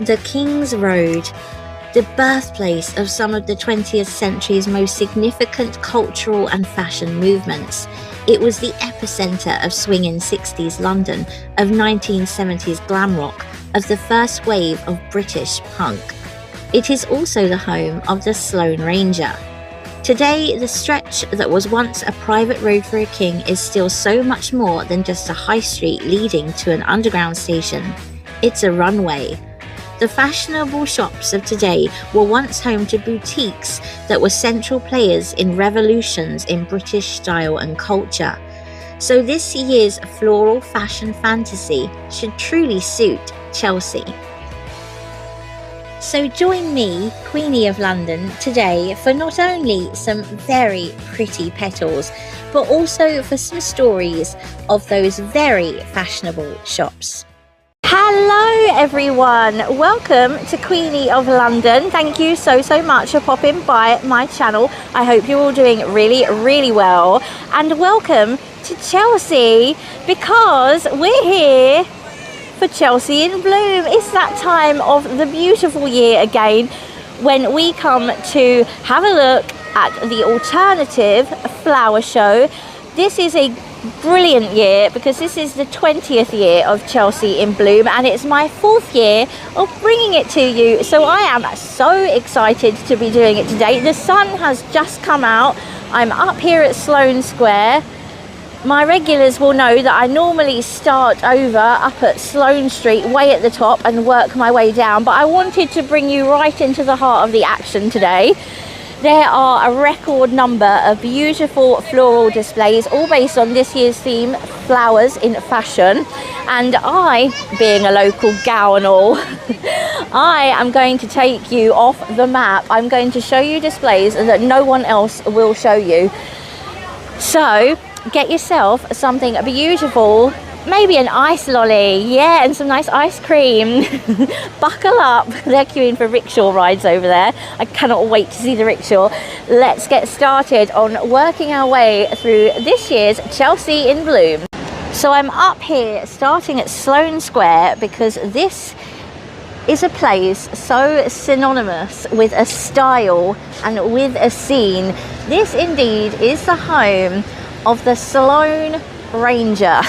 The King's Road, the birthplace of some of the 20th century's most significant cultural and fashion movements. It was the epicenter of Swingin 60s London, of 1970s glam rock, of the first wave of British punk. It is also the home of the Sloane Ranger. Today, the stretch that was once a private road for a king is still so much more than just a high street leading to an underground station. It's a runway. The fashionable shops of today were once home to boutiques that were central players in revolutions in British style and culture. So this year's floral fashion fantasy should truly suit Chelsea. So join me, Queenie of London, today for not only some very pretty petals, but also for some stories of those very fashionable shops. Hello everyone, welcome to Queenie of London. Thank you so much for popping by my channel. I hope you're all doing really well, and welcome to Chelsea, because we're here for Chelsea in Bloom. It's that time of the beautiful year again when we come to have a look at the alternative flower show. This is a brilliant year because this is the 20th year of Chelsea in Bloom, and it's my 4th year of bringing it to you. So I am so excited to be doing it today. The sun has just come out. I'm up here at Sloane Square. My regulars will know that I normally start over up at Sloane Street, way at the top, and work my way down, but I wanted to bring you right into the heart of the action today. There are a record number of beautiful floral displays, all based on this year's theme, flowers in fashion. And I, being a local gal and all, I am going to take you off the map. I'm going to show you displays that no one else will show you. So get yourself something beautiful, maybe an ice lolly, yeah, and some nice ice cream. Buckle up, they're queuing for rickshaw rides over there. I cannot wait to see the rickshaw. Let's get started on working our way through this year's Chelsea in Bloom. So I'm up here starting at Sloane Square because this is a place so synonymous with a style and with a scene. This indeed is the home of the Sloane Ranger.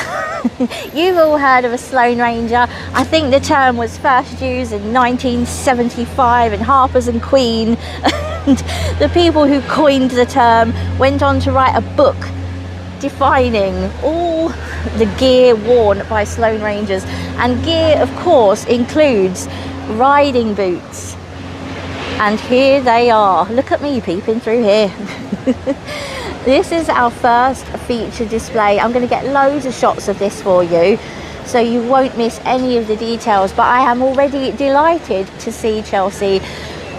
You've all heard of a Sloane Ranger. I think the term was first used in 1975 in Harper's and Queen. And the people who coined the term went on to write a book defining all the gear worn by Sloane Rangers. And gear, of course, includes riding boots. And here they are. Look at me peeping through here. This is our first feature display. I'm going to get loads of shots of this for you, so you won't miss any of the details. But I am already delighted to see Chelsea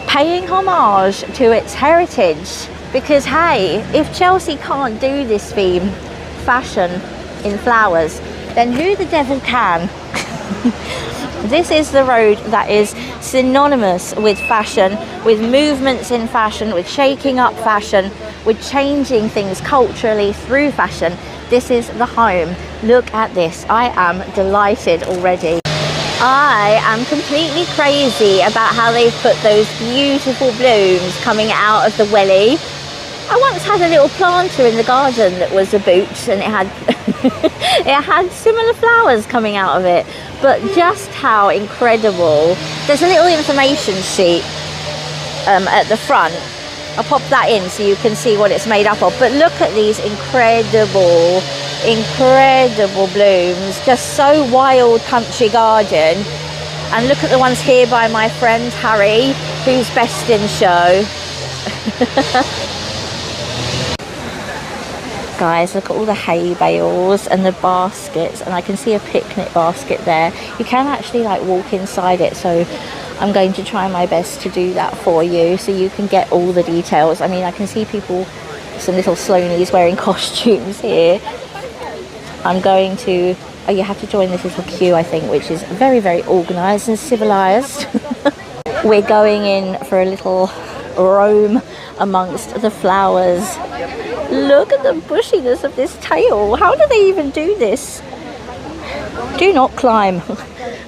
paying homage to its heritage. Because hey, if Chelsea can't do this theme, fashion in flowers, then who the devil can? This is the road that is synonymous with fashion, with movements in fashion, with shaking up fashion, with changing things culturally through fashion. This is the home. Look at this. I am delighted already. I am completely crazy about how they've put those beautiful blooms coming out of the welly. I once had a little planter in the garden that was a boot, and it had it had similar flowers coming out of it. But just how incredible. There's a little information sheet at the front. I'll pop that in so you can see what it's made up of. But look at these incredible blooms. Just so wild country garden. And look at the ones here by my friend Harry, who's best in show. Guys, look at all the hay bales and the baskets, and I can see a picnic basket there. You can actually like walk inside it, so I'm going to try my best to do that for you so you can get all the details. I mean, I can see people, some little Sloanies wearing costumes here. I'm going to, oh, you have to join this little queue, I think, which is very organised and civilised. We're going in for a little roam amongst the flowers. Look at the bushiness of this tail. How do they even do this? Do not climb,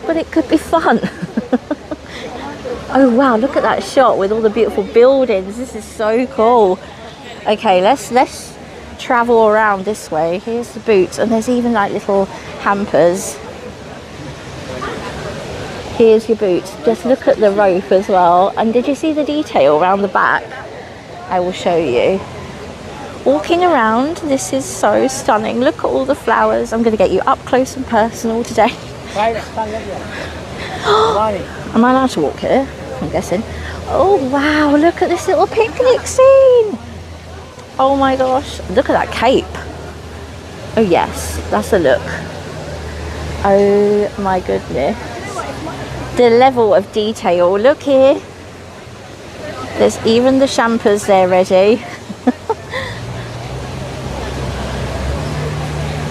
but it could be fun. Oh wow, look at that shot with all the beautiful buildings. This is so cool. Okay, let's travel around this way. Here's the boots, and there's even like little hampers. Here's your boots. Just look at the rope as well. And did you see the detail around the back? I will show you. Walking around, this is so stunning. Look at all the flowers. I'm going to get you up close and personal today. Am I allowed to walk here? I'm guessing. Oh wow, look at this little picnic scene. Oh my gosh, look at that cape. Oh yes, that's a look. Oh my goodness. The level of detail, look here. There's even the champers there ready.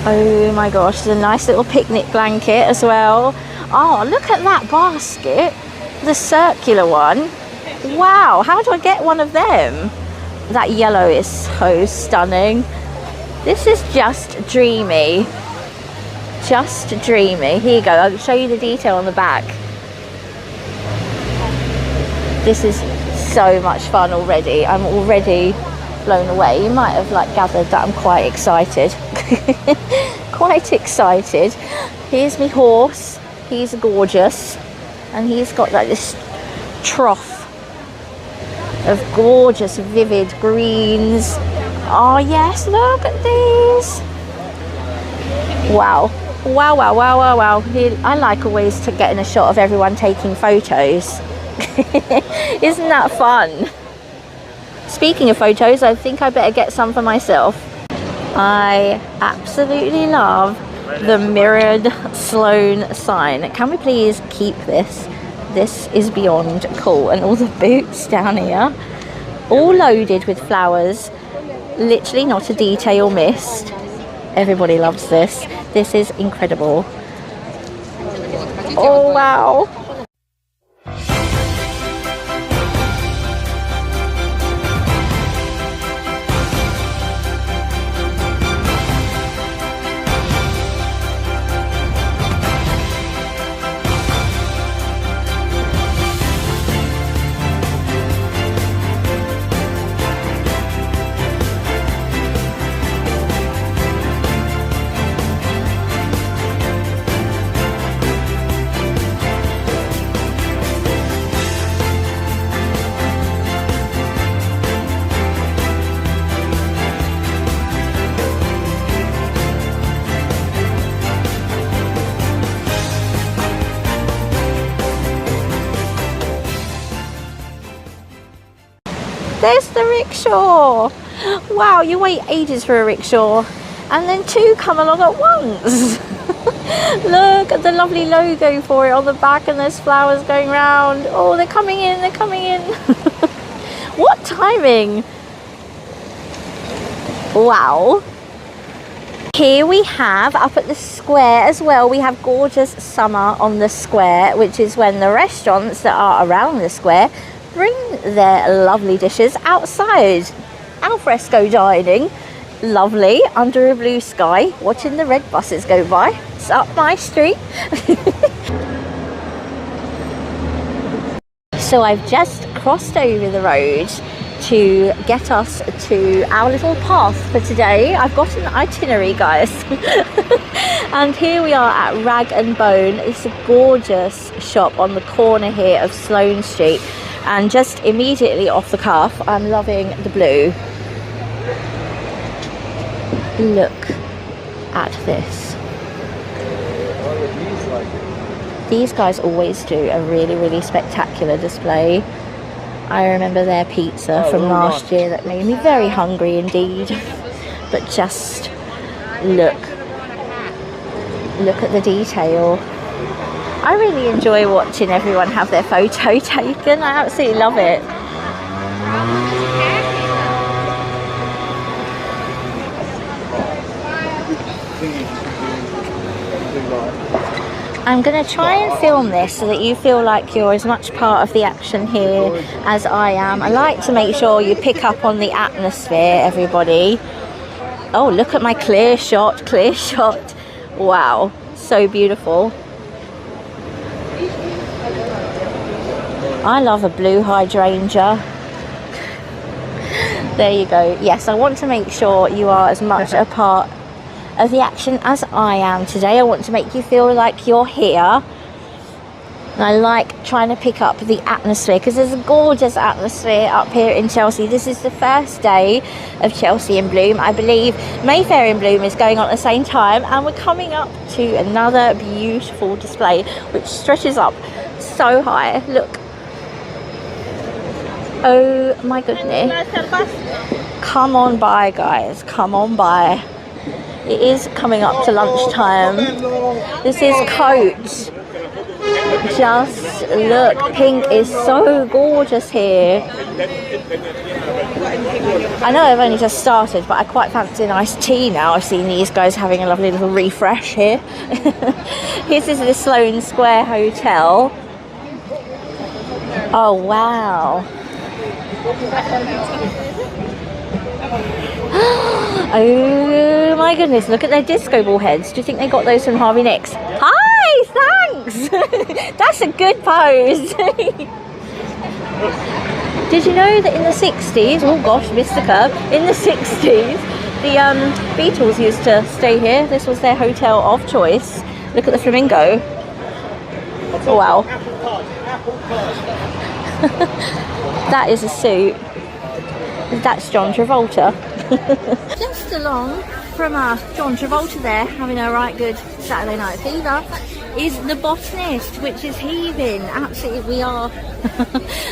Oh my gosh, there's a nice little picnic blanket as well. Oh, look at that basket, the circular one. Wow, how do I get one of them? That yellow is so stunning. This is just dreamy. Just dreamy. Here you go, I'll show you the detail on the back. This is so much fun already. I'm already blown away. You might have like gathered that I'm quite excited. Quite excited. Here's my horse. He's gorgeous, and he's got like this trough of gorgeous vivid greens. Oh yes, look at these. Wow. Wow, wow, wow, wow, wow. I like always to getting a shot of everyone taking photos. Isn't that fun? Speaking of photos, I think I better get some for myself. I absolutely love the mirrored Sloane sign. Can we please keep this? This is beyond cool. And all the boots down here, all loaded with flowers. Literally not a detail missed. Everybody loves this. This is incredible. Oh wow. There's the rickshaw. Wow, you wait ages for a rickshaw, and then two come along at once. Look at the lovely logo for it on the back, and there's flowers going round. Oh, they're coming in, they're coming in. What timing. Wow. Here we have, up at the square as well, we have gorgeous summer on the square, which is when the restaurants that are around the square bring their lovely dishes outside. Alfresco dining, lovely, under a blue sky, watching the red buses go by. It's up my street. So I've just crossed over the road to get us to our little path for today. I've got an itinerary, guys. And here we are at Rag and Bone. It's a gorgeous shop on the corner here of Sloane Street. And just immediately off the cuff, I'm loving the blue. Look at this. These guys always do a really, really spectacular display. I remember their pizza from last year that made me very hungry indeed. But just look at the detail. I really enjoy watching everyone have their photo taken. I absolutely love it. I'm going to try and film this so that you feel like you're as much part of the action here as I am. I like to make sure you pick up on the atmosphere, everybody. Oh, look at my clear shot, clear shot. Wow, so beautiful. I love a blue hydrangea. There you go. Yes, I want to make sure you are as much a part of the action as I am today. I want to make you feel like you're here. And I like trying to pick up the atmosphere, because there's a gorgeous atmosphere up here in Chelsea. This is the first day of Chelsea in Bloom. I believe Mayfair in Bloom is going on at the same time, and we're coming up to another beautiful display which stretches up so high. Look. Oh my goodness. Come on by, guys. Come on by. It is coming up to lunchtime. This is Coach. Just look, pink is so gorgeous here. I know I've only just started, but I quite fancy an iced tea now. I've seen these guys having a lovely little refresh here. This is the Sloane Square Hotel. Oh wow. Oh my goodness, look at their disco ball heads. Do you think they got those from Harvey Nicks? Hi, thanks! That's a good pose. Did you know that in the 60s, oh gosh, missed the curve, in the 60s, the Beatles used to stay here. This was their hotel of choice. Look at the flamingo. Oh, wow. That is a suit. That's John Travolta. Just along from John Travolta there, having a right good Saturday night fever, is the botanist, which is heaving. Absolutely, we are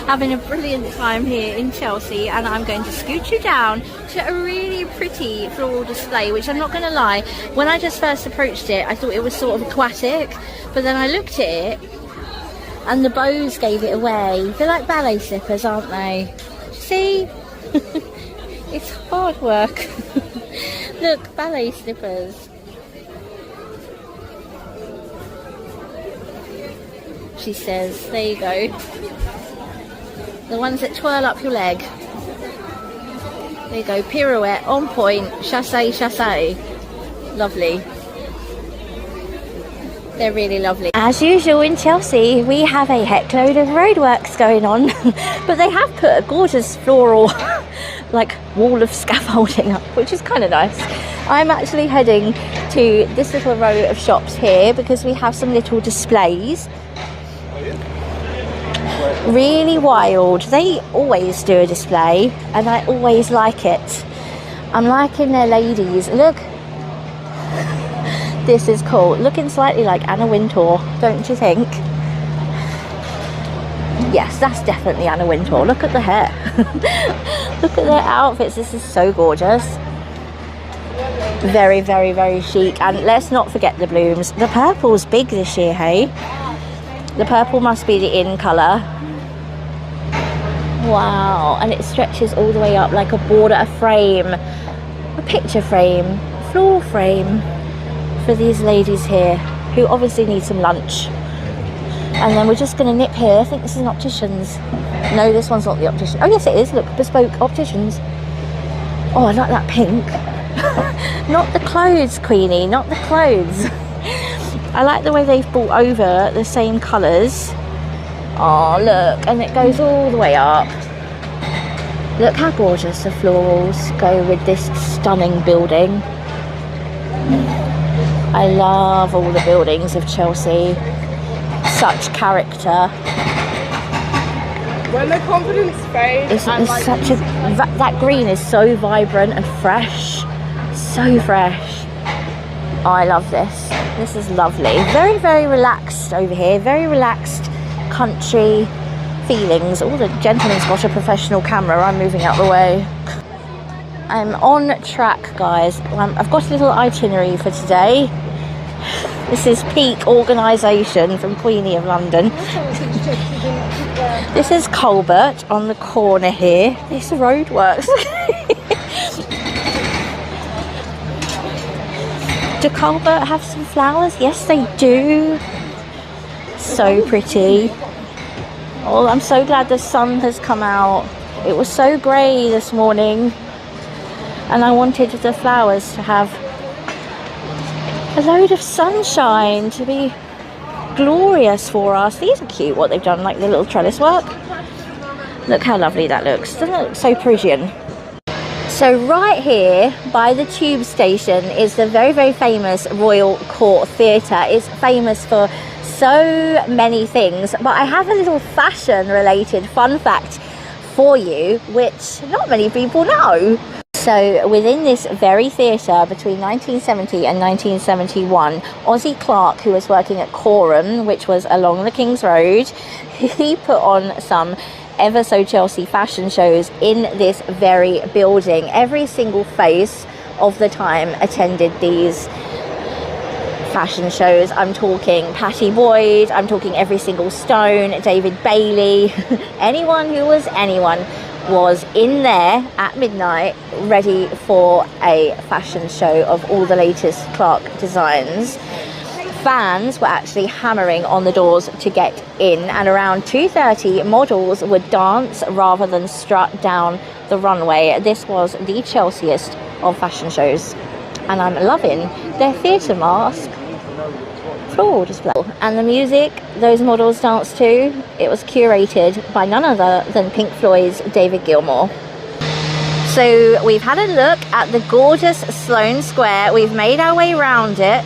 having a brilliant time here in Chelsea, and I'm going to scoot you down to a really pretty floral display, which I'm not going to lie, when I just first approached it, I thought it was sort of aquatic, but then I looked at it, and the bows gave it away. They're like ballet slippers, aren't they? See? It's hard work. Look, ballet slippers. She says, there you go. The ones that twirl up your leg. There you go, pirouette, on point, chassé, chassé. Lovely. They're really lovely. As usual in Chelsea, we have a heck load of roadworks going on, but they have put a gorgeous floral like wall of scaffolding up, which is kind of nice. I'm actually heading to this little row of shops here because we have some little displays. Really wild. They always do a display and I always like it. I'm liking their ladies. Look. This is cool. Looking slightly like Anna Wintour, don't you think? Yes, that's definitely Anna Wintour. Look at the hair. Look at their outfits. This is so gorgeous. Very, very, very chic. And let's not forget the blooms. The purple's big this year, hey? The purple must be the in colour. Wow. And it stretches all the way up like a border, a frame, a picture frame, floor frame for these ladies here who obviously need some lunch. And then we're just going to nip here. I think this is an optician's. No, this one's not the optician. Oh yes it is, look, bespoke opticians. Oh, I like that pink. Not the clothes, Queenie, not the clothes. I like the way they've brought over the same colours. Oh look, and it goes all the way up. Look how gorgeous the florals go with this stunning building. I love all the buildings of Chelsea. Such character. When the confidence fades, Isn't this such a... That green is so vibrant and fresh. So fresh. Oh, I love this. This is lovely. Very, very relaxed over here. Very relaxed country feelings. Oh, the gentleman's got a professional camera. I'm moving out the way. I'm on track, guys. I've got a little itinerary for today. This is peak organisation from Queenie of London. This is Colbert on the corner here. This road works. Do Colbert have some flowers? Yes, they do. So pretty. Oh, I'm so glad the sun has come out. It was so grey this morning. And I wanted the flowers to have a load of sunshine, to be glorious for us. These are cute, what they've done, like the little trellis work. Look how lovely that looks. Doesn't it look so Parisian? So right here by the tube station is the very, very famous Royal Court Theatre. It's famous for so many things, but I have a little fashion related fun fact for you, which not many people know. So within this very theatre between 1970 and 1971, Ozzie Clark, who was working at Coram, which was along the King's Road, he put on some ever so Chelsea fashion shows in this very building. Every single face of the time attended these fashion shows. I'm talking Patty Boyd, I'm talking every single Stone, David Bailey, anyone who was anyone was in there at midnight ready for a fashion show of all the latest Clark designs. Fans were actually hammering on the doors to get in, and around 2:30 models would dance rather than strut down the runway. This was the Chelseaest of fashion shows, and I'm loving their theatre mask floral display. And the music those models danced to, it was curated by none other than Pink Floyd's David Gilmour. So we've had a look at the gorgeous Sloane Square, we've made our way around it,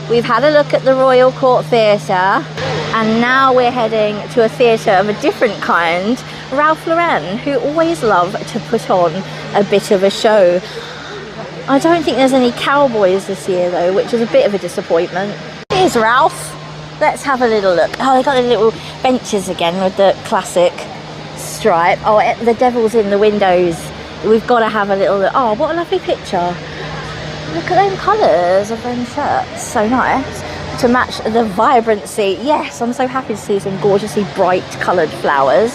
we've had a look at the Royal Court Theatre, and now we're heading to a theatre of a different kind, Ralph Lauren, who always love to put on a bit of a show. I don't think there's any cowboys this year though, which is a bit of a disappointment. Here's Ralph. Let's have a little look. Oh, they got the little benches again with the classic stripe. Oh, the devil's in the windows. We've got to have a little look. Oh, what a lovely picture. Look at them colours of them shirts. So nice. To match the vibrancy. Yes, I'm so happy to see some gorgeously bright coloured flowers.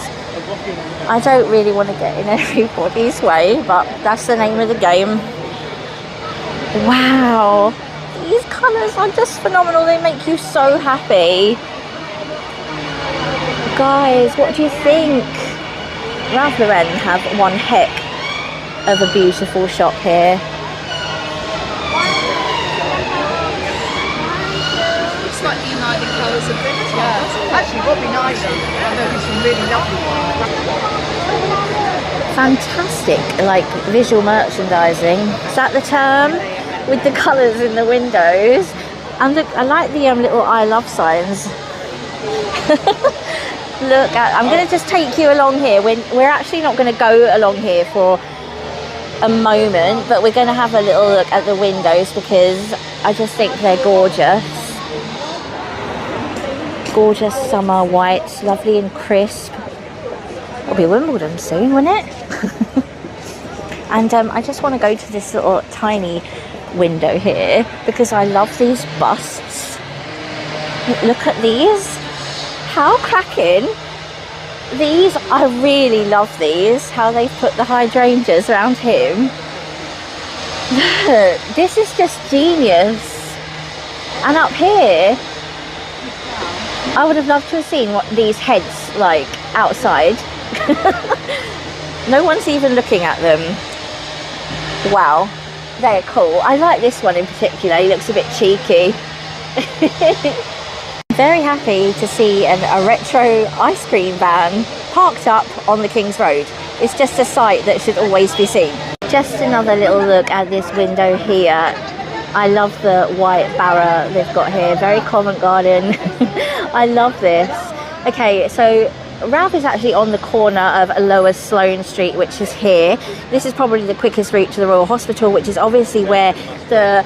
I don't really want to get in everybody's way, but that's the name of the game. Wow. These colours are just phenomenal. They make you so happy. Guys, what do you think? Ralph Lauren have one heck of a beautiful shop here. Slightly uniting colours of it. Yeah. Actually, what would be nice, I know there's some really lovely ones. Fantastic, like visual merchandising. Is that the term? With the colours in the windows. And look, I like the little I love signs. Look, I'm going to just take you along here. We're actually not going to go along here for a moment, but we're going to have a little look at the windows because I just think they're gorgeous. Gorgeous summer whites, lovely and crisp. It'll be Wimbledon soon, won't it? And I just want to go to this little tiny window here because I love these busts. Look at these. How cracking. These, I really love these. How they put the hydrangeas around him. Look, this is just genius. And up here, I would have loved to have seen what these heads like outside. No one's even looking at them. Wow, they're cool. I like this one in particular. He looks a bit cheeky. Very happy to see a retro ice cream van parked up on the King's Road. It's just a sight that should always be seen. Just another little look at this window here. I love the white barra they've got here. Very Covent Garden. I love this. Okay, so Ralph is actually on the corner of Lower Sloane Street, which is here. This is probably the quickest route to the Royal Hospital, which is obviously where the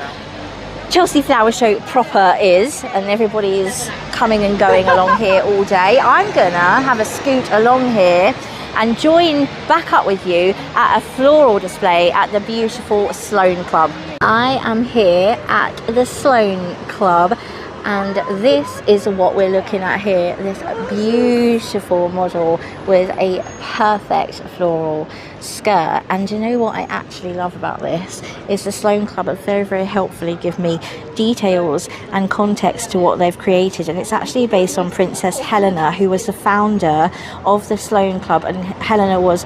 Chelsea Flower Show proper is, and everybody's coming and going along here all day. I'm gonna have a scoot along here and join back up with you at a floral display at the beautiful Sloane Club. I am here at the Sloane Club, and this is what we're looking at here. This beautiful model with a perfect floral skirt. And you know what I actually love about this is the Sloane Club have very, very helpfully give me details and context to what they've created, and it's actually based on Princess Helena, who was the founder of the Sloane Club, and Helena was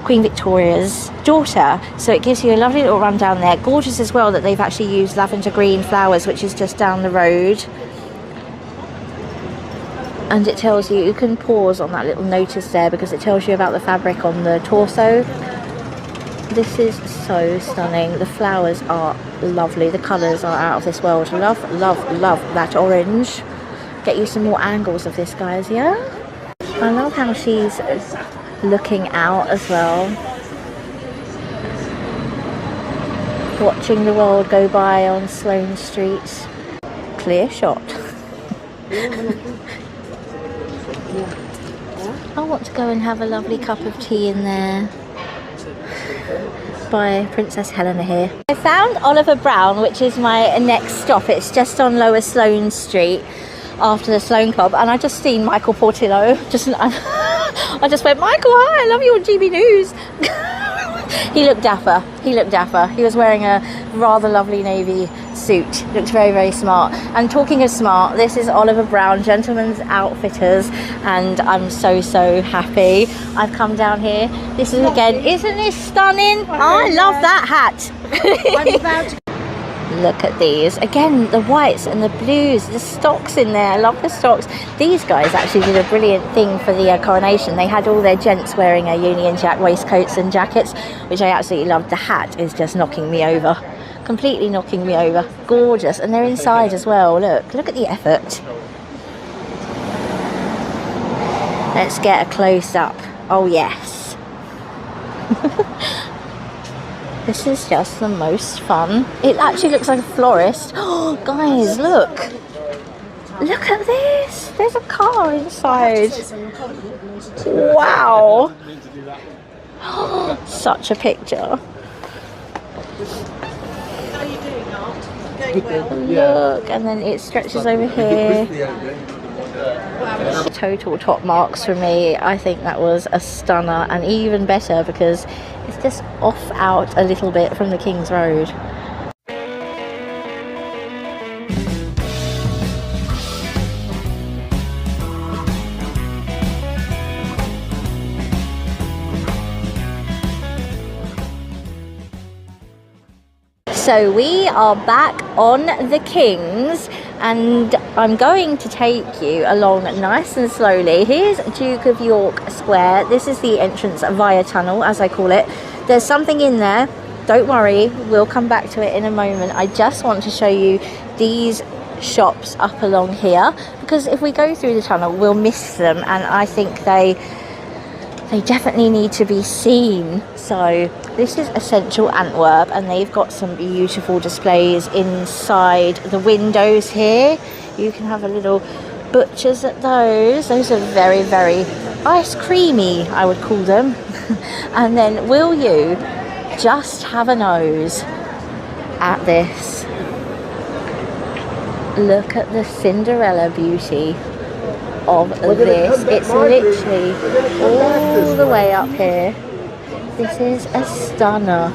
Queen Victoria's daughter. So it gives you a lovely little rundown there. Gorgeous as well that they've actually used lavender green flowers, which is just down the road. And it tells you, you can pause on that little notice there because it tells you about the fabric on the torso. This is so stunning. The flowers are lovely. The colours are out of this world. Love, love, love that orange. Get you some more angles of this, guys, yeah? I love how she's looking out as well. Watching the world go by on Sloane Street. Clear shot. I want to go and have a lovely cup of tea in there. By Princess Helena here. I found Oliver Brown, which is my next stop. It's just on Lower Sloane Street after the Sloane Club, and I just seen Michael Portillo. I just went, Michael, hi, I love you on GB News. He looked dapper. He looked dapper. He was wearing a rather lovely navy suit. Looked very, very smart. And talking of smart, this is Oliver Brown, Gentleman's Outfitters, and I'm so, so happy I've come down here. This is again, isn't this stunning? I love that hat. I'm about to Look at these. Again, the whites and the blues, the stocks in there. I love the stocks. These guys actually did a brilliant thing for the coronation. They had all their gents wearing Union Jack waistcoats and jackets, which I absolutely loved. The hat is just knocking me over. Completely knocking me over. Gorgeous. And they're inside as well. Look at the effort. Let's get a close-up. Oh, yes. This is just the most fun. It actually looks like a florist. Oh, guys, look. Look at this. There's a car inside. Wow. Such a picture. Look, and then it stretches over here. Total top marks for me. I think that was a stunner, and even better because it's just off out a little bit from the King's Road. So we are back on the King's, and I'm going to take you along nice and slowly. Here's Duke of York Square. This is the entrance via tunnel, as I call it. There's something in there. Don't worry, we'll come back to it in a moment. I just want to show you these shops up along here, because if we go through the tunnel, we'll miss them, and I think they definitely need to be seen. So this is Essential Antwerp, and they've got some beautiful displays inside the windows here. You can have a little butchers at those. Those are very, very ice creamy, I would call them. And then will you just have a nose at this? Look at the Cinderella beauty of this. It's literally all the way up here. This is a stunner.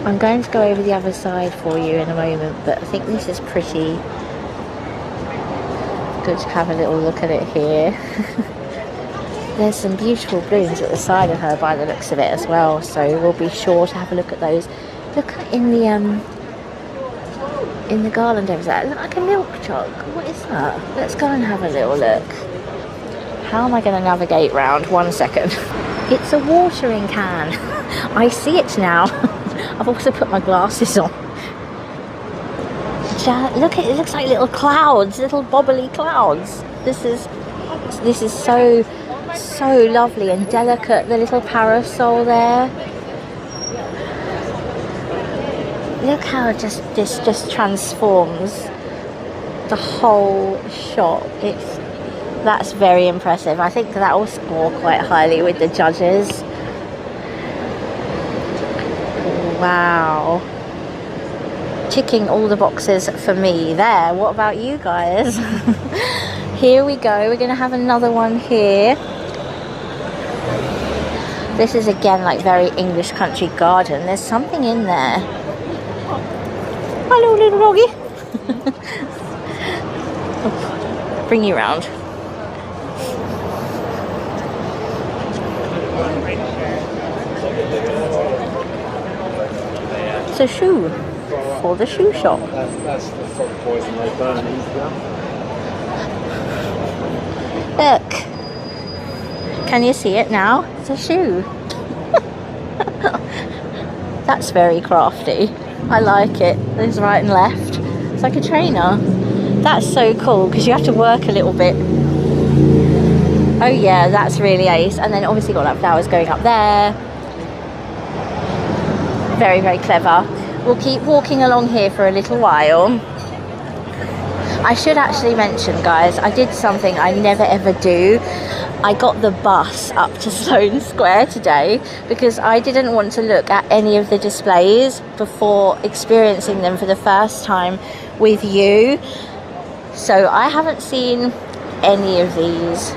I'm going to go over the other side for you in a moment, but I think this is pretty good to have a little look at it here. There's some beautiful blooms at the side of her by the looks of it as well, so we'll be sure to have a look at those. Look in the garland over there. It looks like a milk jug. What is that? Let's go and have a little look. How am I going to navigate round? 1 second. It's a watering can. I see it now. I've also put my glasses on. Look, it looks like little clouds, little bobbly clouds. This is so lovely and delicate. The little parasol there. Look how this just transforms the whole shop. That's very impressive. I think that will score quite highly with the judges. Wow. Ticking all the boxes for me there. What about you guys? Here we go. We're going to have another one here. This is again like very English country garden. There's something in there. Hello, little doggy. Bring you round. It's a shoe for the shoe shop. That's the frog poison they burn Look. Can you see it now? It's a shoe. That's very crafty. I like it. There's right and left. It's like a trainer. That's so cool because you have to work a little bit. Oh yeah, that's really ace. And then obviously got like flowers going up there. Very, very clever. We'll keep walking along here for a little while. I should actually mention, guys, I did something I never ever do. I got the bus up to Sloane Square today because I didn't want to look at any of the displays before experiencing them for the first time with you. So I haven't seen any of these.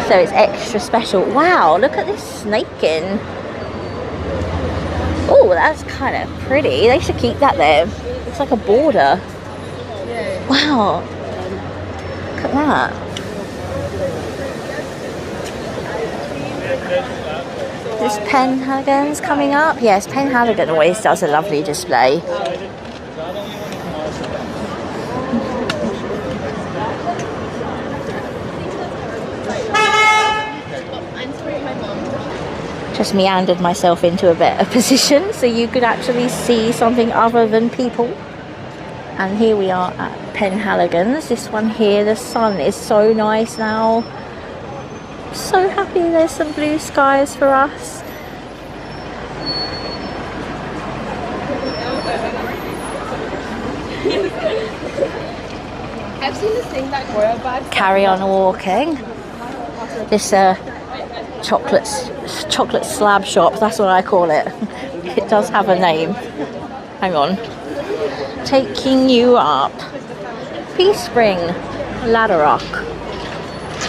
So it's extra special. Wow, look at this snaking. Oh, that's kind of pretty. They should keep that there. It's like a border. Wow. Look at that. This Penhagen's coming up. Yes, Penhagen always does a lovely display. Just meandered myself into a better position so you could actually see something other than people. And here we are at Penhagen's. This one here, the sun is so nice now. So happy there's some blue skies for us. I've seen this thing that Royal bag. Carry on walking. This chocolate slab shop, that's what I call it. It does have a name. Hang on. Taking you up. Peace Spring, Ladder Rock,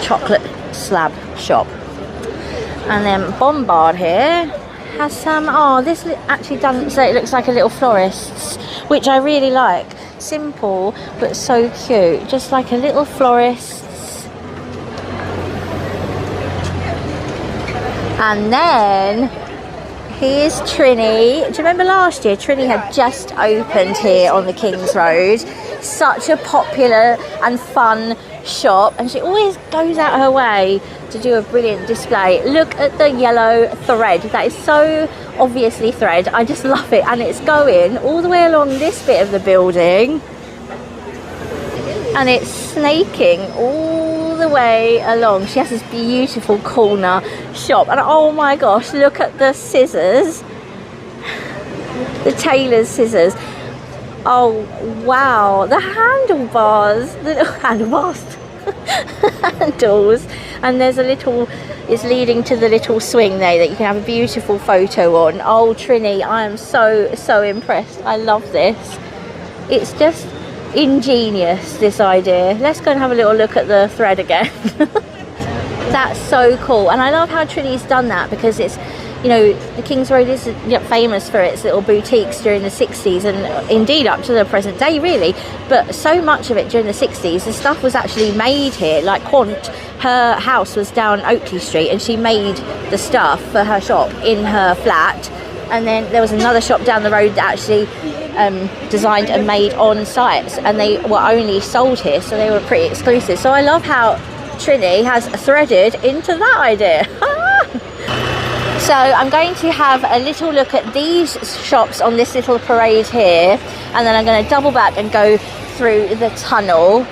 chocolate slab shop. And then Bombard here has some, oh, this actually doesn't, so it looks like a little florist's, which I really like. Simple but so cute, just like a little florist's. And then here's Trini. Do you remember last year Trini had just opened here on the King's Road? Such a popular and fun shop, and she always goes out her way to do a brilliant display. Look at the yellow thread. That is so obviously thread. I just love it, and it's going all the way along this bit of the building, and it's snaking all the way along. She has this beautiful corner shop, and oh my gosh, look at the scissors, the tailor's scissors. Oh wow, the handlebars, the little handlebars, handles, and there's a little, it's leading to the little swing there that you can have a beautiful photo on. Oh Trini, I am so impressed. I love this. It's just ingenious, this idea. Let's go and have a little look at the thread again. That's so cool, and I love how Trini's done that, because it's, you know, the King's Road is famous for its little boutiques during the 60s, and indeed up to the present day really, but so much of it during the 60s, the stuff was actually made here. Like Quant, her house was down Oakley Street, and she made the stuff for her shop in her flat, and then there was another shop down the road that actually designed and made on site, and they were only sold here, so they were pretty exclusive. So I love how Trini has threaded into that idea. So I'm going to have a little look at these shops on this little parade here, and then I'm going to double back and go through the tunnel.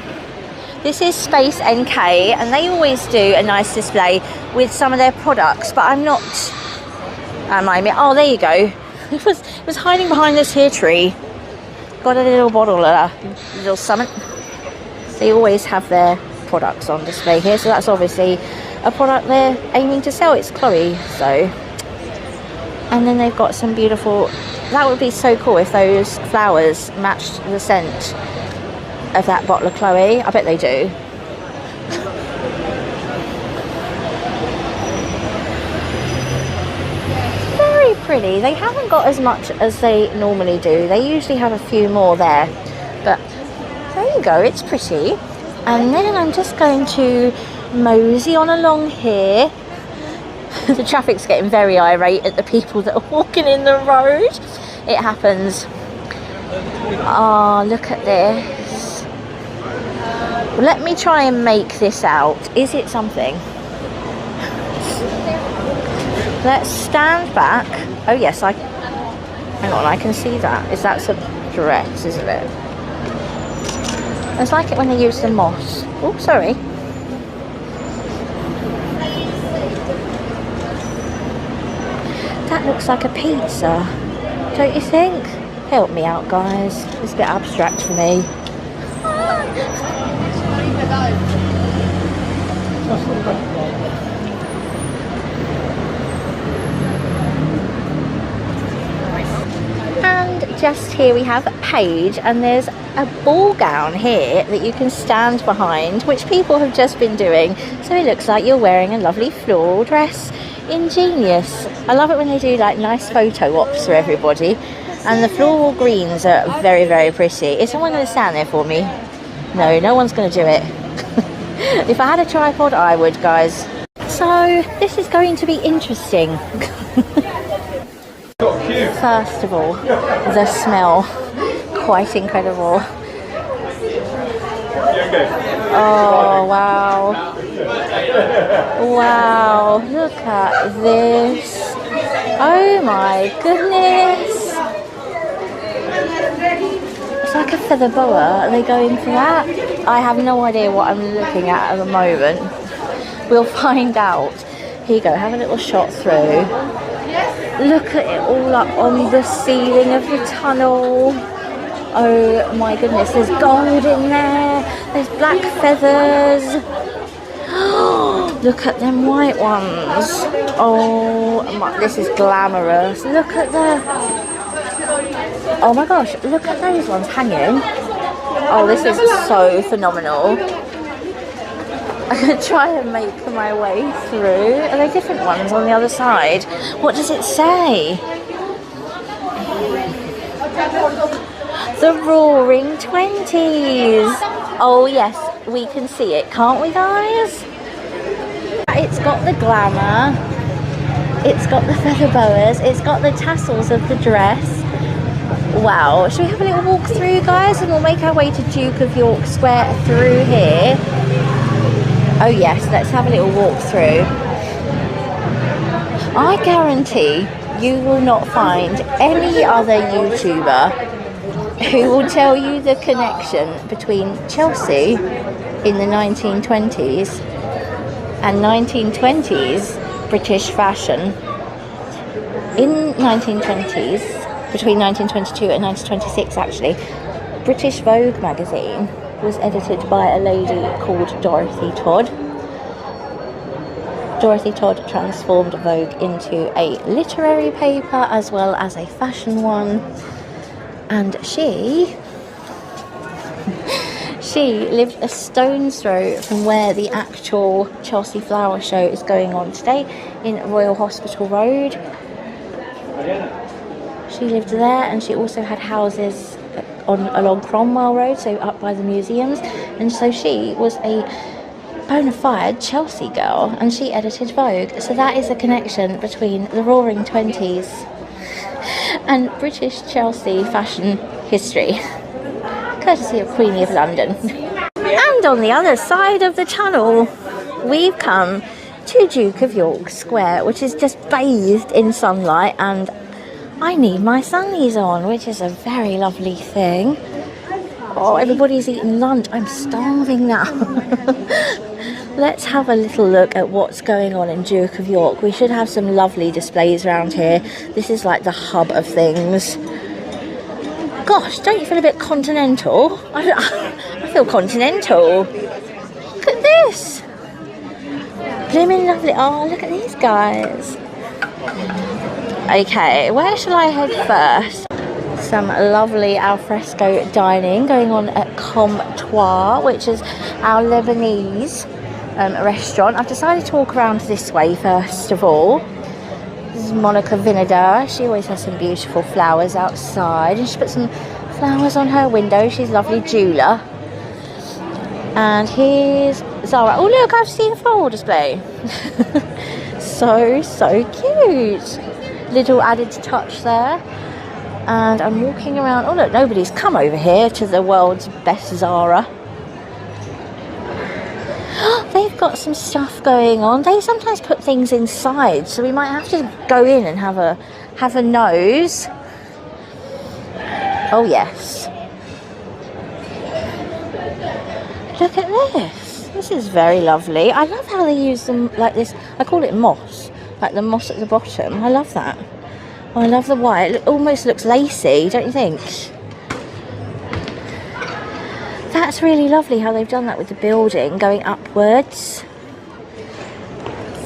This is Space NK, and they always do a nice display with some of their products, but I'm not, oh there you go. It was hiding behind this here tree. Got a little bottle of a little summit. They always have their products on display here, so that's obviously a product they're aiming to sell. It's Chloe, so. And then they've got some beautiful, that would be so cool if those flowers matched the scent of that bottle of Chloe. I bet they do. Very pretty. They haven't got as much as they normally do. They usually have a few more there, but there you go, it's pretty. And then I'm just going to mosey on along here. The traffic's getting very irate at the people that are walking in the road. It happens. Oh, look at this. Let me try and make this out. Is it something? Let's stand back. Oh yes, hang on, I can see that. That's a dress, isn't it? It's like it when they use the moss. Oh, sorry. That looks like a pizza, don't you think? Help me out, guys. It's a bit abstract for me. And just here we have Paige, and there's a ball gown here that you can stand behind, which people have just been doing, so it looks like you're wearing a lovely floral dress. Ingenious. I love it when they do like nice photo ops for everybody, and the floral greens are very, very pretty. Is someone going to stand there for me? No, no one's going to do it. If I had a tripod, I would, guys. So this is going to be interesting. First of all, the smell, quite incredible. Oh wow, wow, look at this. Oh my goodness, it's like a feather boa. Are they going for that? I have no idea what I'm looking at the moment. We'll find out. Here you go, have a little shot through. Look at it all up on the ceiling of the tunnel. Oh my goodness, there's gold in there, there's black feathers. Look at them white ones. Oh my, this is glamorous. Look at the, oh my gosh, look at those ones hanging. Oh, this is so phenomenal. I'm going to try and make my way through. Are there different ones on the other side? What does it say? The Roaring 20s. Oh yes, we can see it, can't we, guys? It's got the glamour, it's got the feather boas, it's got the tassels of the dress. Wow, should we have a little walk through, guys, and we'll make our way to Duke of York Square through here. Oh yes, let's have a little walk through. I guarantee you will not find any other YouTuber who will tell you the connection between Chelsea in the 1920s and 1920s British fashion. In 1920s, between 1922 and 1926 actually, British Vogue magazine was edited by a lady called Dorothy Todd. Dorothy Todd transformed Vogue into a literary paper as well as a fashion one. And she lived a stone's throw from where the actual Chelsea Flower Show is going on today in Royal Hospital Road. She lived there, and she also had houses along Cromwell Road, so up by the museums. And so she was a bona fide Chelsea girl, and she edited Vogue. So that is a connection between the Roaring 20s and British Chelsea fashion history, courtesy of Queenie of London. And on the other side of the tunnel, we've come to Duke of York Square, which is just bathed in sunlight, and I need my sunnies on, which is a very lovely thing. Oh, everybody's eating lunch. I'm starving now. Let's have a little look at what's going on in Duke of York. We should have some lovely displays around here. This is like the hub of things. Gosh, don't you feel a bit continental? I feel continental. Look at this. Blooming lovely. Oh, look at these guys. Okay, where shall I head first? Some lovely alfresco dining going on at Comptoir, which is our Lebanese restaurant. I've decided to walk around this way first of all. This is Monica Vinader. She always has some beautiful flowers outside, and she put some flowers on her window. She's a lovely jeweler. And here's Zara. Oh look, I've seen a floral display. so cute. Little added touch there. And I'm walking around. Oh look, nobody's come over here to the world's best Zara. they've got some stuff going on. They sometimes put things inside, so we might have to go in and have a nose. Oh yes. Look at this. This is very lovely. I love how they use them like this. I call it moss, like the moss at the bottom. I love that. Oh, I love the white. It almost looks lacy, don't you think? That's really lovely how they've done that with the building going upwards.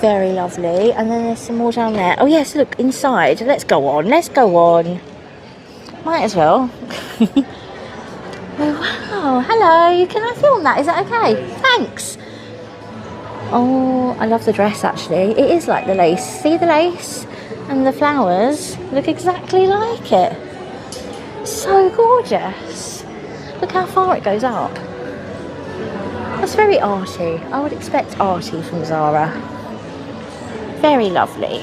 Very lovely. And then there's some more down there. Oh yes, look inside. Let's go on. Let's go on. Might as well. Oh wow. Hello. Can I film that? Is that okay? Thanks. Oh, I love the dress actually. It is like the lace. See the lace? And the flowers look exactly like it. So gorgeous. Look how far it goes up. That's very arty. I would expect arty from Zara. Very lovely.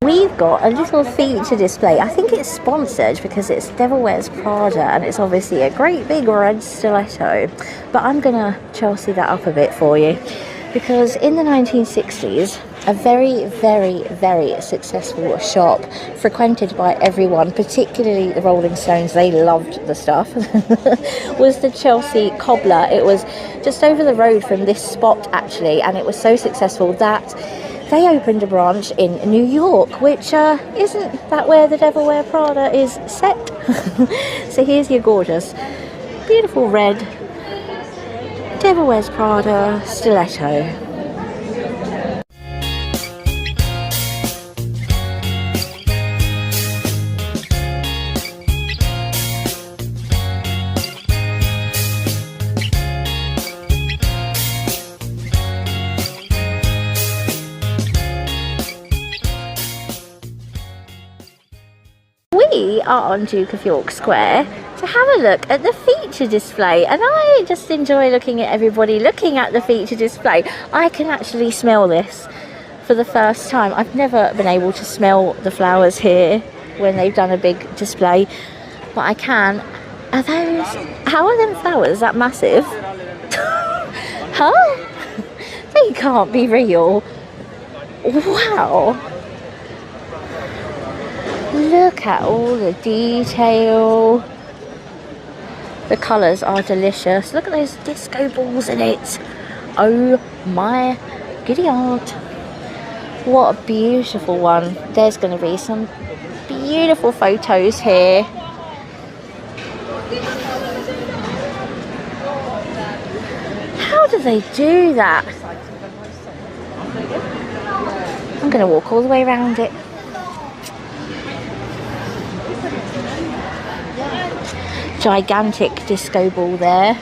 We've got a little feature display. I think it's sponsored because it's Devil Wears Prada and it's obviously a great big red stiletto. But I'm going to Chelsea that up a bit for you. Because in the 1960s, a very, very, very successful shop frequented by everyone, particularly the Rolling Stones, they loved the stuff, was the Chelsea Cobbler. It was just over the road from this spot actually, and it was so successful that they opened a branch in New York, which isn't that where the Devil Wear Prada is set. So here's your gorgeous, beautiful red Devil Wears Prada stiletto. We are on Duke of York Square to have a look at the feature display, and I just enjoy looking at everybody looking at the feature display. I can actually smell this for the first time. I've never been able to smell the flowers here when they've done a big display, but I can. Are those, how are them flowers that massive? Huh? They can't be real. Wow. Look at all the detail. The colours are delicious. Look at those disco balls in it. Oh my giddy aunt. What a beautiful one. There's going to be some beautiful photos here. How do they do that? I'm going to walk all the way around it. Gigantic disco ball there.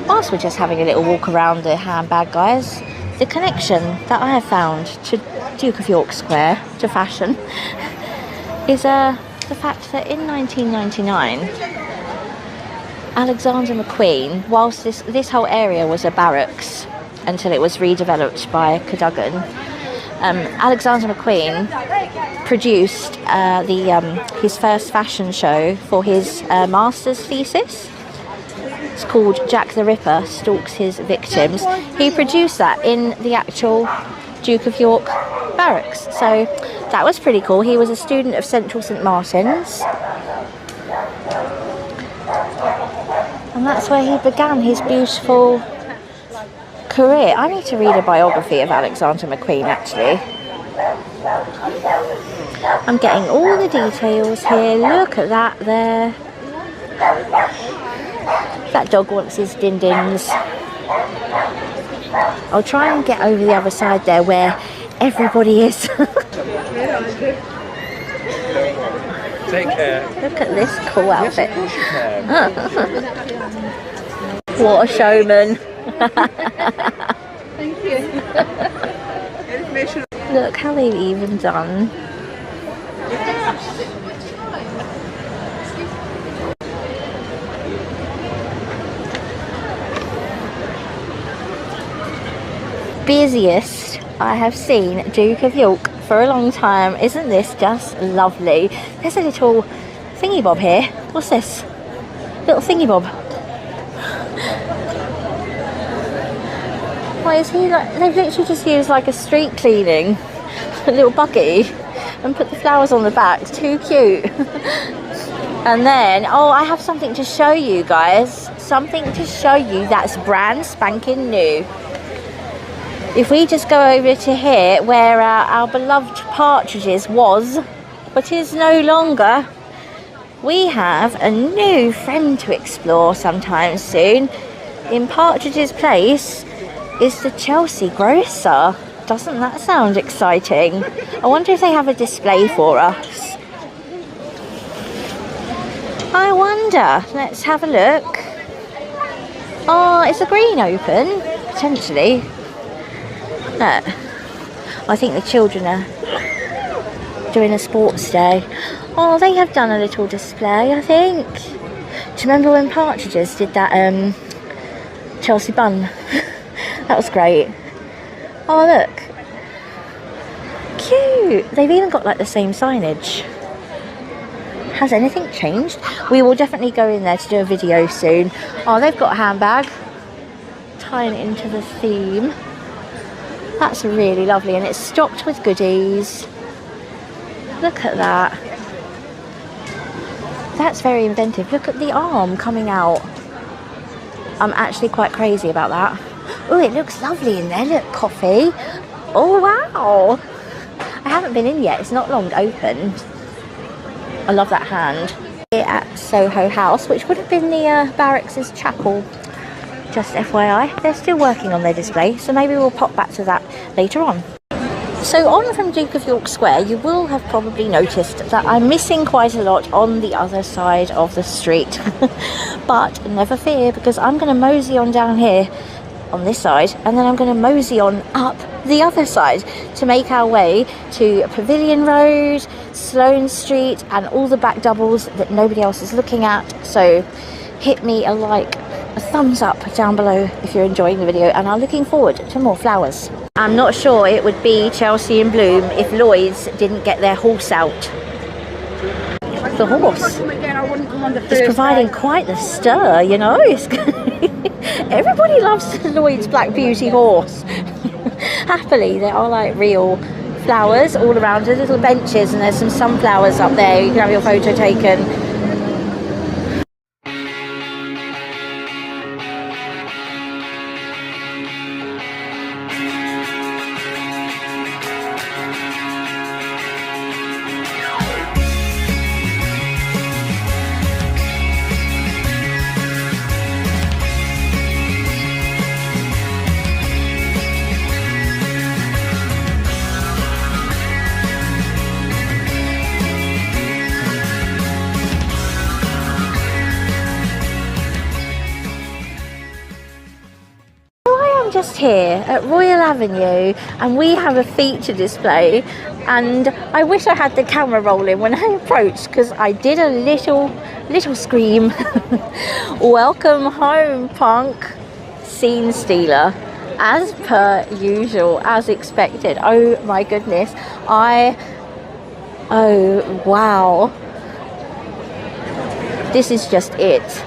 Whilst we're just having a little walk around the handbag, guys, the connection that I have found to Duke of York Square, to fashion, is the fact that in 1999 Alexander McQueen, whilst this whole area was a barracks until it was redeveloped by Cadogan, Alexander McQueen produced his first fashion show for his master's thesis. It's called Jack the Ripper Stalks His Victims. He produced that in the actual Duke of York barracks, so that was pretty cool. He was a student of Central St Martin's, and that's where he began his beautiful career. I need to read a biography of Alexander McQueen actually. I'm getting all the details here. Look at that there. That dog wants his din-dins. I'll try and get over the other side there where everybody is. Take care. Look at this cool outfit. What a showman. Thank you. Look how they've even done. Busiest I have seen Duke of York for a long time. Isn't this just lovely? There's a little thingy bob here. What's this? Little thingy bob. Why is he like, they've literally just used like a street cleaning, a little buggy, and put the flowers on the back. Too cute. And then, oh, I have something to show you guys. Something to show you that's brand spanking new. If we just go over to here, where our beloved partridges was, but is no longer, we have a new friend to explore sometime soon. In Partridge's place is the Chelsea grocer. Doesn't that sound exciting? I wonder if they have a display for us. I wonder. Let's have a look. Oh, is the green open? Potentially. No. I think the children are doing a sports day. Oh, they have done a little display, I think. Do you remember when Partridges did that Chelsea bun? That was great. Oh, look. Cute. They've even got like the same signage. Has anything changed? We will definitely go in there to do a video soon. Oh, they've got a handbag. Tying it into the theme. That's really lovely, and it's stocked with goodies. Look at that. That's very inventive. Look at the arm coming out. I'm actually quite crazy about that. Oh, it looks lovely in there. Look, coffee. Oh, wow. I haven't been in yet. It's not long opened. I love that hand. Here at Soho House, which would have been the Barracks' chapel. Just FYI, they're still working on their display, so maybe we'll pop back to that later on. So on from Duke of York Square, you will have probably noticed that I'm missing quite a lot on the other side of the street. But never fear, because I'm going to mosey on down here on this side, and then I'm going to mosey on up the other side to make our way to Pavilion Road, Sloane Street, and all the back doubles that nobody else is looking at. So hit me a like, a thumbs up down below if you're enjoying the video, and I'm looking forward to more flowers. I'm not sure it would be Chelsea in bloom if Lloyd's didn't get their horse out. The horse is providing quite the stir, you know. Everybody loves Lloyd's Black Beauty horse. Happily, there are like real flowers all around the little benches, and there's some sunflowers up there. You can have your photo taken. Just here at Royal Avenue, and we have a feature display, and I wish I had the camera rolling when I approached, because I did a little scream. Welcome home, punk. Scene stealer, as per usual, as expected. Oh my goodness. Oh wow, this is just it.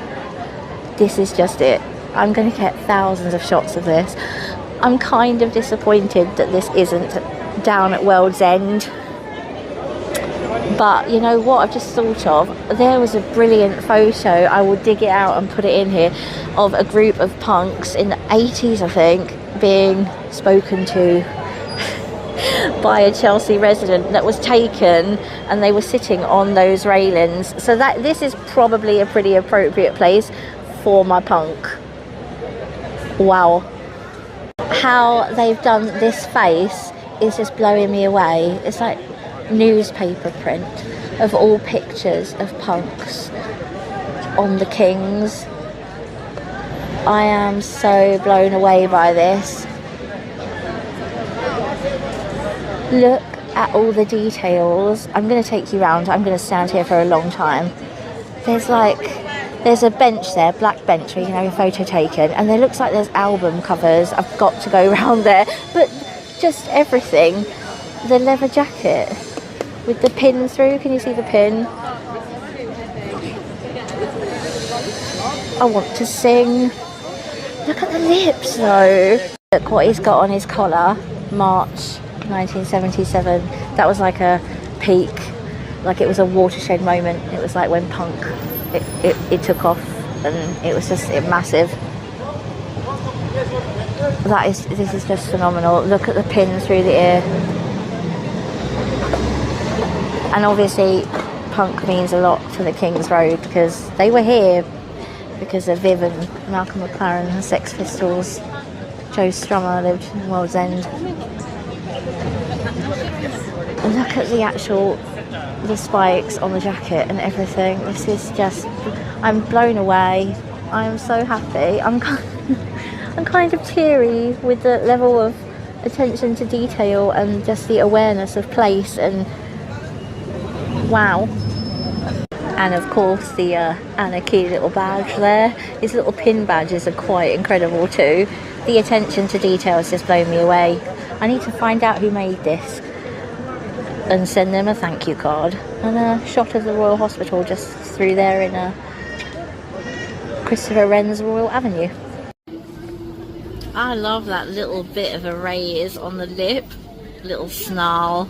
This is just it. I'm going to get thousands of shots of this. I'm kind of disappointed that this isn't down at World's End. But you know what I've just thought of? There was a brilliant photo, I will dig it out and put it in here, of a group of punks in the 80s, I think, being spoken to by a Chelsea resident that was taken, and they were sitting on those railings. So that this is probably a pretty appropriate place for my punk. Wow, how they've done this face is just blowing me away. It's like newspaper print of all pictures of punks on the Kings. I am so blown away by this. Look at all the details. I'm going to take you round. I'm going to stand here for a long time. There's a bench there, black bench, where you can have your photo taken, and there looks like there's album covers. I've got to go round there, but just everything. The leather jacket with the pin through, can you see the pin? I want to sing. Look at the lips though. Look what he's got on his collar. March 1977. That was like a peak, like it was a watershed moment. It was like when punk it took off, and it was just massive. This is just phenomenal. Look at the pin through the ear. And obviously punk means a lot to the King's Road because they were here because of Vivienne, Malcolm McLaren, the Sex Pistols. Joe Strummer lived in World's End. And look at the spikes on the jacket and everything. This is just, I'm blown away. I am so happy. I'm kind of teary with the level of attention to detail and just the awareness of place, and wow. And of course the Anarchy little badge there. His little pin badges are quite incredible too. The attention to detail has just blown me away. I need to find out who made this and send them a thank you card. And a shot of the Royal Hospital just through there in Christopher Wren's Royal Avenue. I love that little bit of a raise on the lip. Little snarl.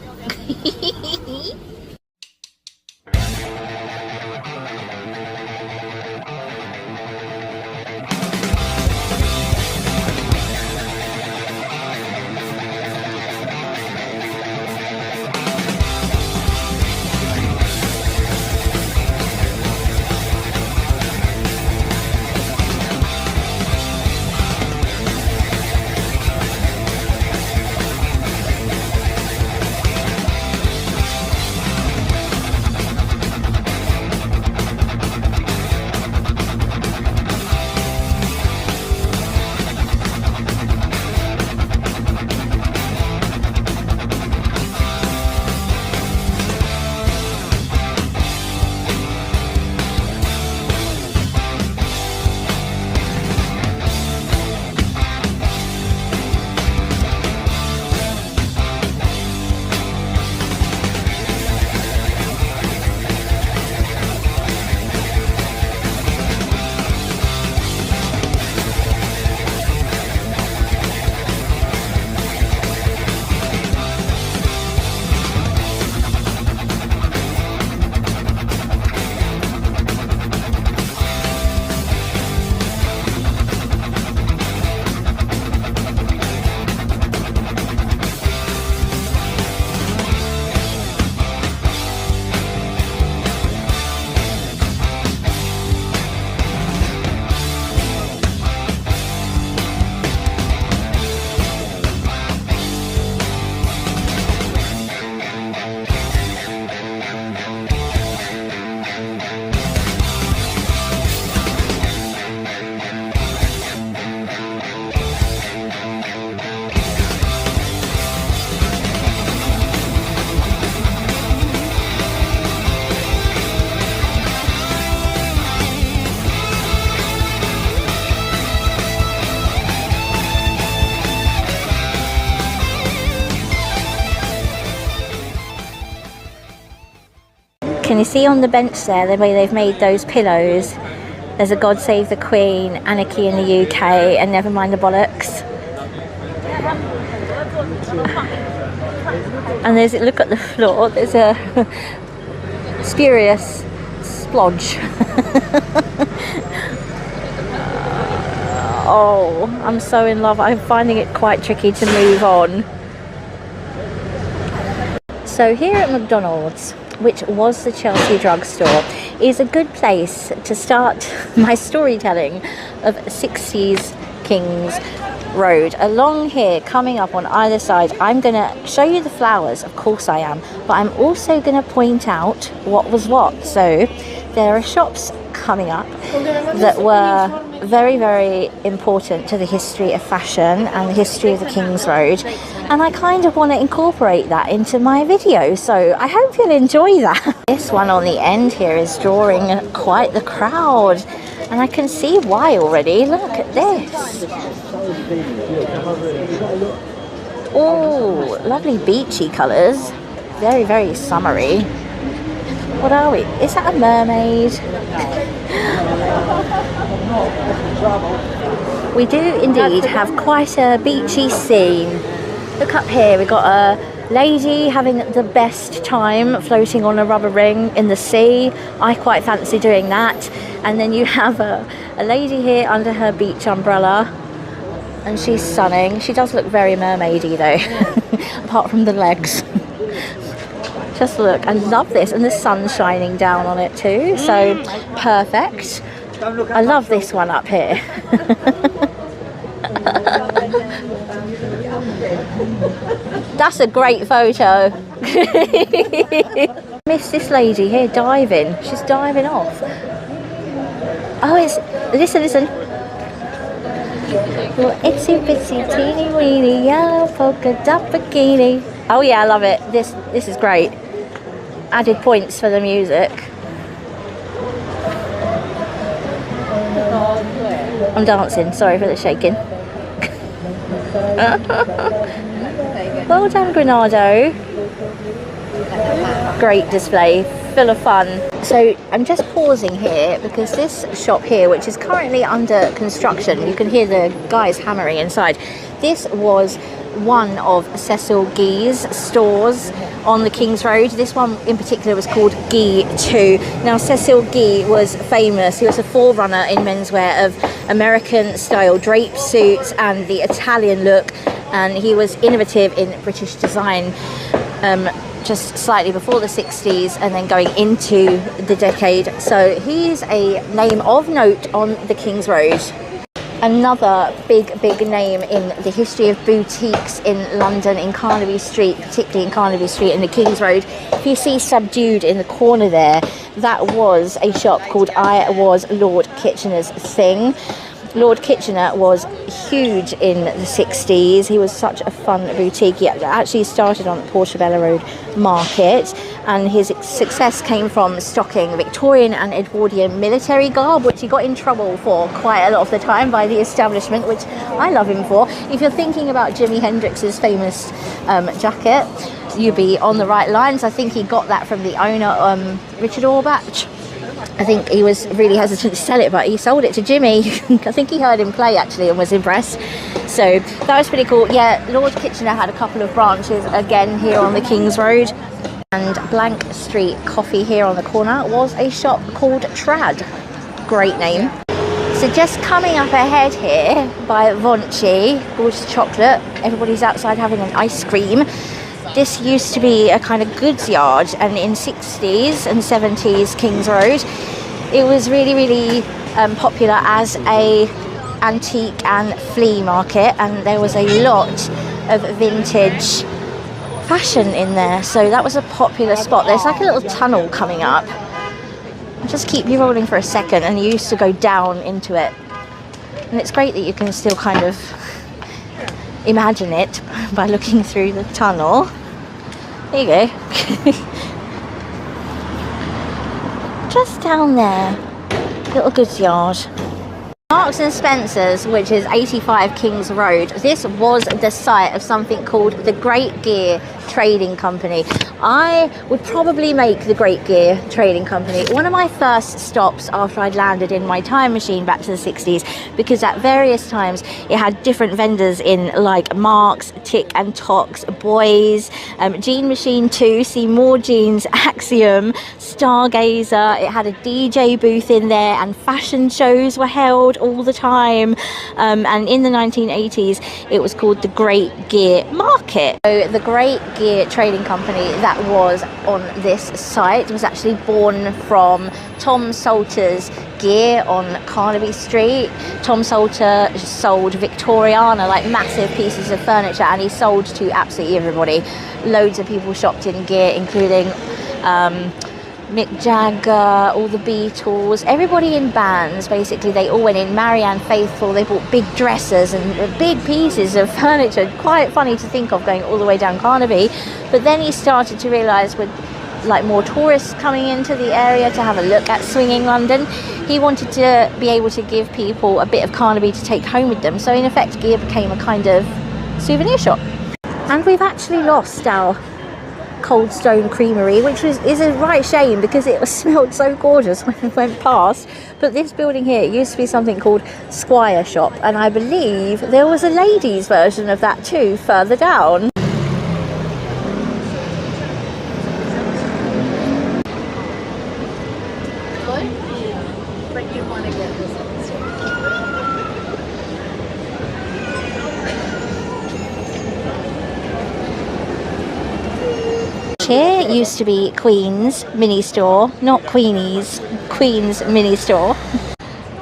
Can you see on the bench there the way they've made those pillows? There's a God Save the Queen, Anarchy in the UK, and Never Mind the Bollocks. And there's, look at the floor, there's a spurious splodge. Oh, I'm so in love. I'm finding it quite tricky to move on. So here at McDonald's, which was the Chelsea drugstore, is a good place to start my storytelling of 60s Kings Road. Along here, coming up on either side, I'm going to show you the flowers, of course I am, but I'm also going to point out what was what. So there are shops coming up that were very, very important to the history of fashion and the history of the King's Road, and I kind of want to incorporate that into my video, so I hope you'll enjoy that. This one on the end here is drawing quite the crowd, and I can see why already. Look at this. Oh, lovely beachy colours, very, very summery. What are we? Is that a mermaid? We do indeed have quite a beachy scene. Look up here, we've got a lady having the best time floating on a rubber ring in the sea. I quite fancy doing that. And then you have a lady here under her beach umbrella, and she's sunning. She does look very mermaidy though, apart from the legs. Just look, I love this, and the sun's shining down on it too, so perfect. I love this one up here. That's a great photo. Miss this lady here diving. She's diving off. Oh, it's listen. Your itsy bitsy teeny weeny yellow polka dot bikini. Oh yeah, I love it. This is great. Added points for the music. I'm dancing, sorry for the shaking. Well done, Granado. Great display, full of fun. So I'm just pausing here because this shop here, which is currently under construction, you can hear the guys hammering inside. This was one of Cecil Guy's stores on the King's Road. This one in particular was called Guy 2. Now Cecil Guy was famous. He was a forerunner in menswear of American style drape suits and the Italian look, and he was innovative in British design just slightly before the 60s and then going into the decade. So he's a name of note on the King's Road. Another big name in the history of boutiques in London, in Carnaby Street, particularly in Carnaby Street and the King's Road. If you see Subdued in the corner there, that was a shop called I Was Lord Kitchener's Thing. Lord Kitchener was huge in the 60s. He was such a fun boutique. He actually started on Portobello Road Market, and his success came from stocking Victorian and Edwardian military garb, which he got in trouble for quite a lot of the time by the establishment, which I love him for. If you're thinking about Jimi Hendrix's famous jacket, you'd be on the right lines. I think he got that from the owner, Richard Orbach. I think he was really hesitant to sell it, but he sold it to Jimmy. I think he heard him play actually and was impressed. So that was pretty cool. Yeah, Lord Kitchener had a couple of branches again here on the King's Road. And Blank Street Coffee here on the corner was a shop called Trad. Great name. So just coming up ahead here by Vonchi, gorgeous chocolate. Everybody's outside having an ice cream. This used to be a kind of goods yard, and in 60s and 70s King's Road, it was really popular as a antique and flea market, and there was a lot of vintage fashion in there, so that was a popular spot. There's like a little tunnel coming up. I'll just keep you rolling for a second, and you used to go down into it, and it's great that you can still kind of imagine it by looking through the tunnel. There you go. Just down there, little goods yard. Marks and Spencer's, which is 85 King's Road, this was the site of something called the Great Gear Trading Company. I would probably make the Great Gear Trading Company one of my first stops after I'd landed in my time machine back to the 60s, because at various times it had different vendors in, like Marks, Tick and Tox, Boys, Jean Machine 2, Seymour Jeans, Axiom, Stargazer. It had a DJ booth in there, and fashion shows were held all the time, and in the 1980s it was called the Great Gear Market. So the Great Gear Trading Company that was on this site was actually born from Tom Salter's gear on Carnaby Street. Tom Salter sold Victoriana, like massive pieces of furniture, and he sold to absolutely everybody. Loads of people shopped in gear, including Mick Jagger, all the Beatles, everybody in bands. Basically they all went in. Marianne Faithfull, they bought big dresses and big pieces of furniture. Quite funny to think of, going all the way down Carnaby. But then he started to realise, with like more tourists coming into the area to have a look at swinging London, he wanted to be able to give people a bit of Carnaby to take home with them. So in effect gear became a kind of souvenir shop. And we've actually lost our Cold Stone Creamery, which is a right shame because it smelled so gorgeous when we went past. But this building here, it used to be something called Squire Shop, and I believe there was a ladies' version of that too further down. But you want to get this Here used to be Queen's mini store, not Queenie's, Queen's mini store.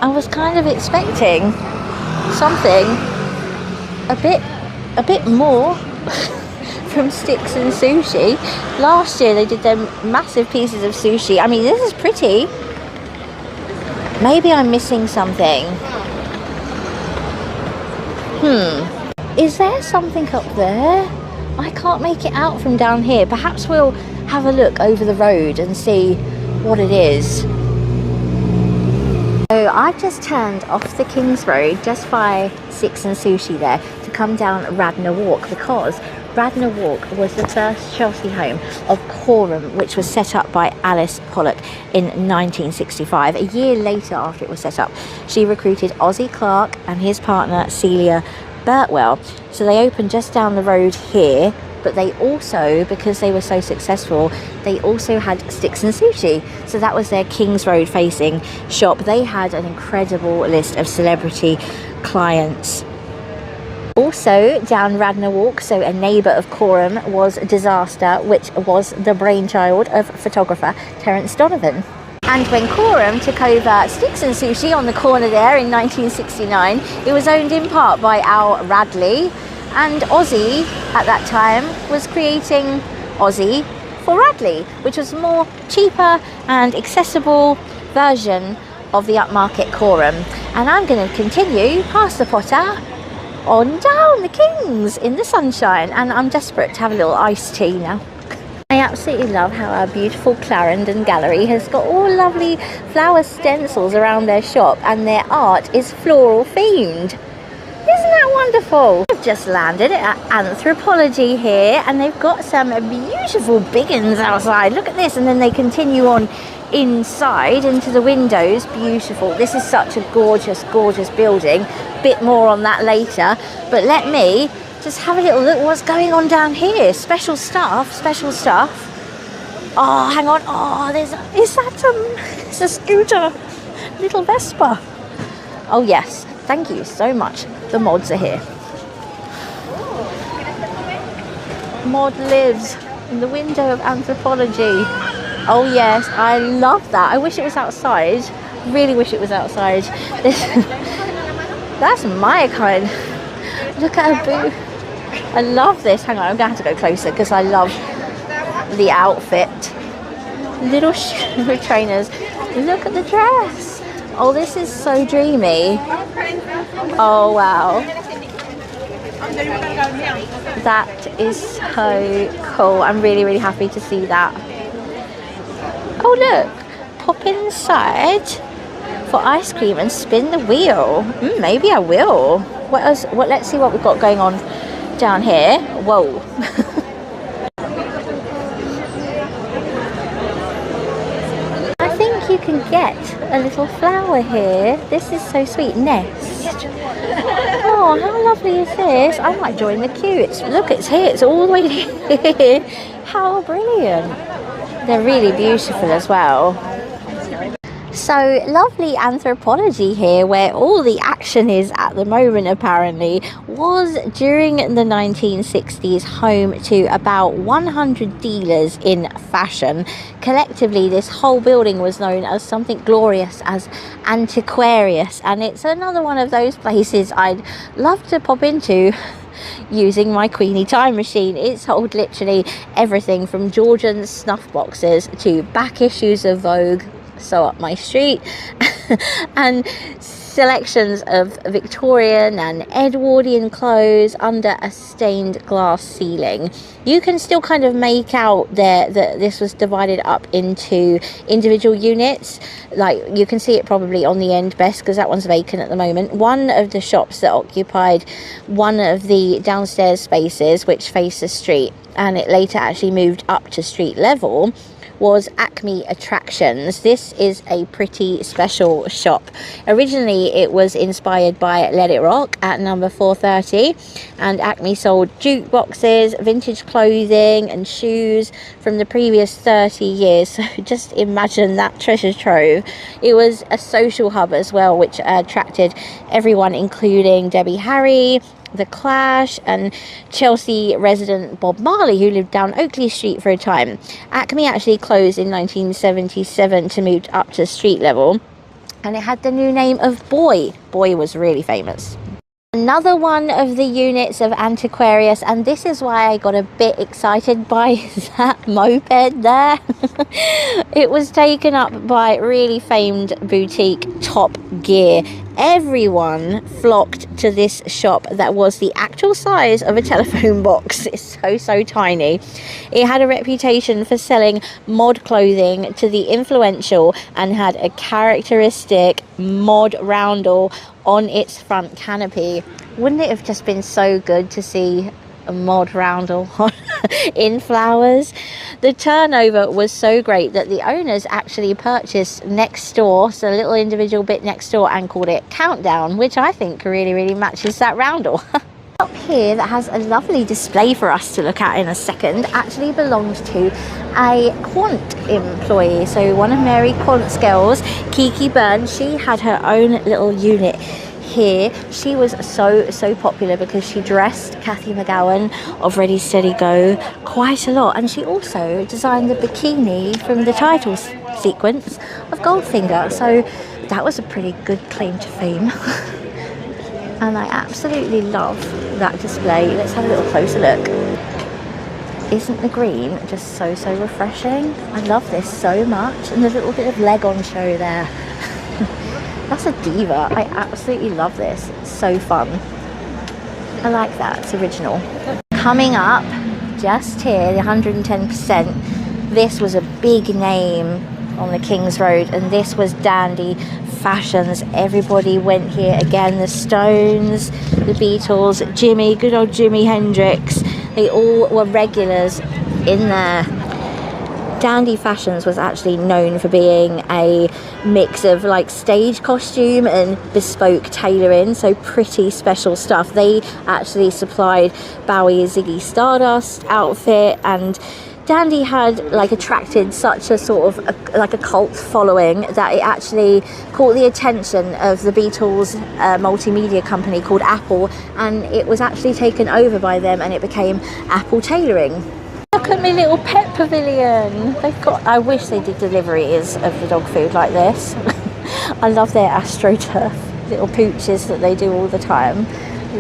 I was kind of expecting something a bit more from Sticks and Sushi. Last year they did them massive pieces of sushi. I mean, this is pretty. Maybe I'm missing something. Is there something up there? I can't make it out from down here. Perhaps we'll have a look over the road and see what it is. So I've just turned off the King's Road just by Sticks and Sushi there to come down Radnor Walk, because Radnor Walk was the first Chelsea home of Coram, which was set up by Alice Pollock in 1965. A year later after it was set up, she recruited Ozzie Clark and his partner Celia Birtwell. So they opened just down the road here, but they also, because they were so successful, they also had Sticks and Sushi. So that was their King's Road facing shop. They had an incredible list of celebrity clients. Also down Radnor Walk, so a neighbour of Coram, was Disaster, which was the brainchild of photographer Terence Donovan. And when Coram took over Sticks and Sushi on the corner there in 1969, it was owned in part by Al Radley, and Ozzie at that time was creating Ozzie for Radley, which was a more cheaper and accessible version of the upmarket Coram. And I'm going to continue past the Potter on down the Kings in the sunshine, and I'm desperate to have a little iced tea now. I absolutely love how our beautiful Clarendon Gallery has got all lovely flower stencils around their shop, and their art is floral themed. Isn't that wonderful? I've just landed at Anthropology here, and they've got some beautiful big uns outside. Look at this, and then they continue on inside into the windows. Beautiful. This is such a gorgeous, gorgeous building. Bit more on that later, but let me just have a little look what's going on down here. Special stuff, special stuff. Oh, hang on. Oh, it's a scooter, little Vespa. Oh yes, thank you so much. The mods are here. Mod lives in the window of Anthropology. Oh yes, I love that. I wish it was outside. Really wish it was outside. That's my kind. Look at her booth. I love this. Hang on, I'm going to have to go closer because I love the outfit. Little trainers. Look at the dress. Oh, this is so dreamy. Oh, wow. That is so cool. I'm really, really happy to see that. Oh, look. Pop inside for ice cream and spin the wheel. Maybe I will. What else? Let's see what we've got going on down here. Whoa. I think you can get a little flower here. This is so sweet. Nest. Oh, how lovely is this? I might join the queue. Look, it's here. It's all the way here. How brilliant. They're really beautiful as well. So lovely Anthropology here, where all the action is at the moment apparently, was during the 1960s home to about 100 dealers in fashion. Collectively, this whole building was known as something glorious as Antiquarius, and it's another one of those places I'd love to pop into using my Queenie time machine. It sold literally everything from Georgian snuff boxes to back issues of Vogue, so up my street, and selections of Victorian and Edwardian clothes under a stained glass ceiling. You can still kind of make out there that this was divided up into individual units. Like, you can see it probably on the end best because that one's vacant at the moment. One of the shops that occupied one of the downstairs spaces, which faced the street, and it later actually moved up to street level, was Acme Attractions. This is a pretty special shop. Originally it was inspired by Let It Rock at number 430, and Acme sold jukeboxes, vintage clothing and shoes from the previous 30 years. So just imagine that treasure trove. It was a social hub as well, which attracted everyone, including Debbie Harry, The Clash, and Chelsea resident Bob Marley, who lived down Oakley Street for a time. Acme actually closed in 1977 to move up to street level, and it had the new name of Boy. Boy was really famous. Another one of the units of Antiquarius, and this is why I got a bit excited by that moped there. It was taken up by really famed boutique Top Gear. Everyone flocked to this shop that was the actual size of a telephone box. It's so tiny. It had a reputation for selling mod clothing to the influential and had a characteristic mod roundel on its front canopy. Wouldn't it have just been so good to see a mod roundel in flowers? The turnover was so great that the owners actually purchased next door, so a little individual bit next door, and called it Countdown, which I think really matches that roundel. Up here, that has a lovely display for us to look at in a second, actually belongs to a Quant employee. So one of Mary Quant's girls, Kiki Byrne, she had her own little unit here. She was so popular because she dressed Cathy McGowan of Ready Steady Go quite a lot, and she also designed the bikini from the title sequence of Goldfinger, so that was a pretty good claim to fame. And I absolutely love that display. Let's have a little closer look. Isn't the green just so refreshing? I love this so much, and the little bit of leg on show there. That's a diva. I absolutely love this. It's so fun. I like that. It's original. Coming up just here, the 110%, this was a big name on the King's Road, and this was Dandy Fashions. Everybody went here again. The Stones, the Beatles, Jimmy, good old Jimi Hendrix. They all were regulars in there. Dandy Fashions was actually known for being a mix of like stage costume and bespoke tailoring, so pretty special stuff. They actually supplied Bowie's Ziggy Stardust outfit, and Dandy had like attracted such a sort of a cult following that it actually caught the attention of the Beatles multimedia company called Apple, and it was actually taken over by them and it became Apple Tailoring. Look at my little pet pavilion. They've got, I wish they did deliveries of the dog food like this. I love their AstroTurf little pooches that they do all the time.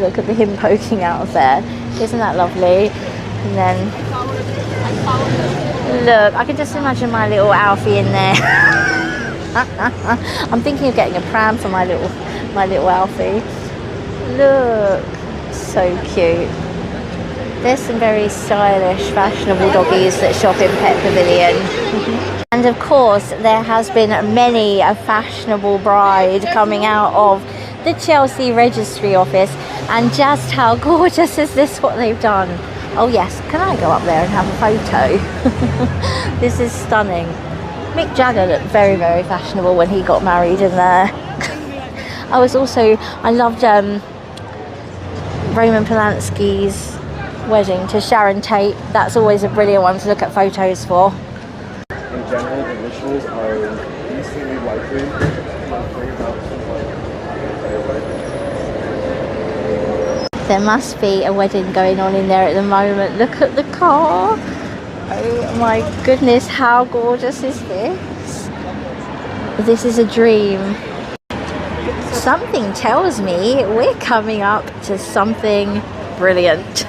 Look at him poking out of there. Isn't that lovely? And then look, I can just imagine my little Alfie in there. I'm thinking of getting a pram for my little Alfie. Look, so cute. There's some very stylish, fashionable doggies that shop in Pet Pavilion. And of course, there has been many a fashionable bride coming out of the Chelsea registry office. And just how gorgeous is this, what they've done? Oh yes, can I go up there and have a photo? This is stunning. Mick Jagger looked very fashionable when he got married in there. I loved Roman Polanski's wedding to Sharon Tate. That's always a brilliant one to look at photos for. In general, the rituals are decently likely to bring about some There must be a wedding going on in there at the moment. Look at the car. Oh my goodness, how gorgeous is this? This is a dream. Something tells me we're coming up to something brilliant.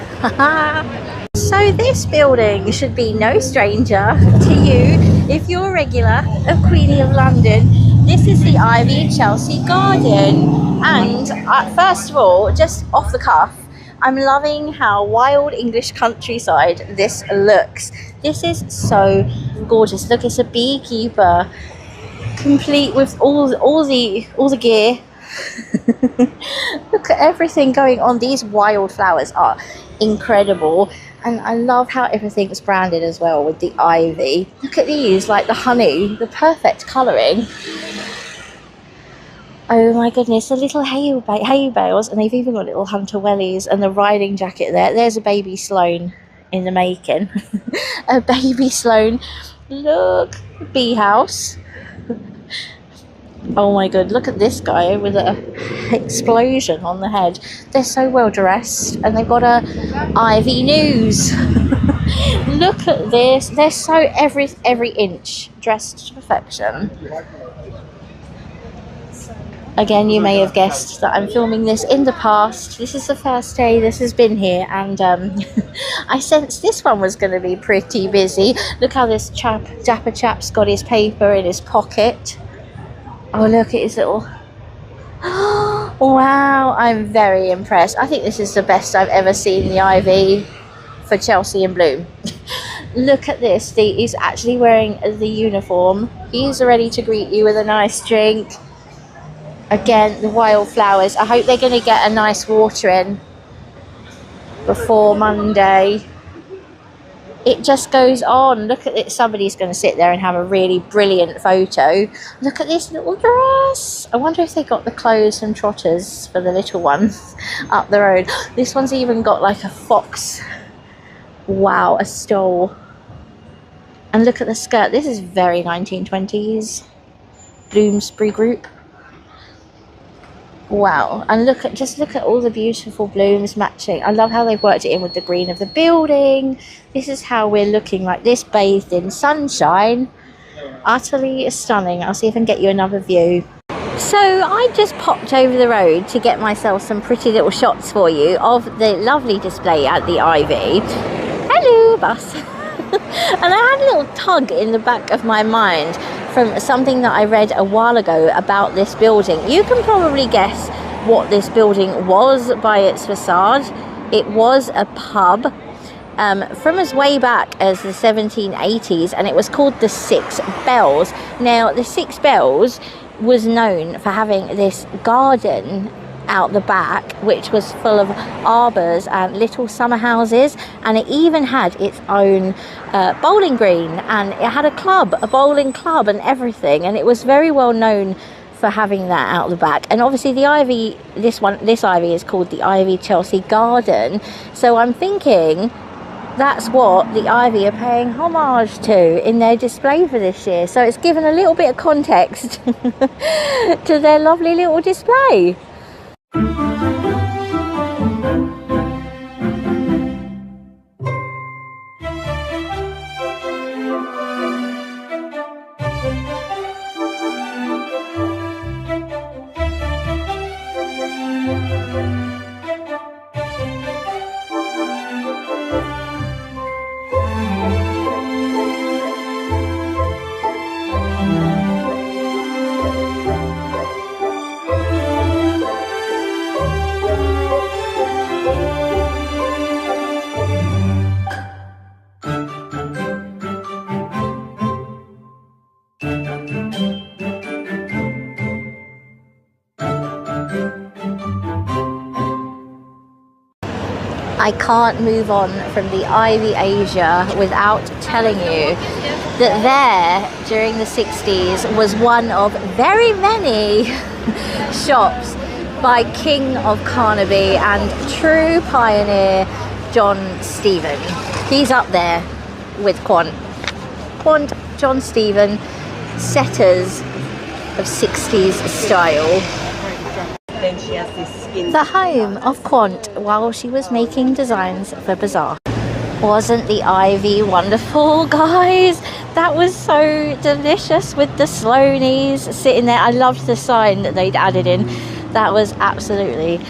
So this building should be no stranger to you if you're a regular of Queenie of London. This is the Ivy Chelsea garden, and first of all, just off the cuff, I'm loving how wild English countryside this looks. This is so gorgeous. Look, it's a beekeeper, complete with all the gear. Look at everything going on. These wild flowers are incredible, and I love how everything's branded as well with the ivy. Look at these, like the honey, the perfect colouring. Oh my goodness, the little hay bales, and they've even got little hunter wellies and the riding jacket there. There's a baby Sloane in the making. A baby Sloane. Look, bee house. Oh my god, look at this guy with an explosion on the head. They're so well dressed, and they've got a Ivy News. Look at this. They're so every inch dressed to perfection. Again, you may have guessed that I'm filming this in the past. This is the first day this has been here, and I sensed this one was going to be pretty busy. Look how this dapper chap's got his paper in his pocket. Oh, look at his little... Wow, I'm very impressed. I think this is the best I've ever seen the ivy for Chelsea in bloom. Look at this. He's actually wearing the uniform. He's ready to greet you with a nice drink. Again, the wildflowers. I hope they're going to get a nice watering before Monday. It just goes on. Look at it. Somebody's going to sit there and have a really brilliant photo. Look at this little dress. I wonder if they got the clothes and trotters for the little ones up the road. This one's even got like a fox. Wow, a stole. And look at the skirt. This is very 1920s. Bloomsbury group. Wow, and just look at all the beautiful blooms matching. I love how they've worked it in with the green of the building. This is how we're looking like this, bathed in sunshine. Utterly stunning. I'll see if I can get you another view. So I just popped over the road to get myself some pretty little shots for you of the lovely display at the Ivy. Hello, bus. And I had a little tug in the back of my mind from something that I read a while ago about this building. You can probably guess what this building was by its facade. It was a pub from as way back as the 1780s, and it was called the Six Bells. Now, the Six Bells was known for having this garden out the back, which was full of arbours and little summer houses, and it even had its own bowling green, and it had a bowling club and everything, and it was very well known for having that out the back. And obviously the ivy, this ivy is called the Ivy Chelsea Garden, so I'm thinking that's what the Ivy are paying homage to in their display for this year. So it's given a little bit of context to their lovely little display. I can't move on from the Ivy Asia without telling you that there, during the 60s, was one of very many shops by King of Carnaby and true pioneer John Stephen. He's up there with Quant, John Stephen, setters of 60s style. Then she has this skin. The home of Quant while she was making designs for Bazaar. Wasn't the Ivy wonderful, guys? That was so delicious with the Sloanies sitting there. I loved the sign that they'd added in. That was absolutely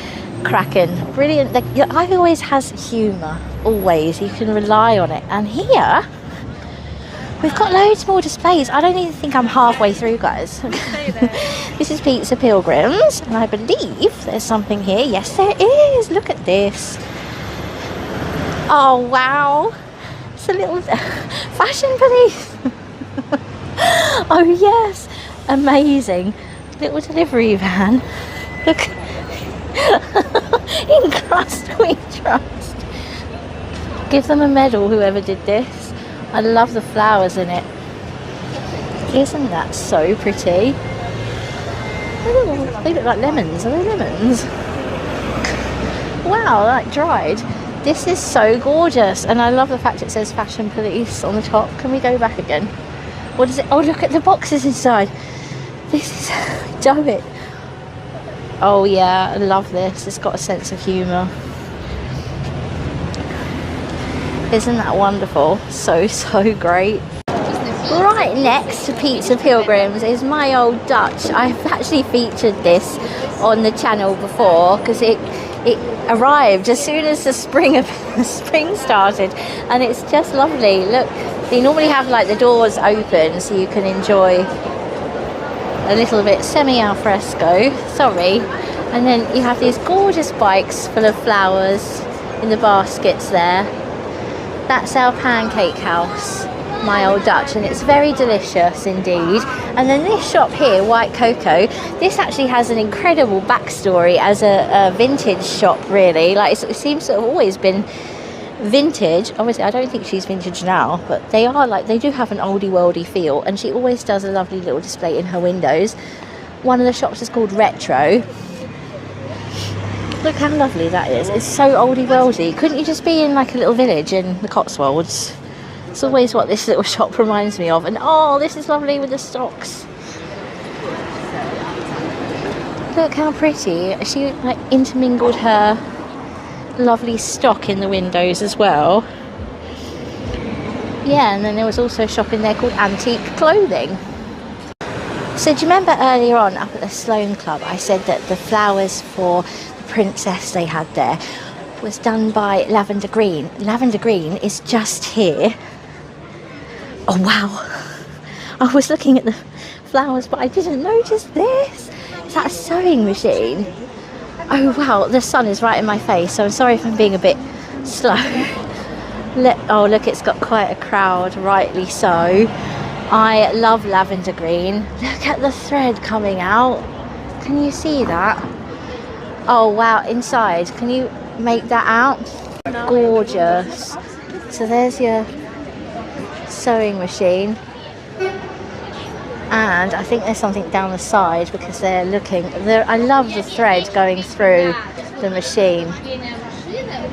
cracking. Brilliant. The Ivy always has humour. Always. You can rely on it. And here, We've got loads more displays. I don't even think I'm halfway through, guys. This is Pizza Pilgrims, and I believe there's something here. Yes, there is. Look at this. Oh, wow. It's a little fashion police. Oh, yes. Amazing. Little delivery van. Look. In crust we trust. Give them a medal, whoever did this. I love the flowers in it. Isn't that so pretty? Oh, they look like lemons. Are they lemons? Wow, like dried. This is so gorgeous, and I love the fact it says Fashion Police on the top. Can we go back again? What is it? Oh, look at the boxes inside. This is do it. Oh yeah, I love this. It's got a sense of humour. Isn't that wonderful? So great. Right next to Pizza Pilgrims is My Old Dutch. I've actually featured this on the channel before because it arrived as soon as the spring started, and it's just lovely. Look, they normally have like the doors open so you can enjoy a little bit semi-alfresco, sorry, and then you have these gorgeous bikes full of flowers in the baskets there. That's our pancake house, My Old Dutch, and it's very delicious indeed. And then this shop here, White Cocoa, this actually has an incredible backstory as a vintage shop, really. Like it seems to have always been vintage. Obviously I don't think she's vintage now, but they do have an oldie worldy feel, and she always does a lovely little display in her windows. One of the shops is called Retro. Look how lovely that is. It's so oldie worldy. Couldn't you just be in like a little village in the Cotswolds? It's always what this little shop reminds me of. And oh, this is lovely with the stocks. Look how pretty. She like intermingled her lovely stock in the windows as well. Yeah, and then there was also a shop in there called Antique Clothing. So do you remember earlier on up at the Sloane Club I said that the flowers for the princess they had there was done by Lavender Green? Lavender Green is just here. Oh wow, I was looking at the flowers but I didn't notice this. Is that a sewing machine? Oh wow, the sun is right in my face, so I'm sorry if I'm being a bit slow. Oh look, it's got quite a crowd, rightly so. I love Lavender Green. Look at the thread coming out. Can you see that? Oh wow, inside, can you make that out? Gorgeous. So there's your sewing machine. And I think there's something down the side because they're looking. I love the thread going through the machine.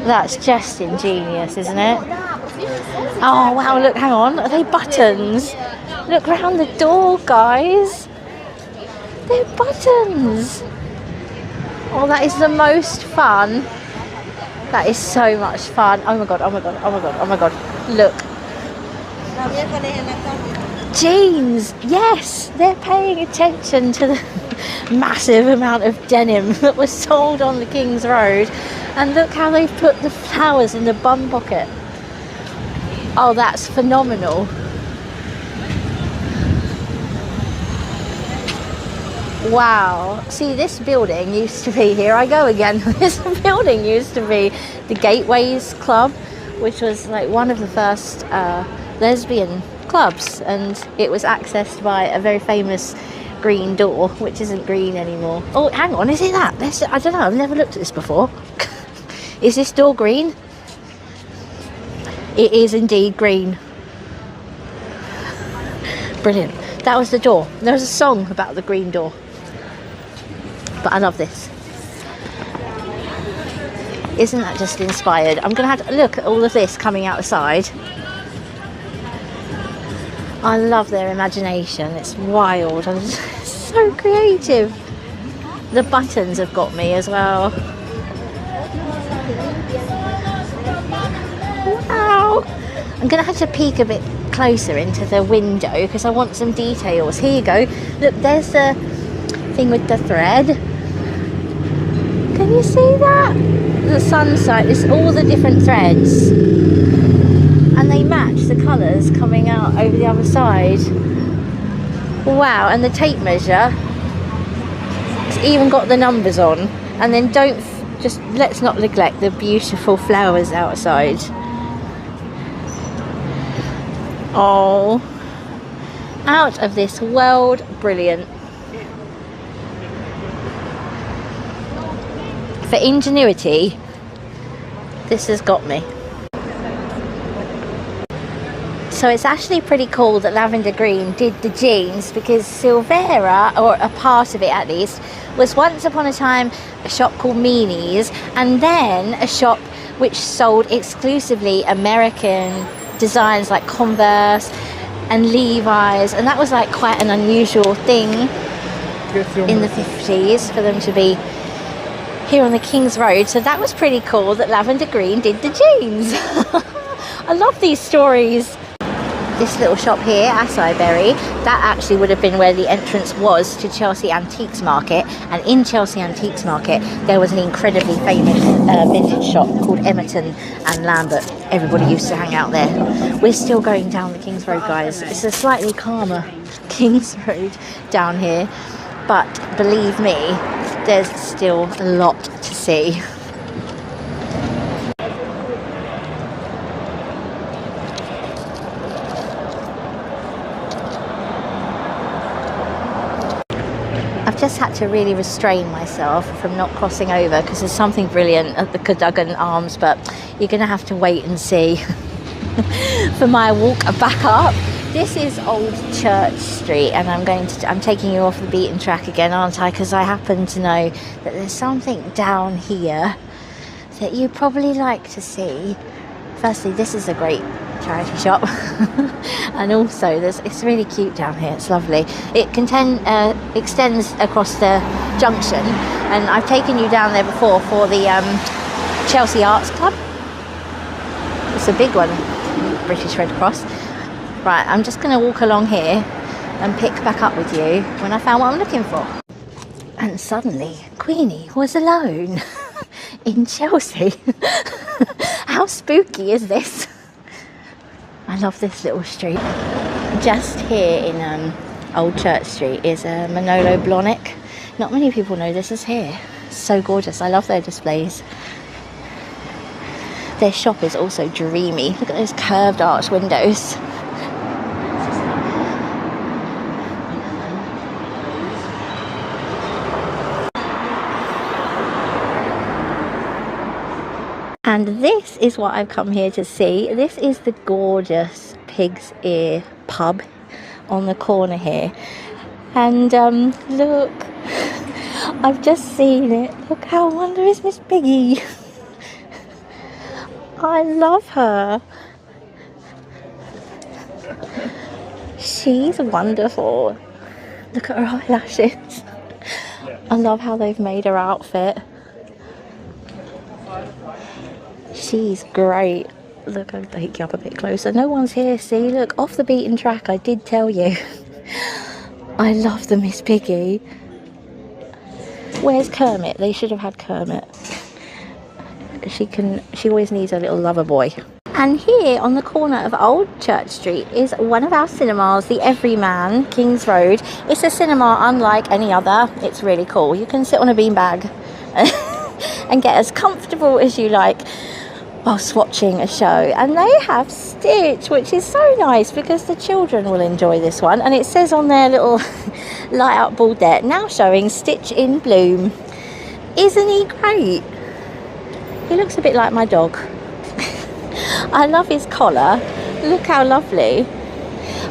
That's just ingenious, isn't it? Oh wow, look, hang on. Are they buttons? Look round the door, guys. They're buttons. Oh, that is the most fun. That is so much fun. Oh my god, oh my god, oh my god, oh my god. Look. Jeans, yes, they're paying attention to the massive amount of denim that was sold on the King's Road, and look how they've put the flowers in the bum pocket. Oh, that's phenomenal. Wow, see, this building used to be, here I go again, this building used to be the Gateways Club, which was like one of the first lesbian clubs, and it was accessed by a very famous green door, which isn't green anymore. Oh, hang on, is it that? I don't know, I've never looked at this before. Is this door green? It is indeed green. Brilliant. That was the door. There was a song about the green door. But I love this. Isn't that just inspired? I'm going to have to look at all of this coming out the side. I love their imagination. It's wild. I'm just so creative. The buttons have got me as well. Wow. I'm going to have to peek a bit closer into the window because I want some details. Here you go. Look, there's the thing with the thread. Can you see that? The sunset is all the different threads. and they match the colours coming out over the other side. Wow, and the tape measure, it's even got the numbers on. And then let's not neglect the beautiful flowers outside. Oh, out of this world brilliant. For ingenuity, this has got me. So it's actually pretty cool that Lavender Green did the jeans, because Silvera, or a part of it at least, was once upon a time a shop called Meanies, and then a shop which sold exclusively American designs like Converse and Levi's, and that was like quite an unusual thing in the 50s for them to be here on the King's Road. So that was pretty cool that Lavender Green did the jeans. I love these stories. This little shop here, Acai Berry, that actually would have been where the entrance was to Chelsea Antiques Market, and in Chelsea Antiques Market there was an incredibly famous vintage shop called Emerton and Lambert. Everybody used to hang out there. We're still going down the King's Road, guys. It's a slightly calmer King's Road down here, but believe me, there's still a lot to see. I've just had to really restrain myself from not crossing over, because there's something brilliant at the Cadogan Arms, but you're going to have to wait and see for my walk back up. This is Old Church Street, and I'm taking you off the beaten track again, aren't I? Because I happen to know that there's something down here that you'd probably like to see. Firstly, this is a great charity shop, and also it's really cute down here. It's lovely. It extends across the junction, and I've taken you down there before for the Chelsea Arts Club. It's a big one, British Red Cross. Right, I'm just going to walk along here and pick back up with you when I found what I'm looking for. And suddenly Queenie was alone in Chelsea. How spooky is this? I love this little street. Just here in Old Church Street is Manolo blahnik. Not many people know this is here. It's so gorgeous. I love their displays. Their shop is also dreamy. Look at those curved arch windows. And this is what I've come here to see. This is the gorgeous Pig's Ear pub on the corner here. And look, I've just seen it. Look how wondrous Miss Piggy. I love her. She's wonderful. Look at her eyelashes. I love how they've made her outfit. She's great. Look, I'll take you up a bit closer. No one's here, see? Look, off the beaten track, I did tell you. I love the Miss Piggy. Where's Kermit? They should have had Kermit. She always needs a little lover boy. And here on the corner of Old Church Street is one of our cinemas, the Everyman, King's Road. It's a cinema unlike any other. It's really cool. You can sit on a beanbag and get as comfortable as you like whilst watching a show. And they have Stitch, which is so nice because the children will enjoy this one. And it says on their little light up board there, now showing Stitch in Bloom. Isn't he great? He looks a bit like my dog. I love his collar. Look how lovely.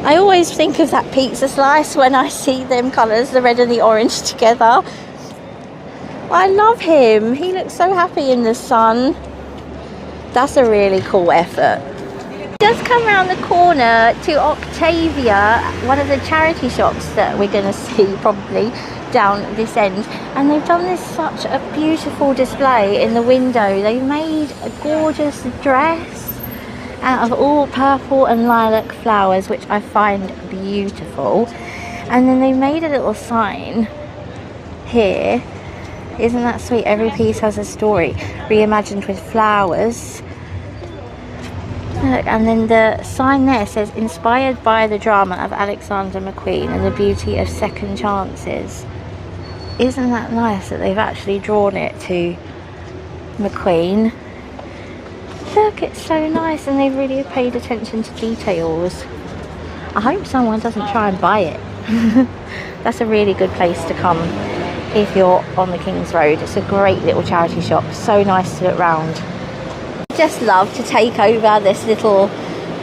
I always think of that pizza slice when I see them colours, the red and the orange together. I love him. He looks so happy in the sun. That's a really cool effort. Just come around the corner to Octavia, one of the charity shops that we're going to see probably down this end, and they've done this such a beautiful display in the window. They've made a gorgeous dress out of all purple and lilac flowers, which I find beautiful, and then they made a little sign here. Isn't that sweet? Every piece has a story, reimagined with flowers. Look, and then the sign there says, inspired by the drama of Alexander McQueen and the beauty of second chances. Isn't that nice that they've actually drawn it to McQueen? Look, it's so nice, and they've really paid attention to details. I hope someone doesn't try and buy it. That's a really good place to come if you're on the King's Road. It's a great little charity shop, so nice to look round. I just love to take over this little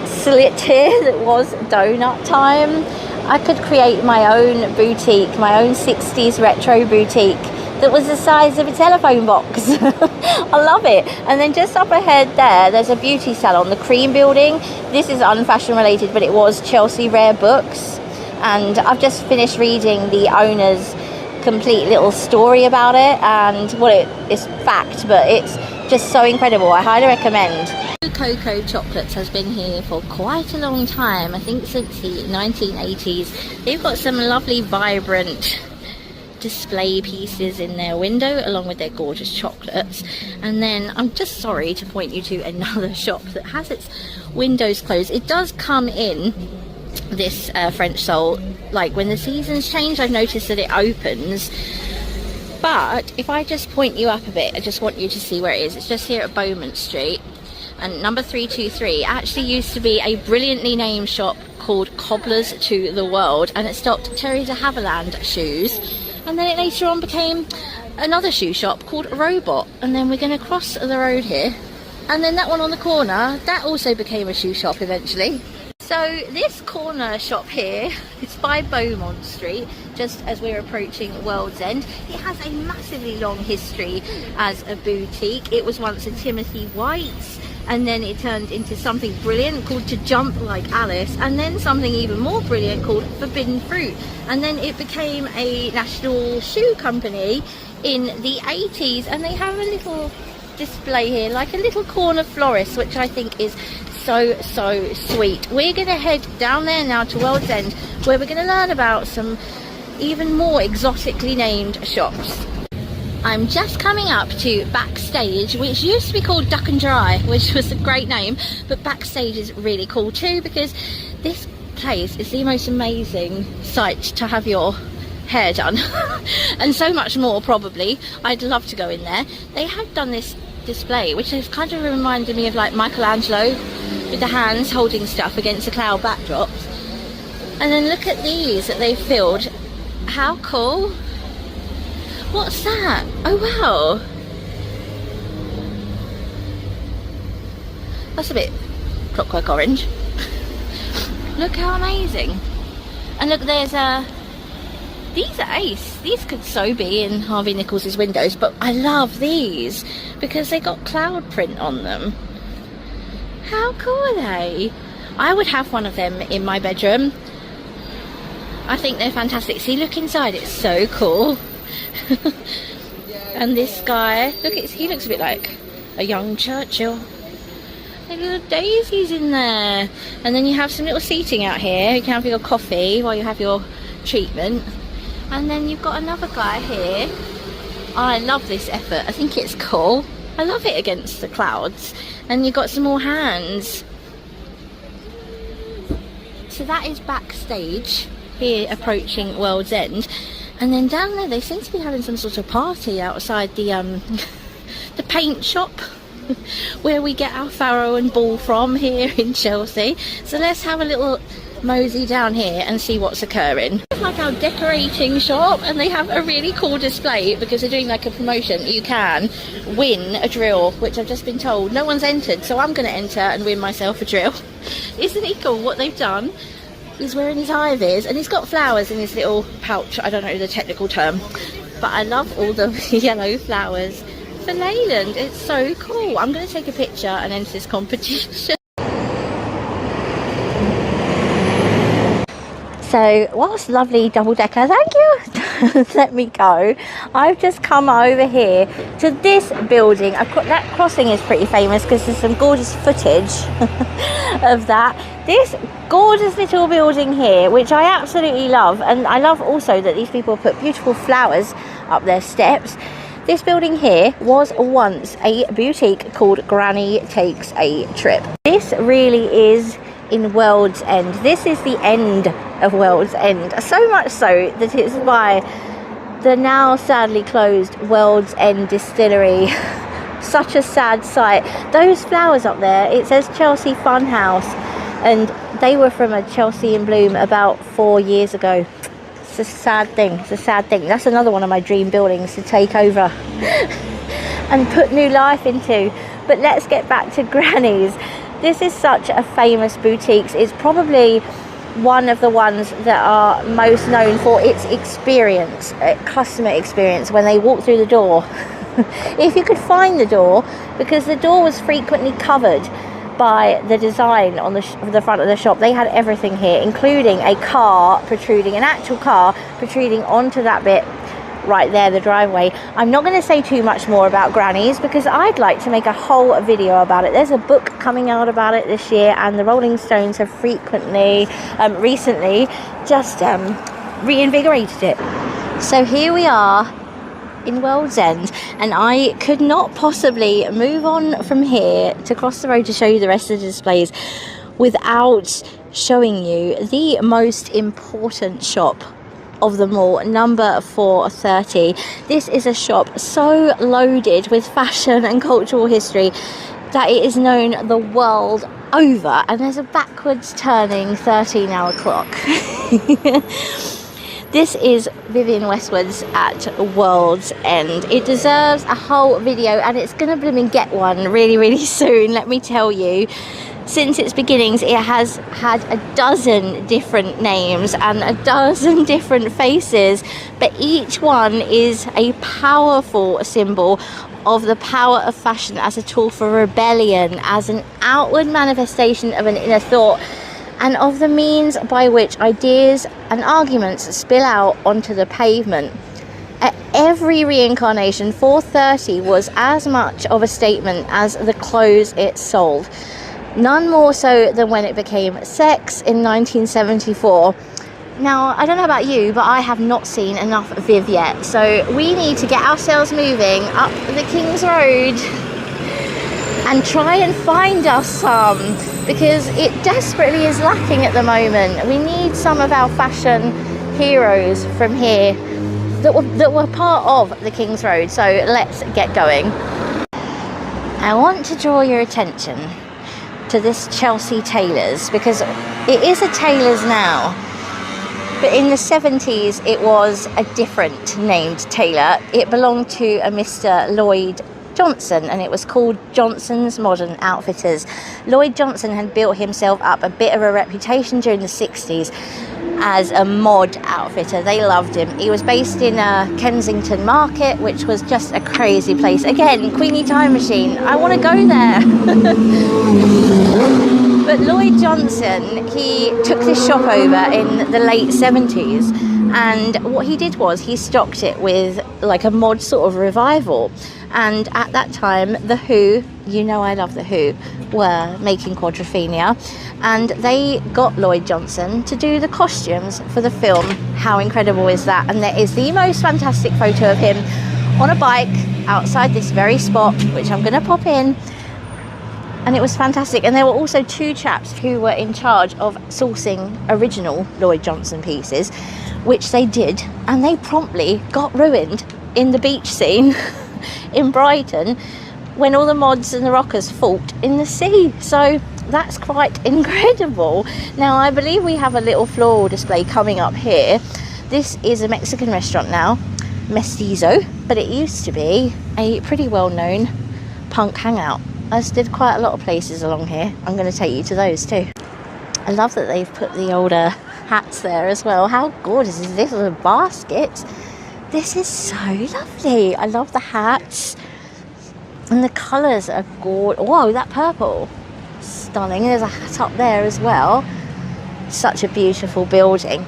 slit here that was donut time. I could create my own boutique, my own 60s retro boutique that was the size of a telephone box. I love it. And then just up ahead there's a beauty salon, the Cream Building. This is unfashion related, but it was Chelsea Rare Books, and I've just finished reading the owner's complete little story about it, and well, it's fact, but it's just so incredible. I highly recommend. Cocoa Chocolates has been here for quite a long time, I think since the 1980s. They've got some lovely vibrant display pieces in their window along with their gorgeous chocolates. And then I'm just sorry to point you to another shop that has its windows closed. It does come in this French sole, like when the seasons change. I've noticed that it opens, but if I just point you up a bit, I just want you to see where it is. It's just here at Beaumont Street, and number 323 actually used to be a brilliantly named shop called Cobblers to the World, and it stocked Terry de Havilland shoes, and then it later on became another shoe shop called Robot. And then we're going to cross the road here, and then that one on the corner, that also became a shoe shop eventually. So this corner shop here, it's by Beaumont Street, just as we're approaching World's End. It has a massively long history as a boutique. It was once a Timothy White's, and then it turned into something brilliant called To Jump Like Alice, and then something even more brilliant called Forbidden Fruit, and then it became a national shoe company in the 80s. And they have a little display here, like a little corner florist, which I think is so sweet. We're going to head down there now to World's End, where we're going to learn about some even more exotically named shops. I'm just coming up to Backstage, which used to be called Duck and Dry, which was a great name, but Backstage is really cool too, because this place is the most amazing site to have your hair done and so much more probably. I'd love to go in there. They have done this display which has kind of reminded me of like Michelangelo with the hands holding stuff against the cloud backdrops. And then look at these that they've filled. How cool. What's that? Oh wow, that's a bit clockwork orange. Look how amazing. And look, there's these are ace. These could so be in Harvey Nichols's windows, but I love these because they got cloud print on them. How cool are they? I would have one of them in my bedroom. I think they're fantastic. See, look inside, it's so cool. And this guy, look, he looks a bit like a young Churchill. There's little daisies in there. And then you have some little seating out here. You can have your coffee while you have your treatment. And then you've got another guy here. I love this effort. I think it's cool. I love it against the clouds. And you've got some more hands. So that is Backstage here approaching World's End. And then down there they seem to be having some sort of party outside the the paint shop where we get our farrow and ball from here in Chelsea. So let's have a little mosey down here and see what's occurring. It's like our decorating shop, and they have a really cool display because they're doing like a promotion. You can win a drill, which I've just been told no one's entered, so I'm going to enter and win myself a drill. Isn't it cool what they've done? He's wearing his high-vis and he's got flowers in his little pouch. I don't know the technical term, but I love all the yellow flowers for Leyland. It's so cool. I'm going to take a picture and enter this competition. So whilst lovely double-decker, thank you, let me go, I've just come over here to this building. That crossing is pretty famous because there's some gorgeous footage of that. This gorgeous little building here, which I absolutely love, and I love also that these people put beautiful flowers up their steps. This building here was once a boutique called Granny Takes a Trip. This this really is in World's End. This is the end of World's End, so much so that it's by the now sadly closed World's End Distillery. Such a sad sight. Those flowers up there, it says Chelsea Fun House, and they were from a Chelsea in bloom about 4 years ago. It's a sad thing. It's a sad thing. That's another one of my dream buildings to take over and put new life into. But let's get back to Granny's. This is such a famous boutique. It's probably one of the ones that are most known for its experience, customer experience when they walk through the door. If you could find the door, because the door was frequently covered by the design on the front of the shop. They had everything here, including a car protruding, an actual car protruding onto that bit right there, the driveway. I'm not going to say too much more about Granny's because I'd like to make a whole video about it. There's a book coming out about it this year, and the Rolling Stones have recently just reinvigorated it. So here we are in World's End, and I could not possibly move on from here to cross the road to show you the rest of the displays without showing you the most important shop of them all, number 430. This is a shop so loaded with fashion and cultural history that it is known the world over, and there's a backwards turning 13-hour clock. This is Vivienne Westwood's at World's End. It deserves a whole video, and it's going to blooming get one really, really soon, let me tell you. Since its beginnings, it has had a dozen different names and a dozen different faces, but each one is a powerful symbol of the power of fashion as a tool for rebellion, as an outward manifestation of an inner thought, and of the means by which ideas and arguments spill out onto the pavement. At every reincarnation, 430 was as much of a statement as the clothes it sold. None more so than when it became sex in 1974. Now, I don't know about you, but I have not seen enough Viv yet, so we need to get ourselves moving up the King's Road and try and find us some, because it desperately is lacking at the moment. We need some of our fashion heroes from here that were part of the King's Road, so let's get going. I want to draw your attention to this Chelsea tailor's, because it is a tailor's now, but in the 70s it was a different named tailor. It belonged to a Mr. Lloyd Johnson, and it was called Johnson's Modern Outfitters. Lloyd Johnson had built himself up a bit of a reputation during the 60s as a mod outfitter. They loved him. He was based in Kensington Market, which was just a crazy place. Again, Queenie time machine, I want to go there. But Lloyd Johnson, he took this shop over in the late 70s, and what he did was he stocked it with like a mod sort of revival. And at that time, The Who, you know I love The Who, were making Quadrophenia, and they got Lloyd Johnson to do the costumes for the film. How incredible is that? And there is the most fantastic photo of him on a bike outside this very spot, which I'm going to pop in, and it was fantastic. And there were also two chaps who were in charge of sourcing original Lloyd Johnson pieces, which they did, and they promptly got ruined in the beach scene in Brighton when all the mods and the rockers fought in the sea. So that's quite incredible. Now, I believe we have a little floral display coming up here. This is a Mexican restaurant now, Mestizo, but it used to be a pretty well-known punk hangout, as did quite a lot of places along here. I'm going to take you to those too. I love that they've put the older hats there as well. How gorgeous is this with a basket? This is so lovely. I love the hats, and the colours are gorgeous. Whoa, that purple, stunning. There's a hat up there as well. Such a beautiful building.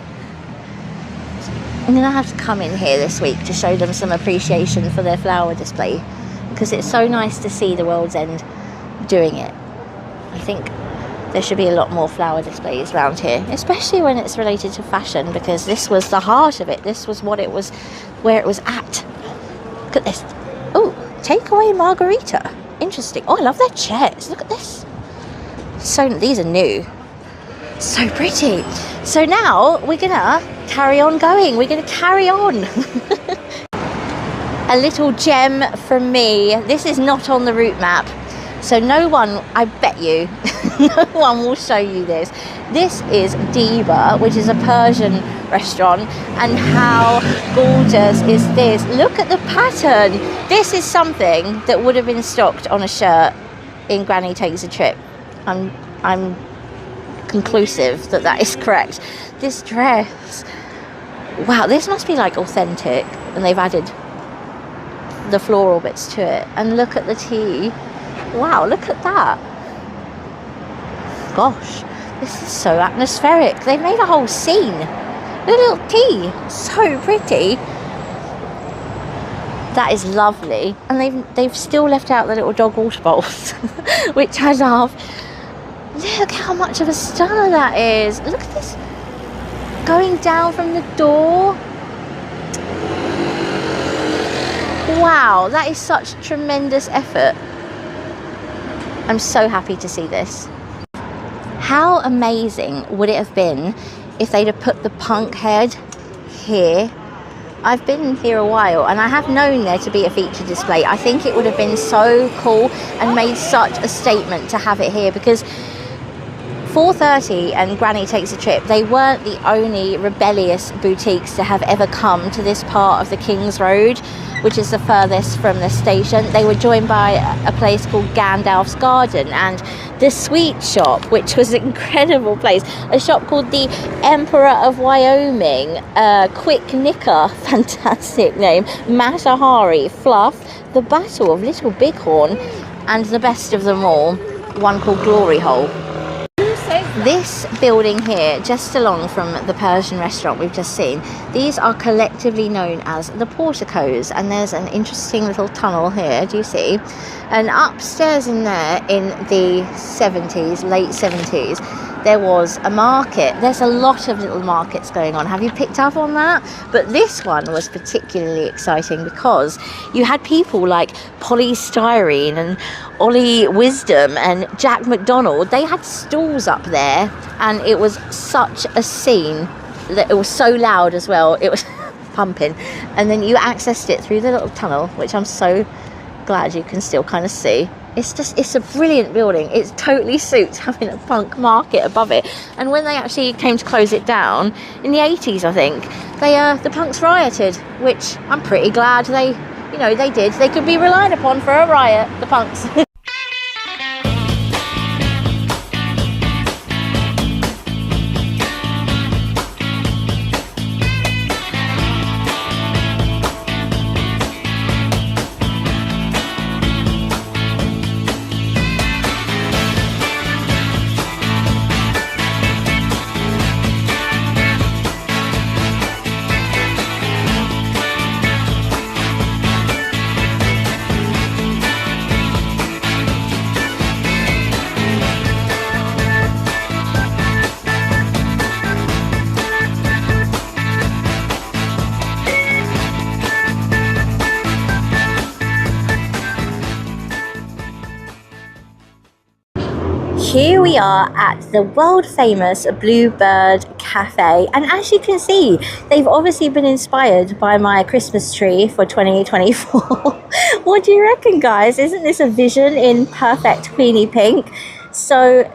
I'm gonna have to come in here this week to show them some appreciation for their flower display, because it's so nice to see the World's End doing it. I think there should be a lot more flower displays around here, especially when it's related to fashion, because this was the heart of it. This was what it was, where it was at. Look at this. Oh, takeaway margarita. Interesting. Oh, I love their chairs. Look at this. So these are new. So pretty. So now we're gonna carry on going. We're gonna carry on. A little gem from me. This is not on the route map. So no one, I bet you, no one will show you this. This is Diba, which is a Persian restaurant. And how gorgeous is this? Look at the pattern. This is something that would have been stocked on a shirt in Granny Takes a Trip. I'm conclusive that that is correct. This dress, wow, this must be like authentic, and they've added the floral bits to it. And look at the tea. Wow, look at that. Gosh, this is so atmospheric. They've made a whole scene. Look at the little tea, so pretty. That is lovely. And they've still left out the little dog water bowls, which I love. Look how much of a stunner that is. Look at this going down from the door. Wow, that is such tremendous effort. I'm so happy to see this. How amazing would it have been if they'd have put the punk head here? I've been here a while and I have known there to be a feature display. I think it would have been so cool and made such a statement to have it here, because 4:30 and Granny Takes a Trip, they weren't the only rebellious boutiques to have ever come to this part of the King's Road, which is the furthest from the station. They were joined by a place called Gandalf's Garden and the Sweet Shop, which was an incredible place. A shop called the Emperor of Wyoming, Quick Knicker, fantastic name, Matahari, Fluff, the Battle of Little Bighorn, and the best of them all, one called Glory Hole. This building here, just along from the Persian restaurant we've just seen, these are collectively known as the porticos, and there's an interesting little tunnel here, do you see? And upstairs in there, in the 70s, late 70s, there was a market. There's a lot of little markets going on. Have you picked up on that? But this one was particularly exciting because you had people like Polystyrene and Ollie Wisdom and Jack McDonald. They had stalls up there, and it was such a scene. That it was so loud as well. It was pumping. And then you accessed it through the little tunnel, which I'm so glad you can still kind of see. It's a brilliant building. It totally suits having a punk market above it. And when they actually came to close it down in the 80s, I think, the punks rioted, which I'm pretty glad they did. They could be relied upon for a riot, the punks. Here we are at the world famous Bluebird Cafe, and as you can see, they've obviously been inspired by my Christmas tree for 2024. What do you reckon, guys? Isn't this a vision in perfect Queenie pink? So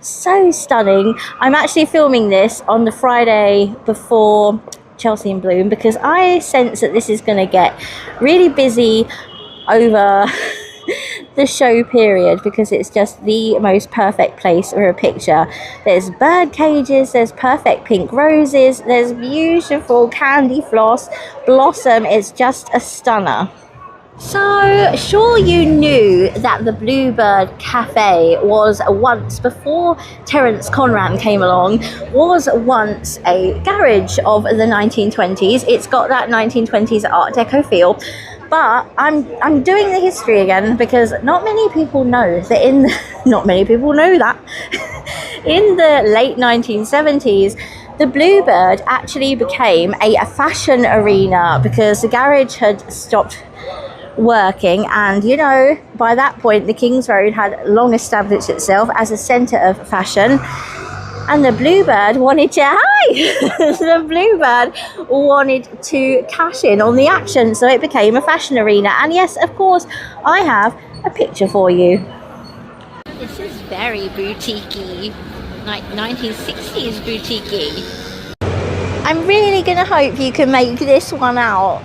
stunning. I'm actually filming this on the Friday before Chelsea in Bloom because I sense that this is going to get really busy over the show period, because it's just the most perfect place for a picture. There's bird cages, there's perfect pink roses, there's beautiful candy floss blossom. It's just a stunner. So sure you knew that the Bluebird Cafe was once, before Terence Conran came along, was once a garage of the 1920s. It's got that 1920s Art Deco feel. But I'm doing the history again because not many people know that in the late 1970s, the Bluebird actually became a fashion arena because the garage had stopped working, and you know, by that point the King's Road had long established itself as a centre of fashion, and the Bluebird wanted to the Bluebird wanted to cash in on the action, so it became a fashion arena. And yes, of course, I have a picture for you. This is very boutique-y, like 1960s boutique-y. I'm really gonna hope you can make this one out.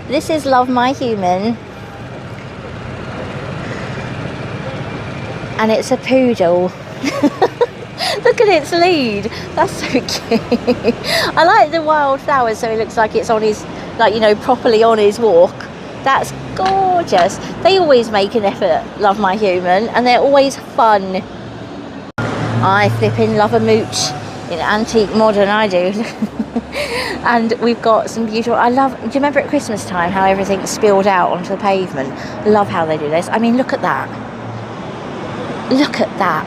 This is Love My Human, and it's a poodle. Look at its lead, that's so cute. I like the wildflowers, so it looks like it's on his, like, you know, properly on his walk. That's gorgeous. They always make an effort, Love My Human, and they're always fun. I flipping love a mooch in antique modern, I do. And we've got some beautiful, do you remember at Christmas time how everything spilled out onto the pavement? Love how they do this. I mean, look at that. Look at that.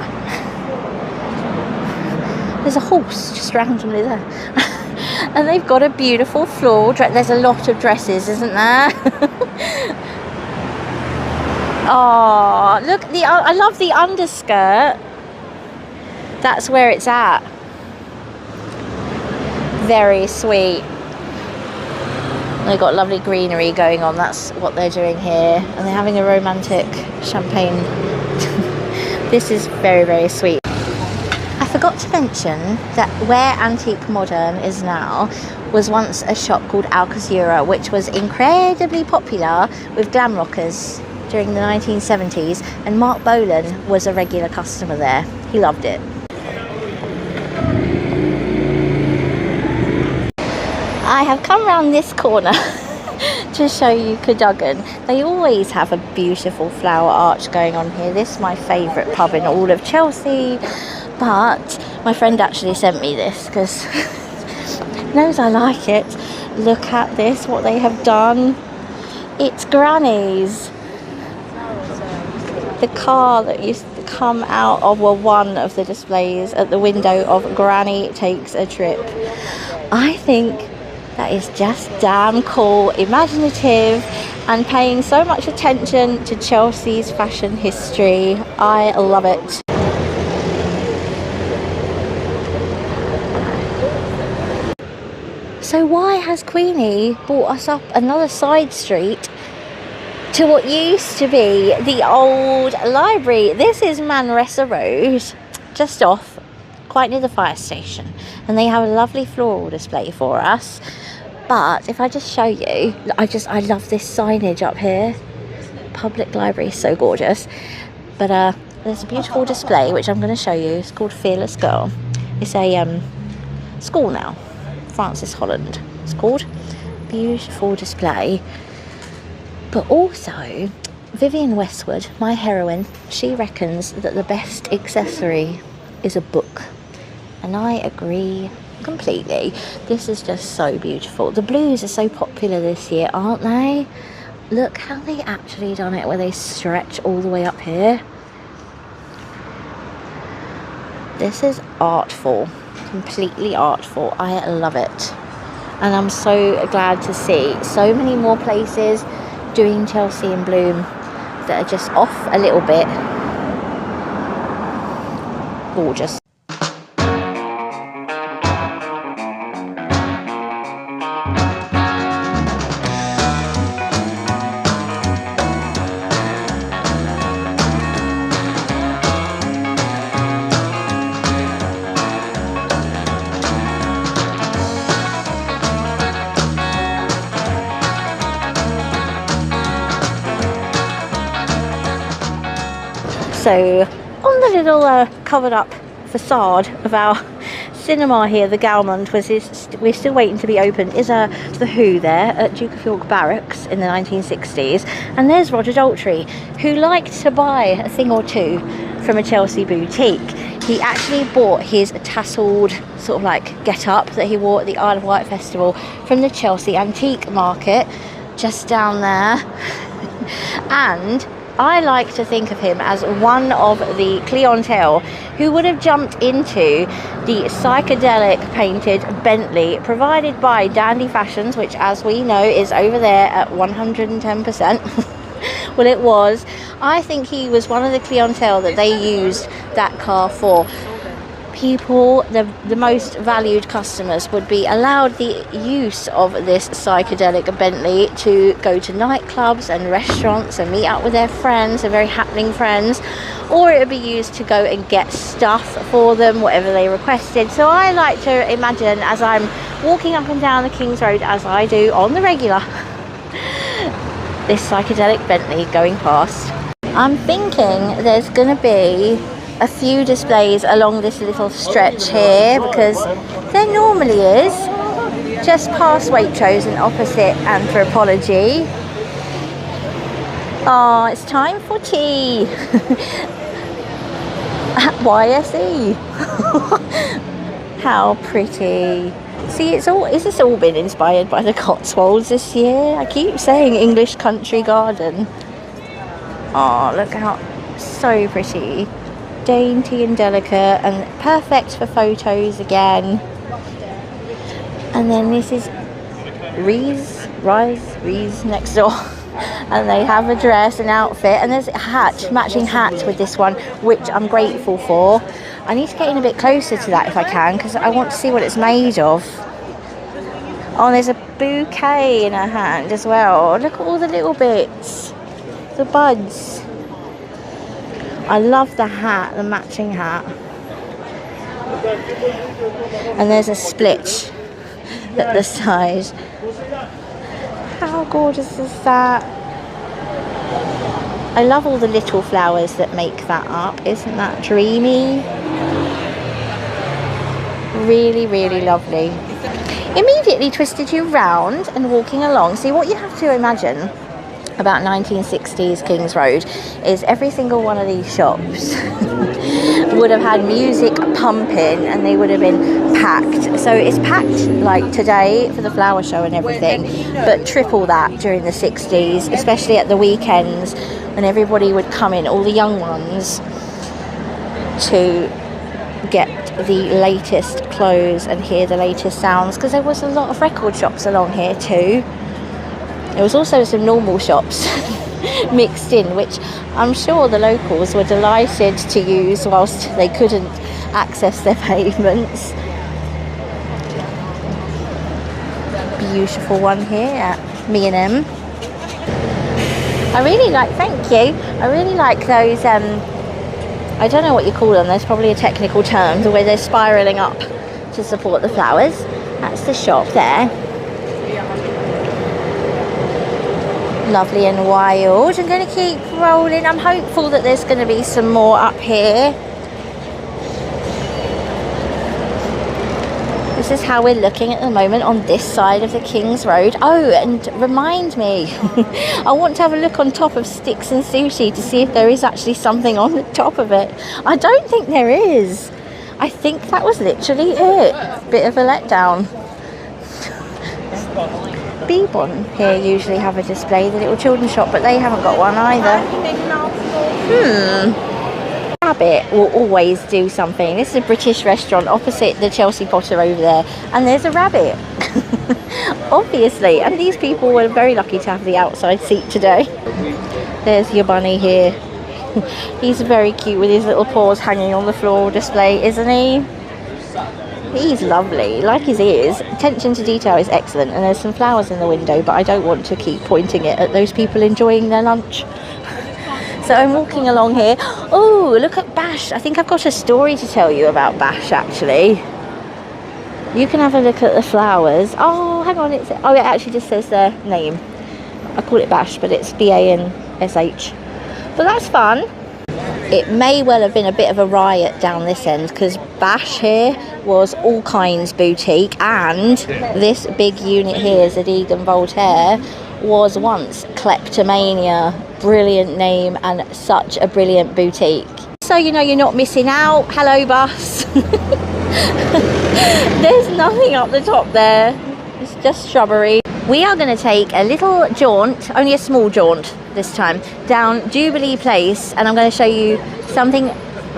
There's a horse just randomly there. And they've got a beautiful floral dress. There's a lot of dresses, isn't there? Oh, look, I love the underskirt. That's where it's at. Very sweet. They've got lovely greenery going on. That's what they're doing here. And they're having a romantic champagne. This is very, very sweet. I forgot to mention that where Antique Modern is now was once a shop called Alcazura, which was incredibly popular with glam rockers during the 1970s, and Mark Bolan was a regular customer there. He loved it. I have come round this corner to show you Cadogan. They always have a beautiful flower arch going on here. This is my favourite pub in all of Chelsea, but my friend actually sent me this because knows I like it. Look at this, what they have done. It's Granny's. The car that used to come out of one of the displays at the window of Granny Takes a Trip. I think that is just damn cool, imaginative, and paying so much attention to Chelsea's fashion history. I love it. So why has Queenie brought us up another side street to what used to be the old library? This is Manresa Road, just off, quite near the fire station, and they have a lovely floral display for us. But if I just show you, I love this signage up here. Public library, so gorgeous. But there's a beautiful display which I'm going to show you. It's called Fearless Girl. It's a school now, Francis Holland it's called. Beautiful display. But also Vivienne Westwood, my heroine, she reckons that the best accessory is a book, and I agree completely. This is just so beautiful. The blues are so popular this year, aren't they? Look how they actually done it, where they stretch all the way up here. This is artful, completely artful. I love it, and I'm so glad to see so many more places doing Chelsea in bloom that are just off a little bit. Gorgeous. So on the little covered up facade of our cinema here, the Galmond, we're still waiting to be opened, is the Who there at Duke of York Barracks in the 1960s. And there's Roger Daltrey, who liked to buy a thing or two from a Chelsea boutique. He actually bought his tasselled sort of like get-up that he wore at the Isle of Wight Festival from the Chelsea Antique Market just down there. And I like to think of him as one of the clientele who would have jumped into the psychedelic painted Bentley provided by Dandy Fashions, which, as we know, is over there at 110%. Well, it was. I think he was one of the clientele that they used that car for. People, the most valued customers, would be allowed the use of this psychedelic Bentley to go to nightclubs and restaurants and meet up with their friends, their very happening friends, or it would be used to go and get stuff for them, whatever they requested. So I like to imagine, as I'm walking up and down the King's Road, as I do on the regular, this psychedelic Bentley going past. I'm thinking there's going to be a few displays along this little stretch here, because there normally is, just past Waitrose and opposite Anthropology. Oh, it's time for tea at YSE. How pretty. See, is this all been inspired by the Cotswolds this year? I keep saying English country garden. Oh, look how so pretty. Dainty and delicate and perfect for photos again. And then this is Rise next door. And they have a dress, an outfit, and there's a hat, matching hat with this one, which I'm grateful for. I need to get in a bit closer to that if I can, because I want to see what it's made of. Oh, there's a bouquet in her hand as well. Look at all the little bits, the buds. I love the hat, the matching hat. And there's a split at the side. How gorgeous is that? I love all the little flowers that make that up. Isn't that dreamy? Really, really lovely. Immediately twisted you round and walking along. See, what you have to imagine about 1960s King's Road is every single one of these shops would have had music pumping and they would have been packed. So it's packed like today for the flower show and everything, but triple that during the 60s, especially at the weekends when everybody would come in, all the young ones, to get the latest clothes and hear the latest sounds, because there was a lot of record shops along here too. There was also some normal shops mixed in, which I'm sure the locals were delighted to use whilst they couldn't access their pavements. Beautiful one here at M&M. I really like, thank you, I really like those, I don't know what you call them, there's probably a technical term, the way they're spiralling up to support the flowers. That's the shop there. Lovely and wild. I'm going to keep rolling. I'm hopeful that there's going to be some more up here. This is how we're looking at the moment on this side of the King's Road. Oh, and remind me, I want to have a look on top of Sticks and Sushi to see if there is actually something on the top of it. I don't think there is. I think that was literally it. Bit of a letdown. Beebon here usually have a display, the little children's shop, but they haven't got one either. Rabbit will always do something. This is a British restaurant opposite the Chelsea Potter over there, and there's a rabbit. Obviously, and these people were very lucky to have the outside seat today. There's your bunny here. He's very cute with his little paws hanging on the floral display, isn't he? He's lovely, like his ears. Attention to detail is excellent, and there's some flowers in the window, but I don't want to keep pointing it at those people enjoying their lunch. So I'm walking along here. Oh, look at Bash. I think I've got a story to tell you about Bash, actually. You can have a look at the flowers. Oh, hang on. It actually just says their name. I call it Bash, but it's B-A-N-S-H. But that's fun. It may well have been a bit of a riot down this end, because Bash here was all kinds boutique, and this big unit here, Zadig and Voltaire, was once Kleptomania. Brilliant name and such a brilliant boutique. So you know you're not missing out. Hello, bus. There's nothing up the top there. It's just shrubbery. We are going to take a little jaunt, only a small jaunt this time, down Jubilee Place, and I'm going to show you something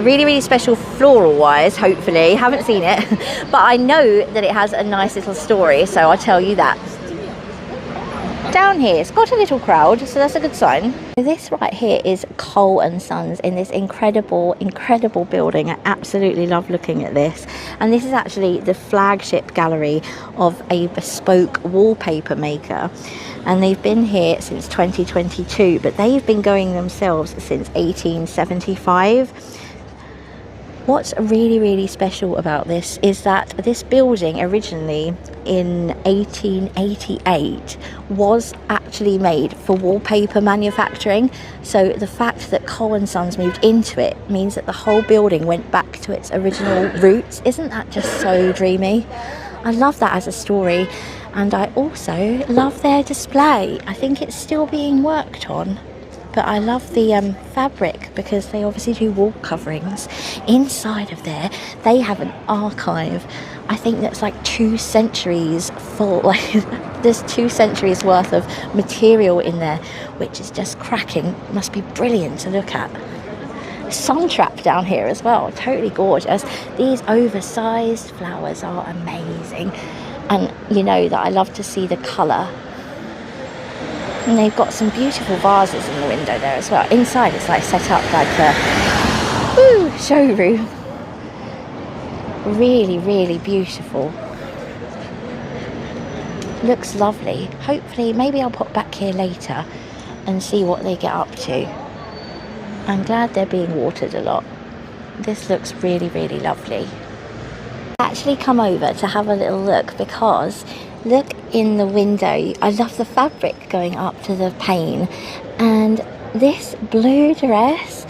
really, really special floral wise, hopefully. Haven't seen it, but I know that it has a nice little story, so I'll tell you that. Down here, it's got a little crowd, so that's a good sign. This right here is Cole and Sons in this incredible building. I absolutely love looking at this. And this is actually the flagship gallery of a bespoke wallpaper maker. And they've been here since 2022, but they've been going themselves since 1875. What's really special about this is that this building originally in 1888 was actually made for wallpaper manufacturing. So the fact that Cole and Sons moved into it means that the whole building went back to its original roots. Isn't that just so dreamy? I love that as a story, and I also love their display. I think it's still being worked on. But I love the fabric because they obviously do wall coverings. Inside of there, they have an archive. I think that's like 2 centuries full. Like there's 2 centuries worth of material in there, which is just cracking. Must be brilliant to look at. Sun trap down here as well, totally gorgeous. These oversized flowers are amazing, and you know that I love to see the colour. And they've got some beautiful vases in the window there as well. Inside it's like set up like a showroom. Really beautiful. Looks lovely. Hopefully, maybe I'll pop back here later and see what they get up to. I'm glad they're being watered a lot. This looks really lovely. I actually come over to have a little look because look in the window. I love the fabric going up to the pane, and this blue dress.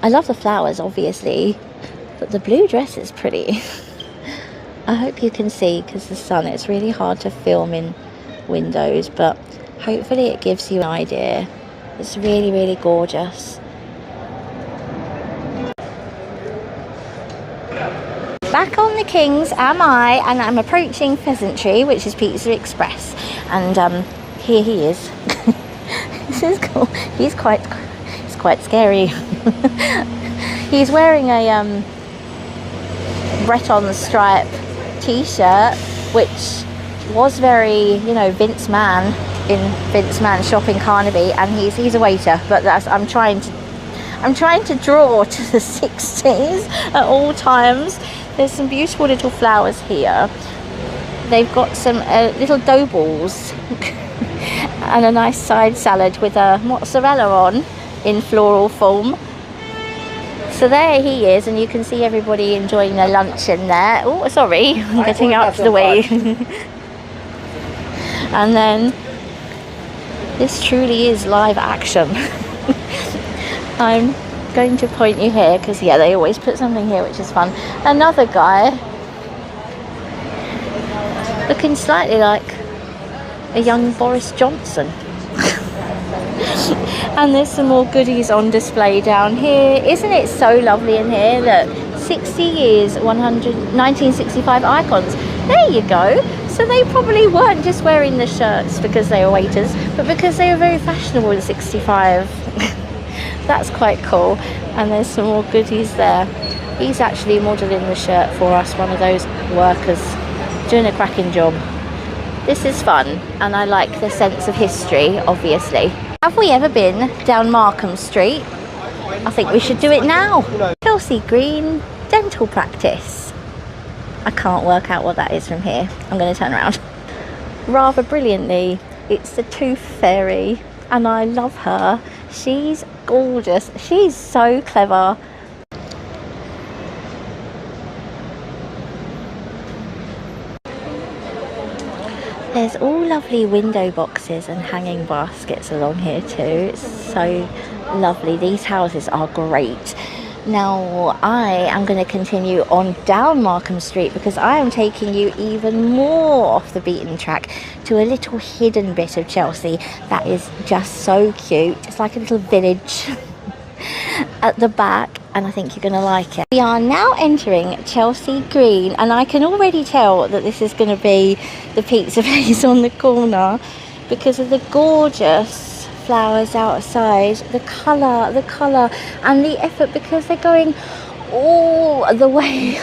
I love the flowers obviously, but the blue dress is pretty. I hope you can see because the sun, it's really hard to film in windows, but hopefully it gives you an idea. It's really gorgeous. Back on the Kings am I, and I'm approaching Pheasantry, which is Pizza Express, and here he is. This is cool. He's quite scary. He's wearing a Breton stripe t-shirt, which was very, you know, Vince Mann in Vince Mann Shopping Carnaby, and he's a waiter, but that's I'm trying to draw to the 60s at all times. There's some beautiful little flowers here. They've got some little dough balls and a nice side salad with a mozzarella on in floral form. So there he is, and you can see everybody enjoying their lunch in there. Oh, sorry, I'm getting out of the way. And then this truly is live action. I'm going to point you here because yeah, they always put something here which is fun. Another guy looking slightly like a young Boris Johnson. And there's some more goodies on display down here. Isn't it so lovely in here? Look, 60 years, 1965 icons. There you go. So they probably weren't just wearing the shirts because they were waiters, but because they were very fashionable in 65. That's quite cool. And there's some more goodies there. He's actually modelling the shirt for us, one of those workers, doing a cracking job. This is fun, and I like the sense of history, obviously. Have we ever been down Markham Street? I think we should do it now. Chelsea Green dental practice. I can't work out what that is from here. I'm going to turn around. Rather brilliantly, it's the Tooth Fairy, and I love her. She's gorgeous. She's so clever. There's all lovely window boxes and hanging baskets along here too. It's so lovely. These houses are great. Now I am going to continue on down Markham Street because I am taking you even more off the beaten track to a little hidden bit of Chelsea that is just so cute. It's like a little village at the back, and I think you're going to like it. We are now entering Chelsea Green, and I can already tell that this is going to be the pizza place on the corner because of the gorgeous flowers outside, the colour and the effort, because they're going all the way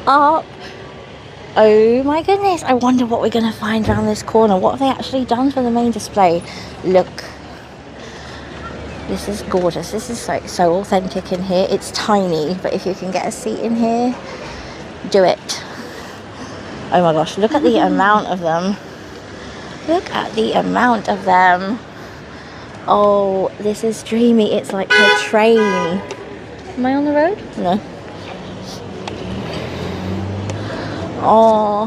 up Oh my goodness, I wonder what we're going to find around this corner. What have they actually done for the main display? Look. This is gorgeous. This is so authentic in here. It's tiny, but if you can get a seat in here, do it. Oh my gosh, look at the amount of them. Look at the amount of them. Oh, this is dreamy. It's like a train. Am I on the road? No. Oh,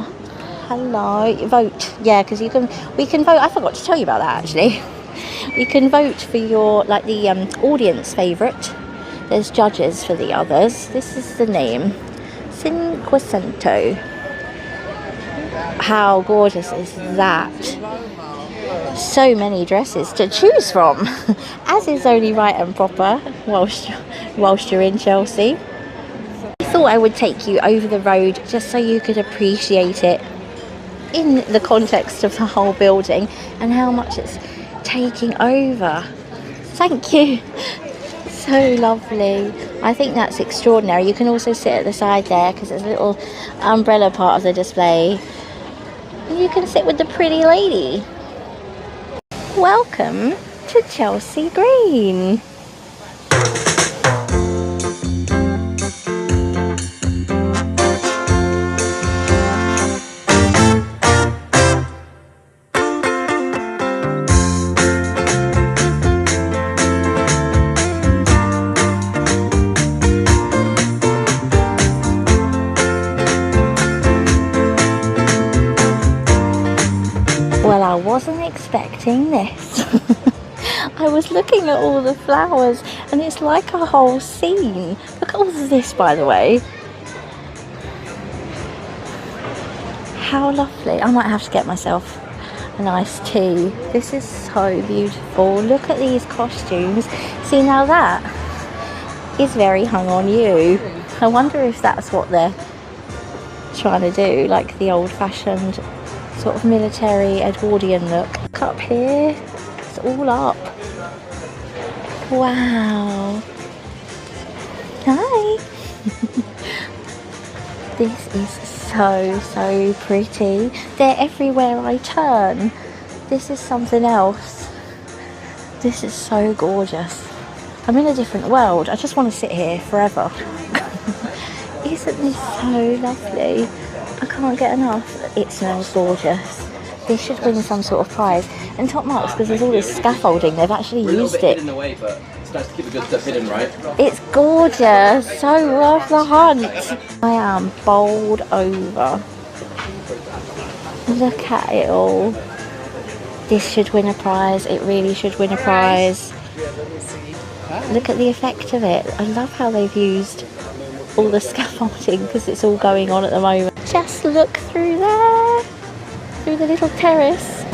hello. Vote. Yeah, because we can vote. I forgot to tell you about that actually. You can vote for your, like, the audience favourite. There's judges for the others. This is the name. Cinquecento. How gorgeous is that? So many dresses to choose from, as is only right and proper whilst you're in Chelsea. I thought I would take you over the road just so you could appreciate it in the context of the whole building and how much it's taking over. Thank you. So lovely. I think that's extraordinary. You can also sit at the side there because there's a little umbrella part of the display. And you can sit with the pretty lady. Welcome to Chelsea Green. Well, I wasn't expecting this. I was looking at all the flowers and it's like a whole scene. Look at all of this, by the way. How lovely. I might have to get myself a nice tea. This is so beautiful. Look at these costumes. See, now that is very hung on you. I wonder if that's what they're trying to do, like the old-fashioned sort of military Edwardian look. Look up here, it's all up. Wow. Hi. This is so pretty. They're everywhere I turn. This is something else. This is so gorgeous. I'm in a different world. I just want to sit here forever. Isn't this so lovely? I can't get enough. It smells gorgeous. This should win some sort of prize. And top marks, because there's all this scaffolding, they've actually used it. In the way, but it's nice to keep the good stuff hidden, right? It's gorgeous. So worth the hunt. I am bowled over. Look at it all. This should win a prize. It really should win a prize. Look at the effect of it. I love how they've used all the scaffolding because it's all going on at the moment. Just look through there, through the little terrace.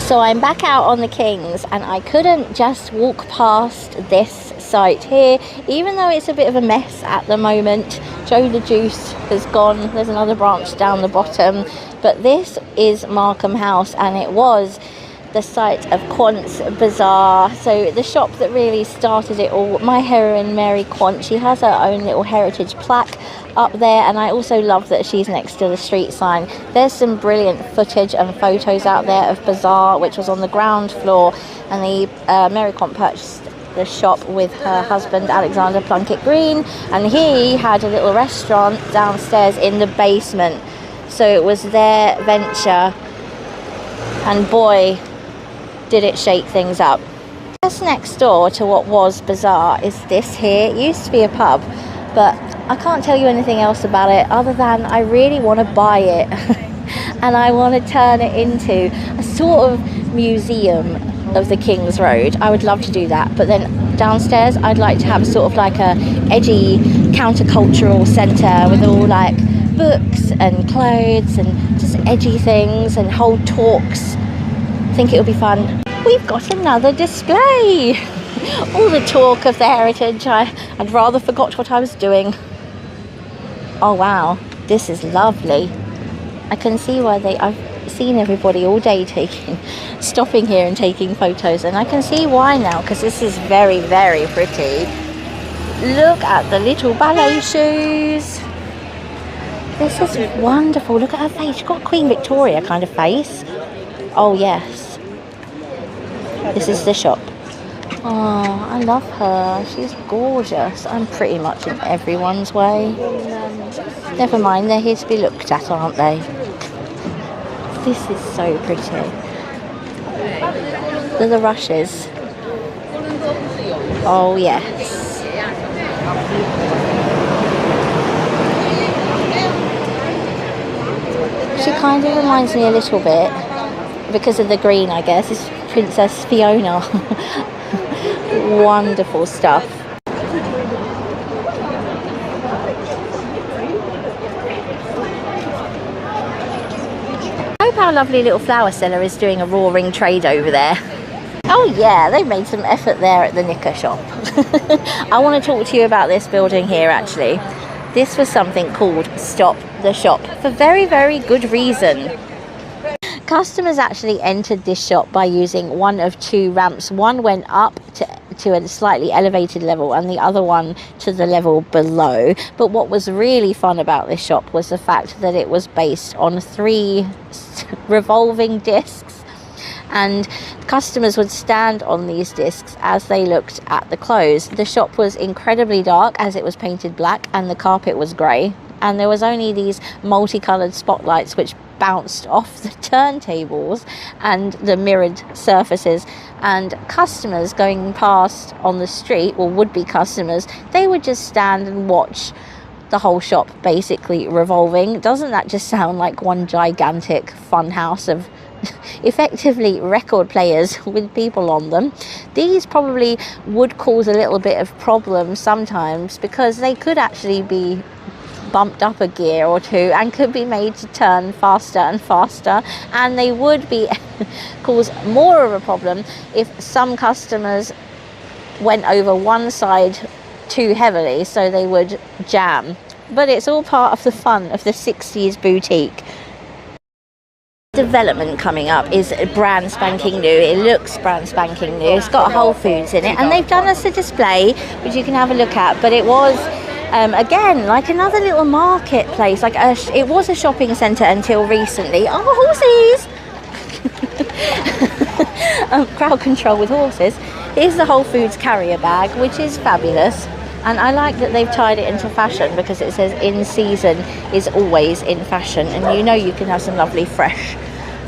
So I'm back out on the Kings and I couldn't just walk past this site here, even though it's a bit of a mess at the moment. Joe the Juice has gone, there's another branch down the bottom, but this is Markham House and it was the site of Quant's Bazaar, so the shop that really started it all. My heroine Mary Quant, she has her own little heritage plaque up there, and I also love that she's next to the street sign. There's some brilliant footage and photos out there of Bazaar, which was on the ground floor, and the Mary Quant purchased the shop with her husband Alexander Plunkett Green, and he had a little restaurant downstairs in the basement, so it was their venture, and boy did it shake things up. Just next door to what was Bazaar is this here. It used to be a pub, but I can't tell you anything else about it other than I really want to buy it and I want to turn it into a sort of museum of the King's Road. I would love to do that, but then downstairs I'd like to have sort of like a edgy countercultural centre with all like books and clothes and just edgy things and hold talks. I think it'll be fun. We've got another display. All the talk of the heritage, I'd rather forgot what I was doing. Oh wow, this is lovely. I can see why I've seen everybody all day stopping here and taking photos, and I can see why now, because this is very, very pretty. Look at the little ballet shoes. This is wonderful. Look at her face. She's got a Queen Victoria kind of face. Oh yes. This is the shop. Oh, I love her. She's gorgeous. I'm pretty much in everyone's way. Never mind, they're here to be looked at, aren't they? This is so pretty. They're the rushes. Oh yes. She kind of reminds me a little bit, because of the green, I guess, it's Princess Fiona. Wonderful stuff. I hope our lovely little flower seller is doing a roaring trade over there. Oh yeah, they've made some effort there at the knicker shop. I want to talk to you about this building here actually. This was something called Stop the Shop for very, very good reason. Customers actually entered this shop by using one of two ramps. One went up to a slightly elevated level and the other one to the level below. But what was really fun about this shop was the fact that it was based on 3 revolving discs, and customers would stand on these discs as they looked at the clothes. The shop was incredibly dark as it was painted black and the carpet was grey, and there was only these multicoloured spotlights which bounced off the turntables and the mirrored surfaces, and customers going past on the street, or would-be customers, they would just stand and watch the whole shop basically revolving. Doesn't that just sound like one gigantic fun house of effectively record players with people on them? These probably would cause a little bit of problems sometimes, because they could actually be bumped up a gear or two and could be made to turn faster and faster, and they would be cause more of a problem if some customers went over one side too heavily, so they would jam. But it's all part of the fun of the 60s boutique. Development coming up is brand spanking new. It looks brand spanking new. It's got a Whole Foods in it, and they've done us a display which you can have a look at, but it was again like another little marketplace, like it was a shopping centre until recently. Oh, horses! Crowd control with horses. Here's the Whole Foods carrier bag, which is fabulous, and I like that they've tied it into fashion, because it says in season is always in fashion, and you know you can have some lovely fresh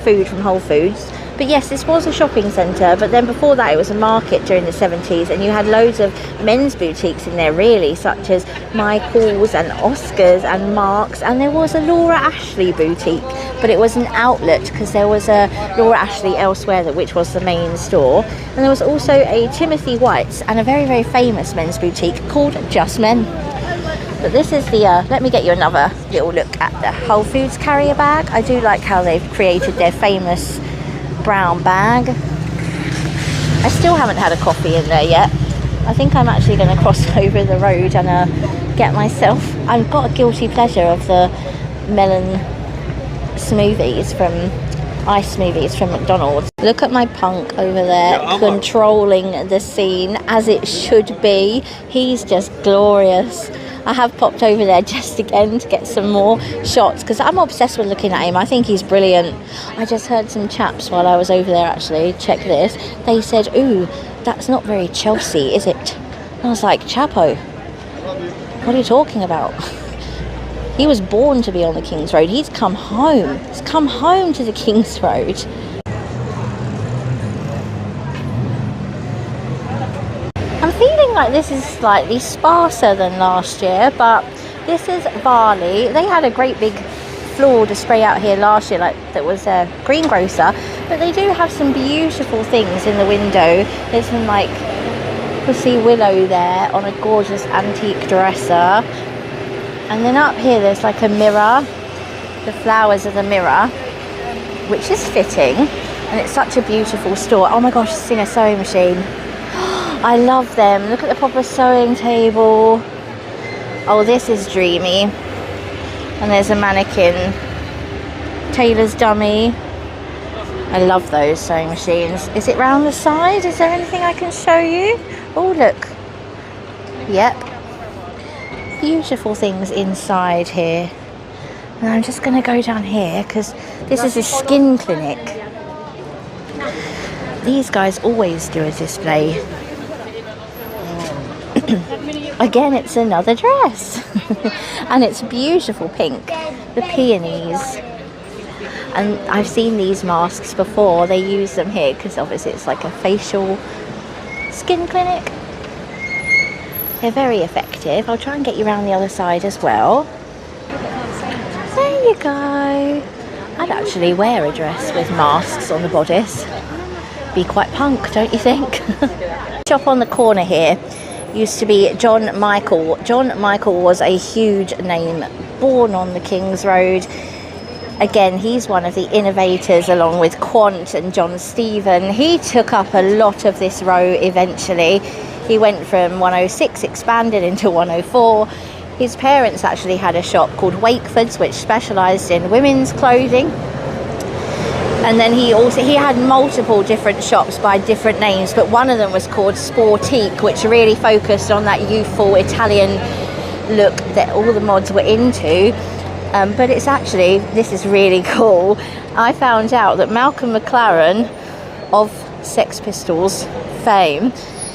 food from Whole Foods. But yes, this was a shopping centre, but then before that it was a market during the 70s, and you had loads of men's boutiques in there really, such as Michael's and Oscar's and Mark's, and there was a Laura Ashley boutique, but it was an outlet because there was a Laura Ashley elsewhere, which was the main store. And there was also a Timothy White's and a very, very famous men's boutique called Just Men. But this is the, let me get you another little look at the Whole Foods carrier bag. I do like how they've created their famous brown bag. I still haven't had a coffee in there yet. I think I'm actually going to cross over the road and get myself, I've got a guilty pleasure of the melon smoothies from ice smoothies from McDonald's. Look at my punk over there, controlling the scene as it should be. He's just glorious. I have popped over there just again to get some more shots because I'm obsessed with looking at him. I think he's brilliant. I just heard some chaps while I was over there actually, check this. They said, ooh, that's not very Chelsea, is it? And I was like, Chapo, what are you talking about? He was born to be on the King's Road. He's come home. He's come home to the King's Road. I'm feeling like this is slightly sparser than last year, but this is Varley. They had a great big floral display out here last year, like that was a greengrocer, but they do have some beautiful things in the window. There's some like pussy willow there on a gorgeous antique dresser. And then up here there's like a mirror, the flowers of the mirror, which is fitting, and it's such a beautiful store. Oh my gosh, I've seen a sewing machine. I love them. Look at the proper sewing table. Oh, this is dreamy. And there's a mannequin, tailor's dummy. I love those sewing machines. Is it round the side? Is there anything I can show you? Oh, look. Yep. Beautiful things inside here. And I'm just going to go down here because this is a skin clinic. These guys always do a display. Again, it's another dress. And it's beautiful pink. The peonies. And I've seen these masks before. They use them here because obviously it's like a facial skin clinic. They're very effective. I'll try and get you around the other side as well. There you go. I'd actually wear a dress with masks on the bodice. Be quite punk, don't you think? Shop on the corner here used to be John Michael. John Michael was a huge name, born on the King's Road. Again, he's one of the innovators along with Quant and John Stephen. He took up a lot of this row eventually. He went from 106, expanded into 104. His parents actually had a shop called Wakeford's, which specialised in women's clothing. And then he had multiple different shops by different names, but one of them was called Sportique, which really focused on that youthful Italian look that all the mods were into. But it's actually, this is really cool. I found out that Malcolm McLaren of Sex Pistols fame,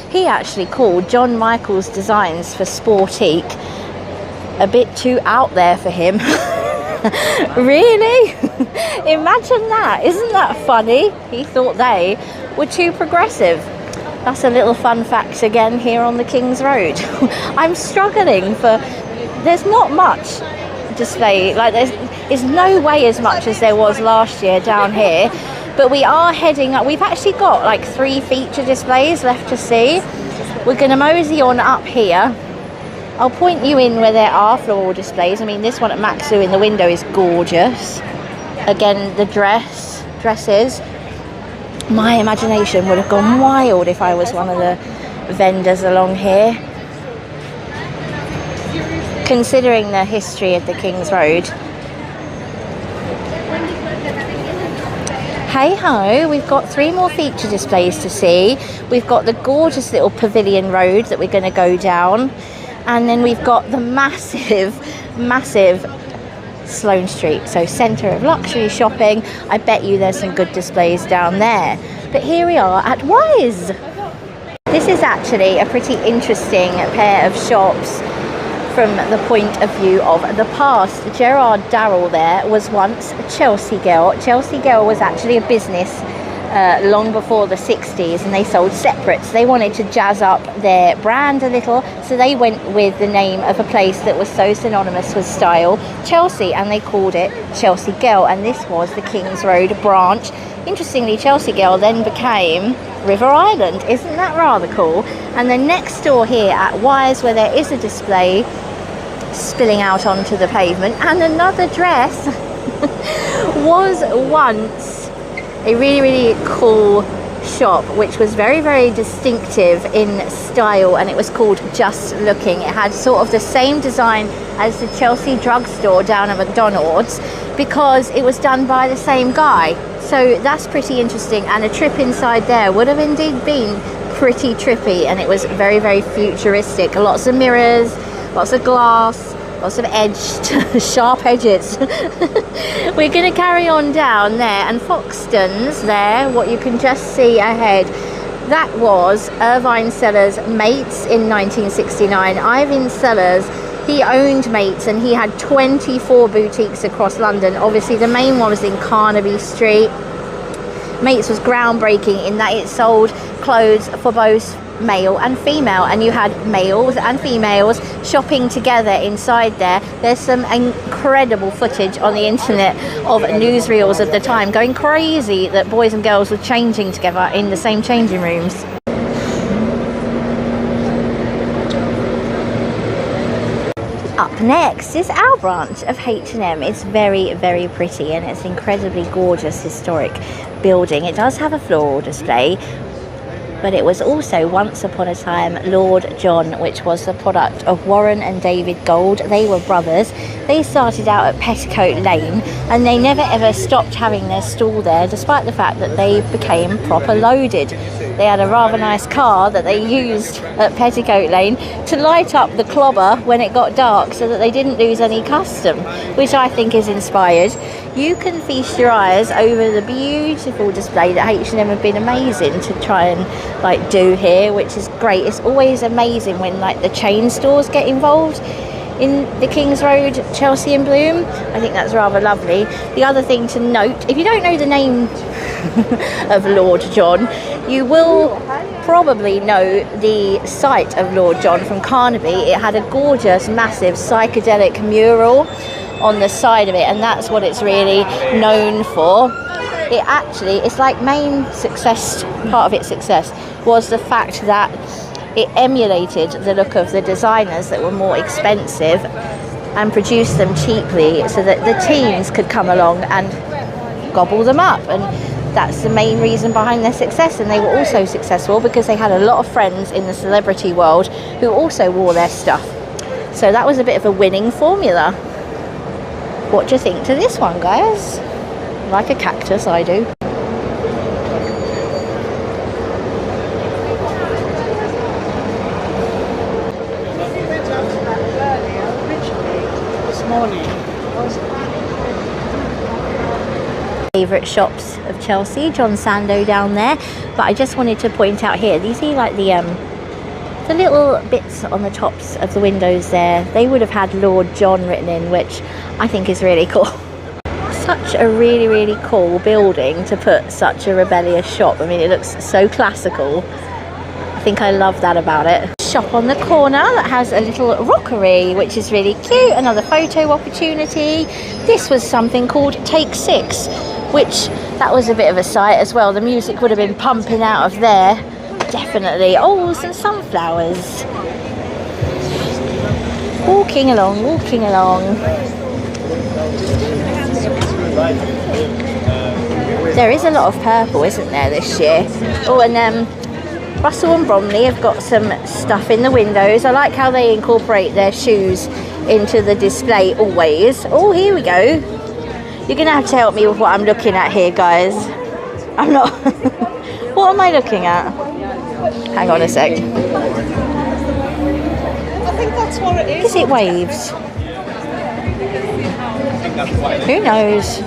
he actually called John Michael's designs for Sportique a bit too out there for him. Really? Imagine that. Isn't that funny? He thought they were too progressive. That's a little fun fact again here on the King's Road. I'm struggling for, there's not much display, like there's no way as much as there was last year down here, but we are heading up. We've actually got like 3 feature displays left to see. We're going to mosey on up here. I'll point you in where there are floral displays. I mean, this one at Maxu in the window is gorgeous. Again, the dresses. My imagination would have gone wild if I was one of the vendors along here. Considering the history of the King's Road. Hey ho, we've got 3 more feature displays to see. We've got the gorgeous little Pavilion Road that we're going to go down. And then we've got the massive Sloane Street, so centre of luxury shopping. I bet you there's some good displays down there. But here we are at Wise. This is actually a pretty interesting pair of shops from the point of view of the past. Gerard Darrell there was once a Chelsea girl. Chelsea girl was actually a business long before the 60s, and they sold separates. They wanted to jazz up their brand a little, so they went with the name of a place that was so synonymous with style, Chelsea, and they called it Chelsea Girl, and this was the King's Road branch. Interestingly, Chelsea Girl then became River Island. Isn't that rather cool? And then next door here at Wise, where there is a display spilling out onto the pavement, and another dress was once a really cool shop, which was very distinctive in style, and it was called Just Looking. It had sort of the same design as the Chelsea drugstore down at McDonald's, because it was done by the same guy. So that's pretty interesting, and a trip inside there would have indeed been pretty trippy, and it was very futuristic. Lots of mirrors, lots of glass, lots of edged, sharp edges. We're going to carry on down there, and Foxton's there, what you can just see ahead, that was Irvine Sellers' Mates in 1969. Ivan Sellers, he owned Mates, and he had 24 boutiques across London. Obviously the main one was in Carnaby Street. Mates was groundbreaking in that it sold clothes for both male and female, and you had males and females shopping together inside there. There's some incredible footage on the internet of newsreels at the time going crazy that boys and girls were changing together in the same changing rooms. Up next is our branch of H&M. It's very pretty, and it's incredibly gorgeous historic building. It does have a floral display. but it was also once upon a time Lord John, which was the product of Warren and David Gold. They were brothers. They started out at Petticoat Lane, and they never ever stopped having their stall there, despite the fact that they became proper loaded. They had a rather nice car that they used at Petticoat Lane to light up the clobber when it got dark, so that they didn't lose any custom, which I think is inspired. You can feast your eyes over the beautiful display that H&M have been amazing to try and like do here, which is great. It's always amazing when like the chain stores get involved in the King's Road, Chelsea and Bloom. I think that's rather lovely. The other thing to note, if you don't know the name of Lord John, you will probably know the site of Lord John from Carnaby. It had a gorgeous, massive psychedelic mural on the side of it, and that's what it's really known for. It's like main success, part of its success was the fact that it emulated the look of the designers that were more expensive and produced them cheaply, so that the teens could come along and gobble them up. And that's the main reason behind their success. And they were also successful because they had a lot of friends in the celebrity world who also wore their stuff. So that was a bit of a winning formula. What do you think to this one, guys? Like a cactus, I do. Favourite shops of Chelsea, John Sando down there, but I just wanted to point out here, do you see like the little bits on the tops of the windows there? They would have had Lord John written in, which I think is really cool. Such a really cool building to put such a rebellious shop. I mean, it looks so classical. I think I love that about it. Shop on the corner that has a little rockery, which is really cute. Another photo opportunity. This was something called Take 6, which that was a bit of a sight as well. The music would have been pumping out of there, definitely. Oh, some sunflowers. Walking along. There is a lot of purple, isn't there, this year? Oh, and Russell and Bromley have got some stuff in the windows. I like how they incorporate their shoes into the display always. Oh, here we go. You're going to have to help me with what I'm looking at here, guys. I'm not... What am I looking at? Hang on a sec. I think that's what it is. Is it waves? Who knows?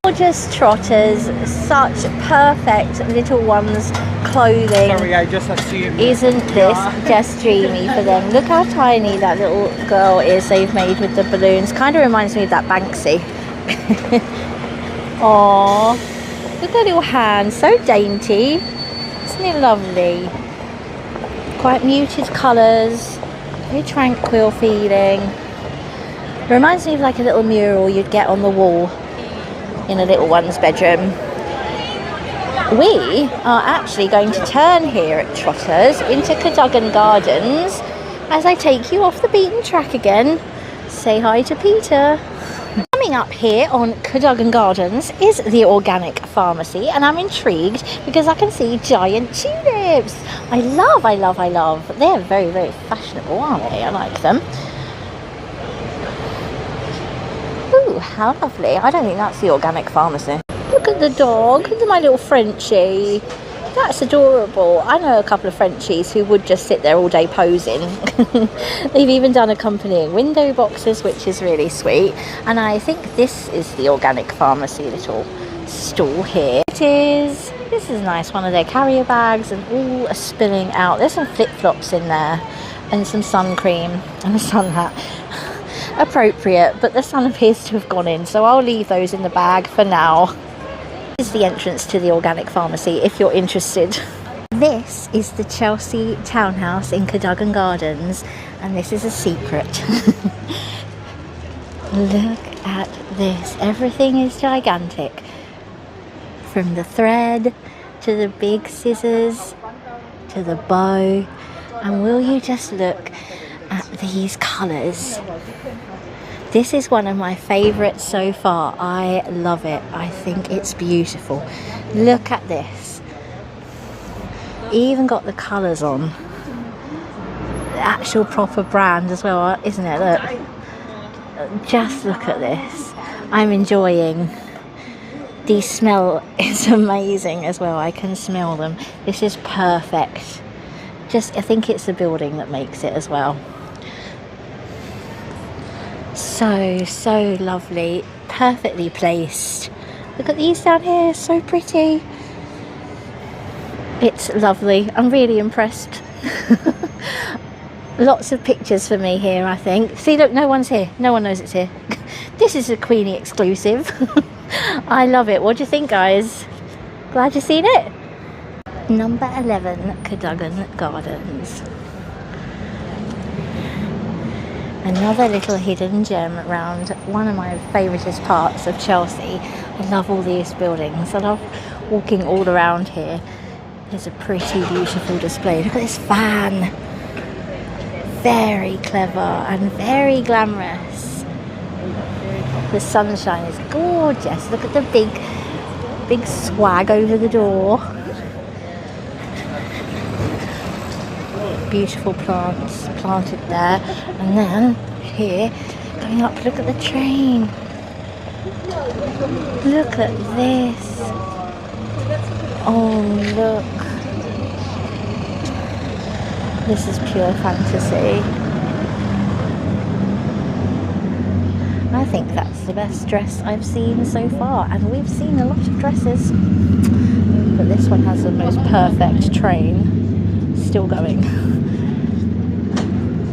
Gorgeous trotters, such perfect little ones' clothing. Sorry, I just assumed. Isn't this just dreamy for them? Look how tiny that little girl is they've made with the balloons. Kind of reminds me of that Banksy. Aww, look at that little hand, so dainty. Isn't it lovely? Quite muted colours, very tranquil feeling. It reminds me of like a little mural you'd get on the wall in a little one's bedroom. We are actually going to turn here at Trotters into Cadogan Gardens as I take you off the beaten track again. Say hi to Peter. Coming up here on Cadogan Gardens is the Organic Pharmacy, and I'm intrigued because I can see giant tulips. I love. They're very fashionable, aren't they? I like them. Ooh, how lovely. I don't think that's the Organic Pharmacy. Look at the dog. Look at my little Frenchie. That's adorable. I know a couple of Frenchies who would just sit there all day posing. They've even done accompanying window boxes, which is really sweet. And I think this is the Organic Pharmacy little stall here. It is. This is nice. One of their carrier bags and all are spilling out. There's some flip-flops in there and some sun cream and a sun hat. Appropriate, but the sun appears to have gone in, so I'll leave those in the bag for now. This is the entrance to the Organic Pharmacy if you're interested. This is the Chelsea townhouse in Cadogan Gardens, and this is a secret. Look at this. Everything is gigantic. From the thread to the big scissors to the bow. And will you just look at these colours? This is one of my favourites so far. I love it. I think it's beautiful. Look at this. even got the colours on. The actual proper brand as well, isn't it? Look. Just look at this. I'm enjoying. The smell is amazing as well. I can smell them. This is perfect. I think it's the building that makes it as well. So lovely. Perfectly placed. Look at these down here. So pretty. It's lovely. I'm really impressed. Lots of pictures for me here, I think. See, look, no one's here. No one knows it's here. This is a Queenie exclusive. I love it. What do you think, guys? Glad you've seen it? Number 11, Cadogan Gardens. Another little hidden gem around one of my favouriteest parts of Chelsea. I love all these buildings. I love walking all around here. There's a pretty beautiful display. Look at this fan. Very clever and very glamorous. The sunshine is gorgeous. Look at the big swag over the door. Beautiful plants planted there. And then here, going up, look at the train. Look at this. Oh, look. This is pure fantasy. I think that's the best dress I've seen so far, and we've seen a lot of dresses, but this one has the most perfect train. Still going.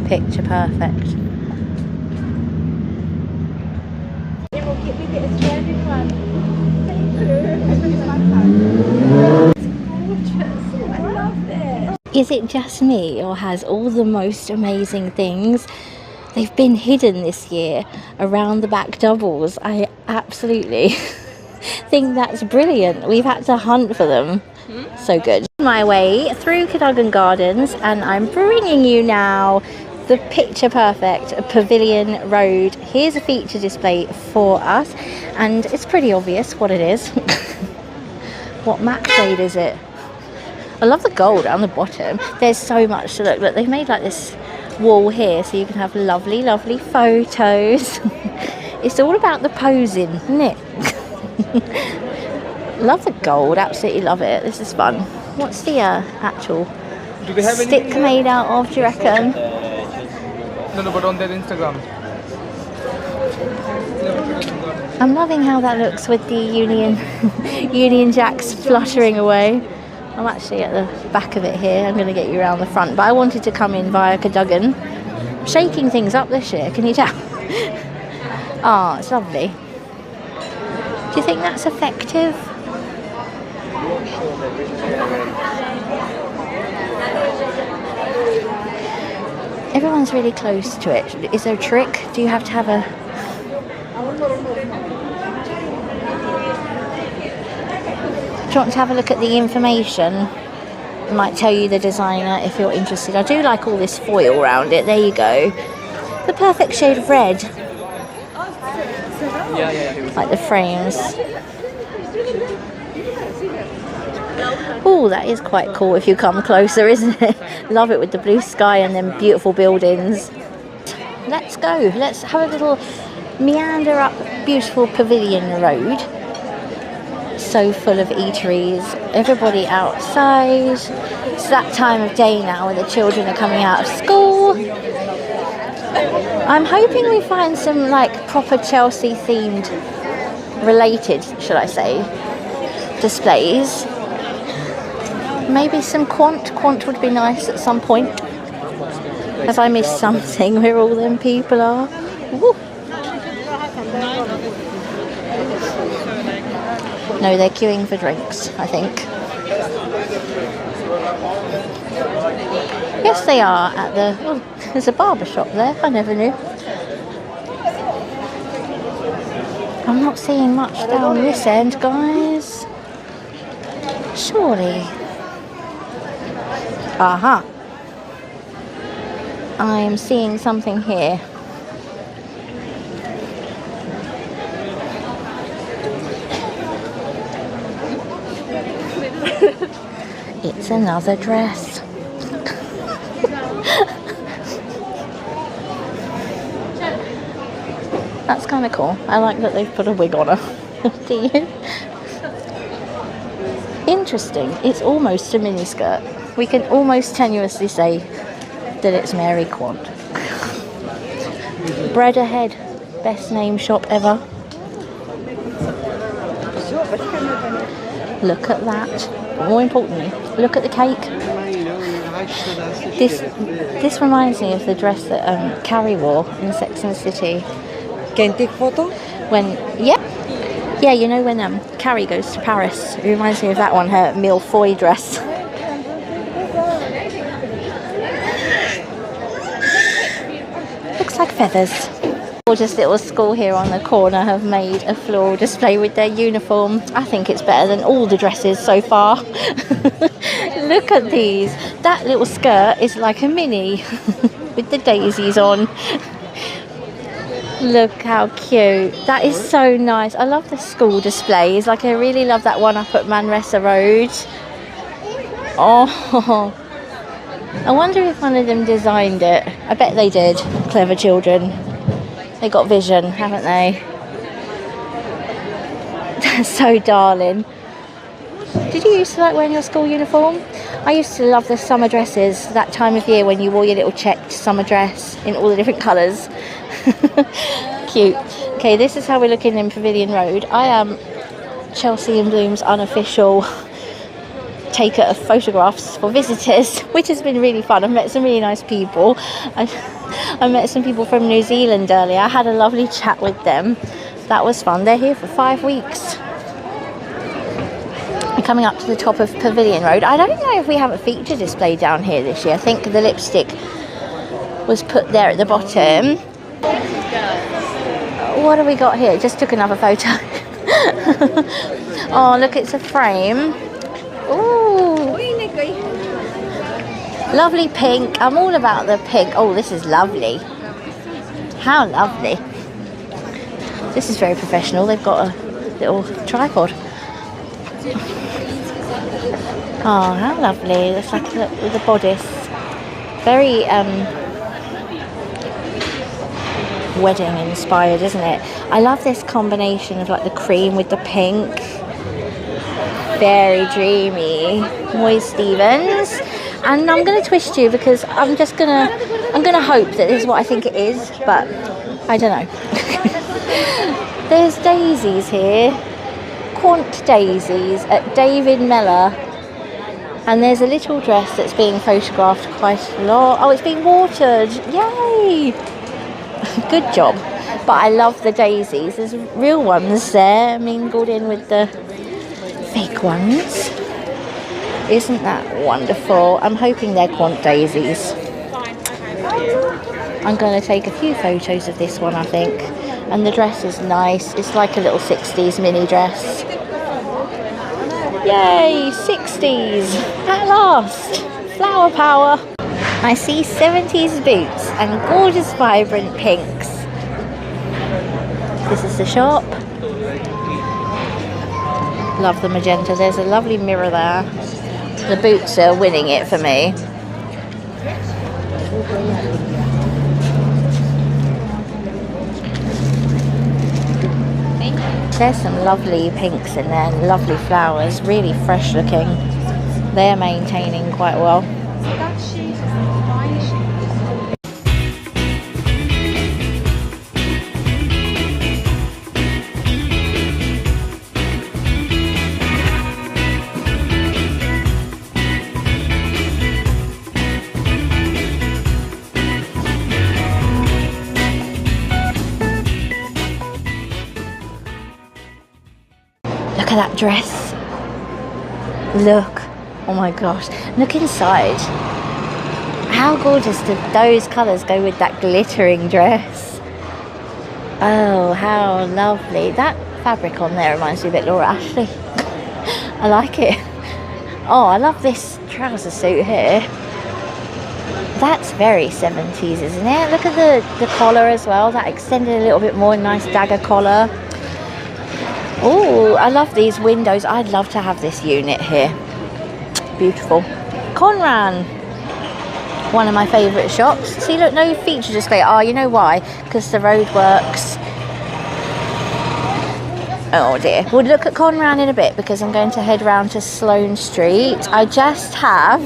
Picture perfect. It will give me the Australian one. Thank you. It's gorgeous. I love this. Is it just me, or has all the most amazing things, they've been hidden this year around the back doubles? I absolutely think that's brilliant. We've had to hunt for them. So good. My way through Cadogan Gardens, and I'm bringing you now the picture perfect Pavilion Road. Here's a feature display for us, and it's pretty obvious what it is. What matte shade is it? I love the gold on the bottom. There's so much to look. Look, they've made like this wall here so you can have lovely photos. It's all about the posing, isn't it? Love the gold, absolutely love it. This is fun. What's the actual stick made out of, do you reckon? No, but on their Instagram. I'm loving how that looks with the Union Jacks fluttering away. I'm actually at the back of it here. I'm going to get you around the front, but I wanted to come in via Cadogan. Shaking things up this year, can you tell? Oh, it's lovely. Do you think that's effective? Everyone's really close to it. Is there a trick? Do you have to have a... Do you want to have a look at the information? It might tell you the designer if you're interested. I do like all this foil around it. There you go. The perfect shade of red. Like the frames. Oh, that is quite cool if you come closer, isn't it? Love it with the blue sky and then beautiful buildings. Let's go. Let's have a little meander up beautiful Pavilion Road. So full of eateries, everybody outside. It's that time of day now when the children are coming out of school. I'm hoping we find some like proper Chelsea themed related, should I say, displays. Maybe some Quant would be nice at some point. Have I missed something where all them people are? Woo. No, they're queuing for drinks, I think. Yes, they are at the... Oh, there's a barber shop there. I never knew. I'm not seeing much down this end, guys. Surely. Aha. I'm seeing something here. It's another dress. That's kind of cool. I like that they've put a wig on her. Do you? Interesting. It's almost a miniskirt. We can almost tenuously say that it's Mary Quant. Bread ahead. Best name shop ever. Look at that. But more importantly, look at the cake. This reminds me of the dress that Carrie wore in Sex and the City. Can take photo? Yeah, you know when Carrie goes to Paris. It reminds me of that one, her Mille-Foy dress. Looks like feathers. Gorgeous little school here on the corner have made a floral display with their uniform. I think it's better than all the dresses so far. Look at these. That little skirt is like a mini with the daisies on. Look how cute. That is so nice. I love the school displays. Like, I really love that one up at Manresa Road. Oh, I wonder if one of them designed it. I bet they did. Clever children. They got vision, haven't they? That's so darling. Did you used to like wearing your school uniform? I used to love the summer dresses, that time of year when you wore your little checked summer dress in all the different colours. Cute. Okay, this is how we're looking in Pavilion Road. I am Chelsea and Bloom's unofficial taker of photographs for visitors, which has been really fun. I've met some really nice people. I met some people from New Zealand earlier. I had a lovely chat with them. That was fun. They're here for 5 weeks. We're coming up to the top of Pavilion Road. I don't know if we have a feature display down here this year. I think the lipstick was put there at the bottom. What have we got here? Just took another photo. Oh, look, it's a frame. Ooh. Lovely pink. I'm all about the pink. Oh, this is lovely. How lovely. This is very professional. They've got a little tripod. Oh, how lovely. It's like with a bodice. Very wedding inspired, isn't it? I love this combination of like the cream with the pink. Very dreamy. Moy Stevens. And I'm going to twist you because I'm going to hope that this is what I think it is, but I don't know. There's daisies here. Quant daisies at David Mellor. And there's a little dress that's being photographed quite a lot. Oh, it's being watered. Yay! Good job. But I love the daisies. There's real ones there mingled in with the fake ones. Isn't that wonderful? I'm hoping they're Quant daisies. I'm going to take a few photos of this one, I think. And the dress is nice. It's like a little 60s mini dress. Yay, 60s! At last! Flower power! I see 70s boots and gorgeous vibrant pinks. This is the shop. Love the magenta. There's a lovely mirror there. The boots are winning it for me. There's some lovely pinks in there and lovely flowers, really fresh looking. They're maintaining quite well. Look at that dress. Look. Oh my gosh. Look inside. How gorgeous did those colours go with that glittering dress? Oh, how lovely. That fabric on there reminds me a bit of Laura Ashley. I like it. Oh, I love this trouser suit here. That's very 70s, isn't it? Look at the collar as well. That extended a little bit more. Nice dagger collar. Oh, I love these windows. I'd love to have this unit here. Beautiful. Conran, one of my favourite shops. See, look, no feature display. Oh, you know why? Because the roadworks. Oh dear. We'll look at Conran in a bit because I'm going to head round to Sloane Street. I just have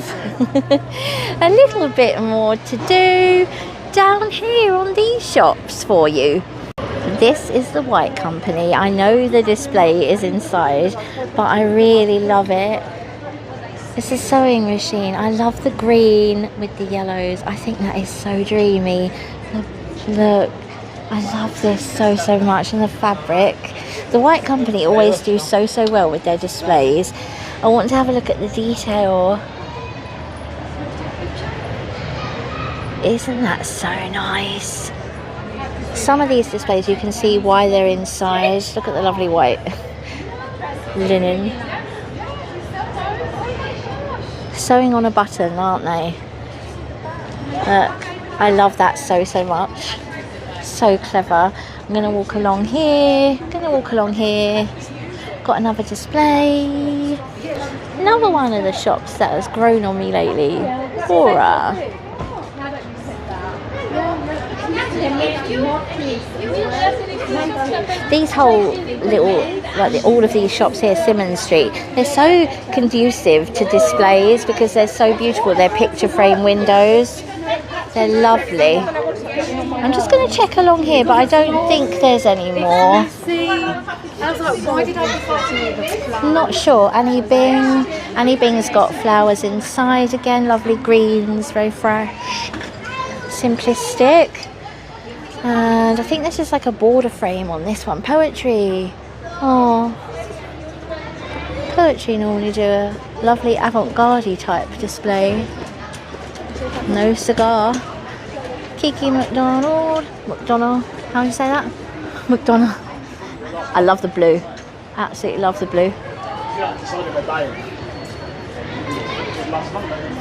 a little bit more to do down here on these shops for you. This is the White Company. I know the display is inside, but I really love it. It's a sewing machine. I love the green with the yellows. I think that is so dreamy. Look, I love this so much. And the fabric. The White Company always do so well with their displays. I want to have a look at the detail. Isn't that so nice? Some of these displays you can see why they're inside. Look at the lovely white linen. Sewing on a button, aren't they? Look, I love that so much. So clever. I'm going to walk along here. Got another display. Another one of the shops that has grown on me lately. Aura. These whole little, like all of these shops here, Symonds Street, they're so conducive to displays because they're so beautiful. They're picture frame windows. They're lovely. I'm just going to check along here, but I don't think there's any more. Not sure. Annie Bing's got flowers inside again. Lovely greens, very fresh. Simplistic. And I think this is like a border frame on this one. Poetry. Oh, Poetry normally do a lovely avant-garde type display. No cigar. Kiki McDonald. How do you say that? McDonald. I love the blue. Absolutely love the blue.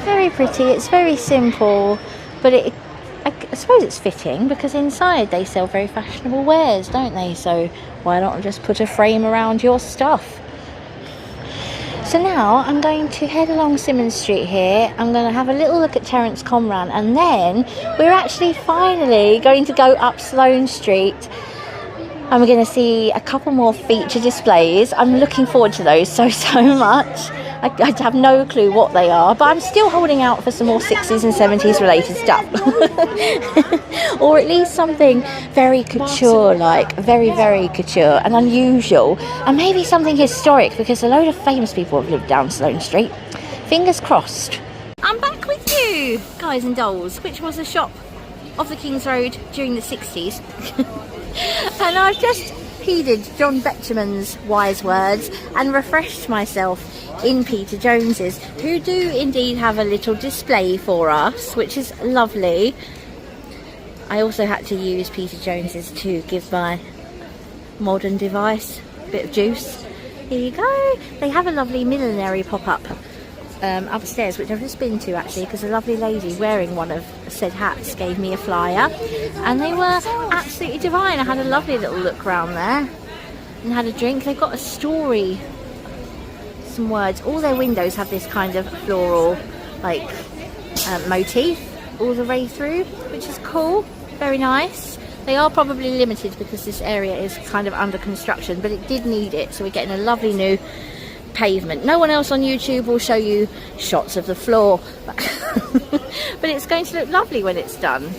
Very pretty. It's very simple, but I suppose it's fitting because inside they sell very fashionable wares, don't they? So why not just put a frame around your stuff? So now I'm going to head along Symonds Street here. I'm going to have a little look at Terence Conran, and then we're actually finally going to go up Sloane Street and we're going to see a couple more feature displays. I'm looking forward to those so much. I have no clue what they are, but I'm still holding out for some more 60s and 70s related stuff. Or at least something very couture, like very couture and unusual, and maybe something historic because a load of famous people have lived down Sloane Street. Fingers crossed. I'm back with you, guys and dolls, which was a shop off the King's Road during the 60s. And I've just heeded John Betjeman's wise words and refreshed myself in Peter Jones's, who do indeed have a little display for us, which is lovely. I also had to use Peter Jones's to give my modern device a bit of juice. Here you go. They have a lovely millinery pop-up upstairs, which I've just been to actually, because a lovely lady wearing one of said hats gave me a flyer, and they were absolutely divine. I had a lovely little look around there and had a drink. They've got a story, some words. All their windows have this kind of floral like motif all the way through, which is cool. Very nice. They are probably limited because this area is kind of under construction, but it did need it, so we're getting a lovely new pavement. No one else on YouTube will show you shots of the floor, but it's going to look lovely when it's done.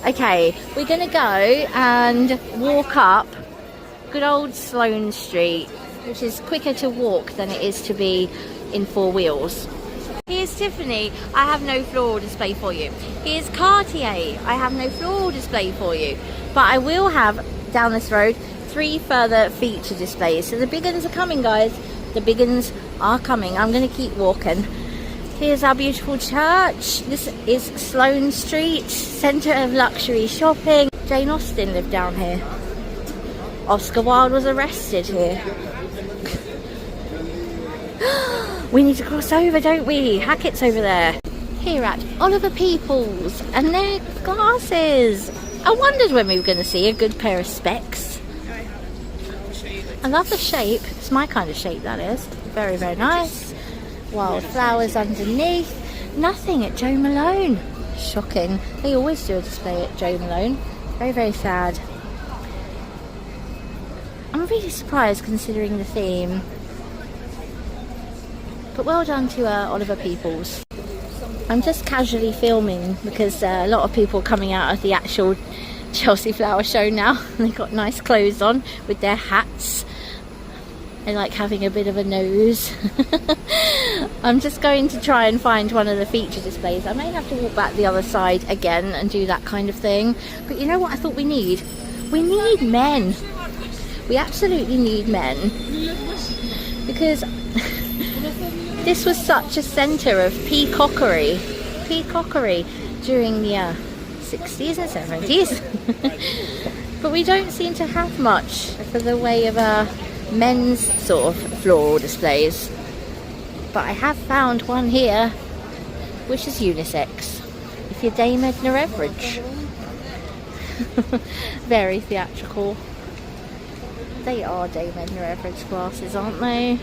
Okay, we're going to go and walk up good old Sloane Street, which is quicker to walk than it is to be in four wheels. Here's Tiffany. I have no floral display for you. Here's Cartier. I have no floral display for you, but I will have down this road 3 further feature displays. So the big ones are coming, guys. The big ones are coming. I'm going to keep walking. Here's our beautiful church. This is Sloane Street, centre of luxury shopping. Jane Austen lived down here. Oscar Wilde was arrested here. We need to cross over, don't we? Hackett's over there. Here at Oliver People's and their glasses. I wondered when we were going to see a good pair of specs. I love the shape. It's my kind of shape, that is. Very nice. wildflowers underneath. Nothing at Jo Malone. Shocking. They always do a display at Jo Malone. Very, very sad. I'm really surprised considering the theme. But well done to Oliver Peoples. I'm just casually filming because a lot of people are coming out of the actual Chelsea Flower Show now. They've got nice clothes on with their hats. They like having a bit of a nose. I'm just going to try and find one of the feature displays. I may have to walk back the other side again and do that kind of thing. But you know what I thought we need? We need men. We absolutely need men. Because this was such a centre of peacockery during the 60s and 70s. But we don't seem to have much for the way of men's sort of floral displays. But I have found one here which is unisex. If you're Dame Edna Everage. Very theatrical. They are Dame Edna Everage glasses, aren't they?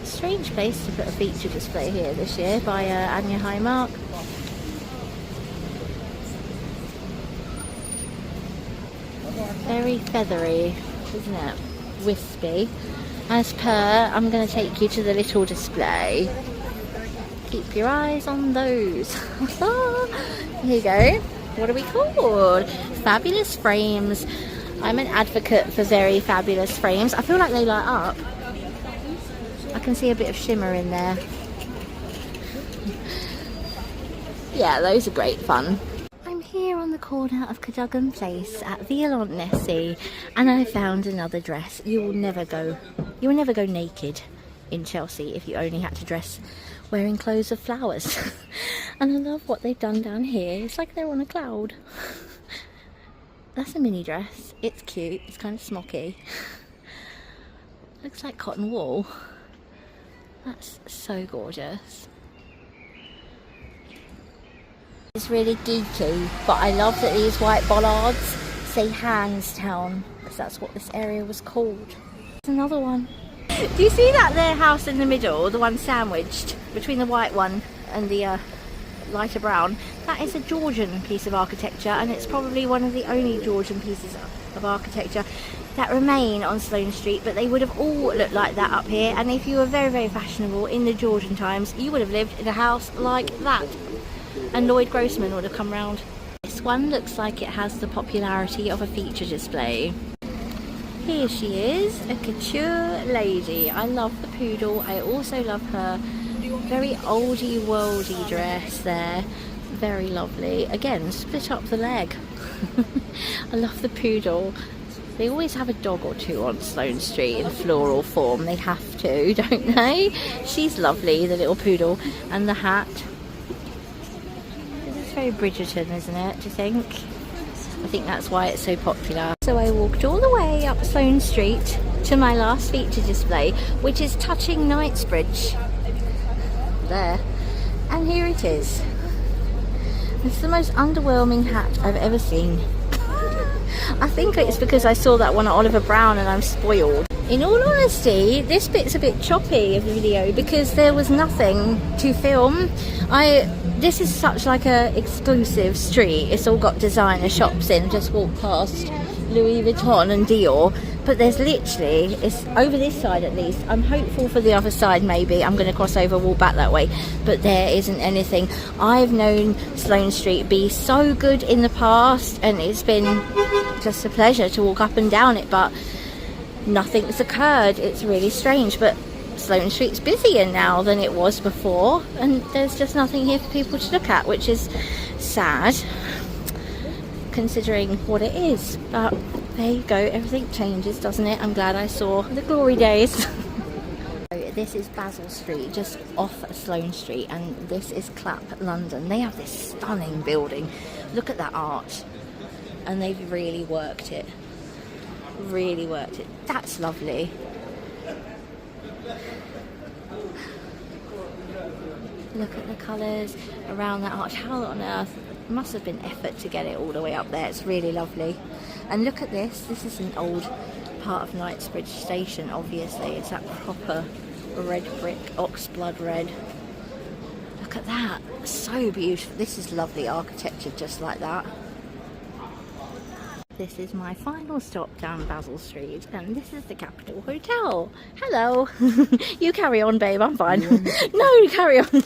Strange place to put a feature display here this year by Anya Highmark. Very feathery, isn't it? Wispy. As per, I'm going to take you to the little display. Keep your eyes on those. Here you go. What are we called? Fabulous frames. I'm an advocate for very fabulous frames. I feel like they light up. I can see a bit of shimmer in there. Yeah, those are great fun. I'm here on the corner of Cadogan Place at Vivienne, and I found another dress. You will never go naked in Chelsea if you only had to dress wearing clothes of flowers. And I love what they've done down here. It's like they're on a cloud. That's a mini dress. It's cute. It's kind of smocky. Looks like cotton wool. That's so gorgeous. It's really geeky, but I love that these white bollards say Handstown, because that's what this area was called. There's another one. Do you see that there house in the middle, the one sandwiched between the white one and the lighter brown? That is a Georgian piece of architecture, and it's probably one of the only Georgian pieces of architecture that remain on Sloane Street, but they would have all looked like that up here. And if you were very, very fashionable in the Georgian times, you would have lived in a house like that. And Lloyd Grossman would have come round. This one looks like it has the popularity of a feature display. Here she is, a couture lady. I love the poodle. I also love her very oldie worldy dress there. Very lovely. Again, split up the leg. I love the poodle. They always have a dog or two on Sloane Street in floral form. They have to, don't they? She's lovely, the little poodle. And the hat. This is very Bridgerton, isn't it, do you think? I think that's why it's so popular. So I walked all the way up Sloane Street to my last feature display, which is touching Knightsbridge. There. And here it is. It's the most underwhelming hat I've ever seen. I think it's because I saw that one at Oliver Brown and I'm spoiled. In all honesty, this bit's a bit choppy of the video because there was nothing to film. This is such like a exclusive street. It's all got designer shops in. Just walk past Louis Vuitton and Dior. But there's literally, it's over this side at least. I'm hopeful for the other side maybe. I'm going to cross over, walk back that way. But there isn't anything. I've known Sloane Street be so good in the past, and it's been just a pleasure to walk up and down it, but nothing's occurred. It's really strange, but Sloane Street's busier now than it was before, and there's just nothing here for people to look at, which is sad considering what it is. But there you go, everything changes, doesn't it? I'm glad I saw the glory days. This is Basil Street, just off Sloane Street, and this is Clap, London. They have this stunning building. Look at that arch. And they've really worked it. Really worked it. That's lovely. Look at the colours around that arch. How on earth? It must have been effort to get it all the way up there. It's really lovely. And look at this. This is an old part of Knightsbridge Station, obviously. It's that proper red brick, oxblood red. Look at that. So beautiful. This is lovely architecture, just like that. This is my final stop down Basil Street, and this is the Capitol Hotel. Hello. You carry on, babe. I'm fine. No, you carry on.